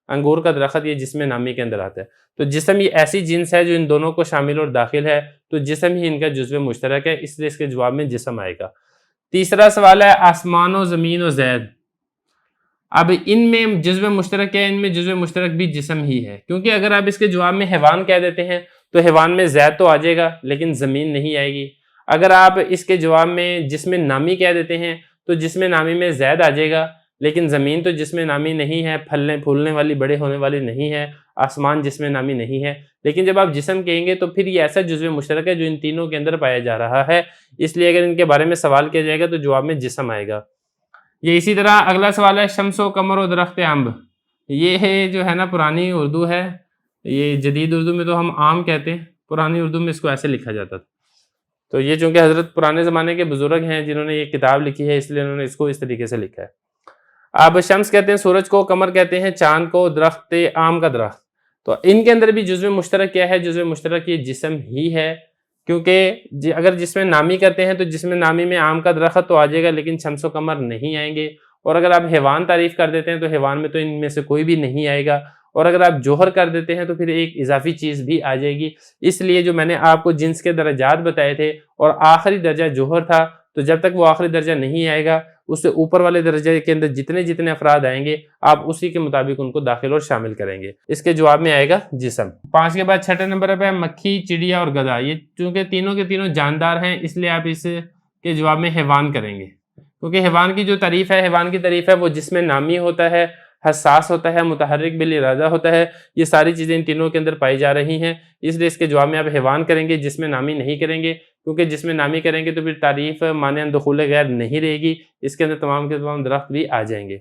انگور کا درخت یہ جسم نامی کے اندر آتا ہے۔ تو جسم یہ ایسی جنس ہے جو ان دونوں کو شامل اور داخل ہے، تو جسم ہی ان کا جزو مشترک ہے، اس لیے اس کے جواب میں جسم آئے گا۔ تیسرا سوال ہے آسمان و زمین و زید۔ اب ان میں جزو مشترک ہے، ان میں جزو مشترک بھی جسم ہی ہے، کیونکہ اگر آپ اس کے جواب میں حیوان کہہ دیتے ہیں تو حیوان میں زید تو آ جائے گا لیکن زمین نہیں آئے گی۔ اگر آپ اس کے جواب میں جسم نامی کہہ دیتے ہیں تو جسم نامی میں زید آ جائے گا، لیکن زمین تو جسم نامی نہیں ہے، پھلنے پھولنے والی بڑے ہونے والی نہیں ہے، آسمان جسم نامی نہیں ہے۔ لیکن جب آپ جسم کہیں گے تو پھر یہ ایسا جزو مشترک ہے جو ان تینوں کے اندر پایا جا رہا ہے، اس لیے اگر ان کے بارے میں سوال کیا جائے گا تو جواب میں جسم آئے گا۔ یہ اسی طرح اگلا سوال ہے شمس و قمر و درخت امب۔ یہ ہے جو ہے نا پرانی اردو ہے، یہ جدید اردو میں تو ہم عام کہتے ہیں، پرانی اردو میں اس کو ایسے لکھا جاتا تھا۔ تو یہ چونکہ حضرت پرانے زمانے کے بزرگ ہیں جنہوں نے یہ کتاب لکھی ہے، اس لیے انہوں نے اس کو اس طریقے سے لکھا ہے۔ اب شمس کہتے ہیں سورج کو، قمر کہتے ہیں چاند کو، درخت آم کا درخت۔ تو ان کے اندر بھی جزو مشترک کیا ہے؟ جزو مشترک یہ جسم ہی ہے، کیونکہ اگر جسم نامی کرتے ہیں تو جسم نامی میں آم کا درخت تو آ جائے گا لیکن شمس و قمر نہیں آئیں گے، اور اگر آپ حیوان تعریف کر دیتے ہیں تو حیوان میں تو ان میں سے کوئی بھی نہیں آئے گا، اور اگر آپ جوہر کر دیتے ہیں تو پھر ایک اضافی چیز بھی آ جائے گی۔ اس لیے جو میں نے آپ کو جنس کے درجات بتائے تھے اور آخری درجہ جوہر تھا، تو جب تک وہ آخری درجہ نہیں آئے گا اس سے اوپر والے درجے کے اندر جتنے افراد آئیں گے آپ اسی کے مطابق ان کو داخل اور شامل کریں گے۔ اس کے جواب میں آئے گا جسم۔ 5 کے بعد چھٹے نمبر پہ مکھی، چڑیا اور گدھا۔ یہ چونکہ تینوں کے تینوں جاندار ہیں اس لیے آپ اس کے جواب میں حیوان کریں گے، کیونکہ حیوان کی جو تعریف ہے، حیوان کی تعریف ہے وہ جسم نامی ہوتا ہے، حساس ہوتا ہے، متحرک بالارادہ ہوتا ہے، یہ ساری چیزیں ان تینوں کے اندر پائی جا رہی ہیں، اس لیے اس کے جواب میں آپ حیوان کریں گے، جسم نامی نہیں کریں گے، کیونکہ جسم نامی کریں گے تو پھر تعریف مانع دخول غیر نہیں رہے گی، اس کے اندر تمام کے تمام درخت بھی آ جائیں گے۔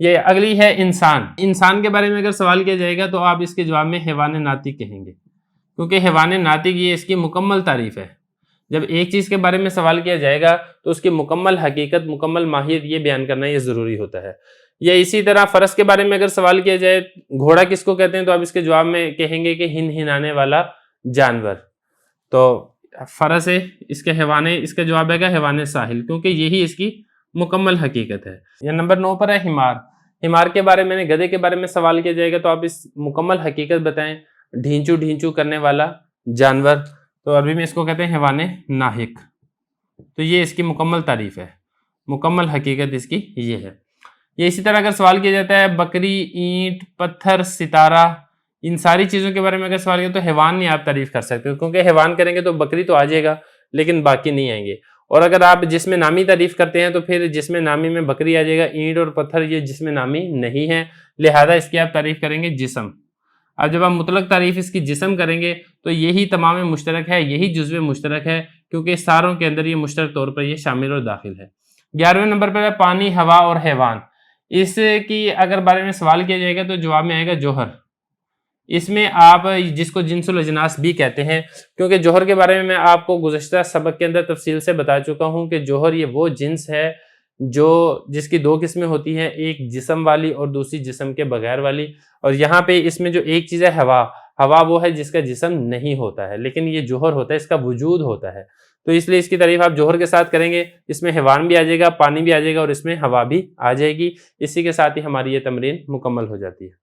یہ اگلی ہے انسان۔ انسان کے بارے میں اگر سوال کیا جائے گا تو آپ اس کے جواب میں حیوان ناطق کہیں گے، کیونکہ حیوان ناطق یہ اس کی مکمل تعریف ہے۔ جب ایک چیز کے بارے میں سوال کیا جائے گا تو اس کی مکمل حقیقت، مکمل ماہیت یہ بیان کرنا یہ ضروری ہوتا ہے۔ یا اسی طرح فرس کے بارے میں اگر سوال کیا جائے، گھوڑا کس کو کہتے ہیں، تو آپ اس کے جواب میں کہیں گے کہ ہنہنانے والا جانور۔ تو فرس ہے اس کے حیوان، اس کا جواب ہے گا حیوان ساحل، کیونکہ یہی اس کی مکمل حقیقت ہے۔ یا نمبر 9 پر ہے حمار۔ حمار کے بارے میں، گدھے کے بارے میں سوال کیا جائے گا تو آپ اس مکمل حقیقت بتائیں، ڈھینچو ڈھینچو کرنے والا جانور، تو عربی میں اس کو کہتے ہیں حیوان ناہق۔ تو یہ اس کی مکمل تعریف ہے، مکمل حقیقت اس کی یہ ہے۔ یہ اسی طرح اگر سوال کیا جاتا ہے بکری، اینٹ، پتھر، ستارہ، ان ساری چیزوں کے بارے میں اگر سوال کیا تو حیوان نہیں آپ تعریف کر سکتے، کیونکہ حیوان کریں گے تو بکری تو آ جائے گا لیکن باقی نہیں آئیں گے، اور اگر آپ جسم نامی تعریف کرتے ہیں تو پھر جسم نامی میں بکری آ جائے گا، اینٹ اور پتھر یہ جسم نامی نہیں ہے، لہذا اس کی آپ تعریف کریں گے جسم۔ اب جب آپ مطلق تعریف اس کی جسم کریں گے تو یہی تمام مشترک ہے، یہی جزو مشترک ہے، کیونکہ ساروں کے اندر یہ مشترک طور پر یہ شامل اور داخل ہے۔ 11ویں نمبر پر ہے پانی، ہوا اور حیوان۔ اس کی اگر بارے میں سوال کیا جائے گا تو جواب میں آئے گا جوہر۔ اس میں آپ جس کو جنس الاجناس بھی کہتے ہیں، کیونکہ جوہر کے بارے میں آپ کو گزشتہ سبق کے اندر تفصیل سے بتا چکا ہوں کہ جوہر یہ وہ جنس ہے جس کی دو قسمیں ہوتی ہیں، ایک جسم والی اور دوسری جسم کے بغیر والی، اور یہاں پہ اس میں جو ایک چیز ہے ہوا وہ ہے جس کا جسم نہیں ہوتا ہے، لیکن یہ جوہر ہوتا ہے، اس کا وجود ہوتا ہے، تو اس لیے اس کی تعریف آپ جوہر کے ساتھ کریں گے، اس میں حیوان بھی آ جائے گا، پانی بھی آ جائے گا اور اس میں ہوا بھی آ جائے گی۔ اسی کے ساتھ ہی ہماری یہ تمرین مکمل ہو جاتی ہے۔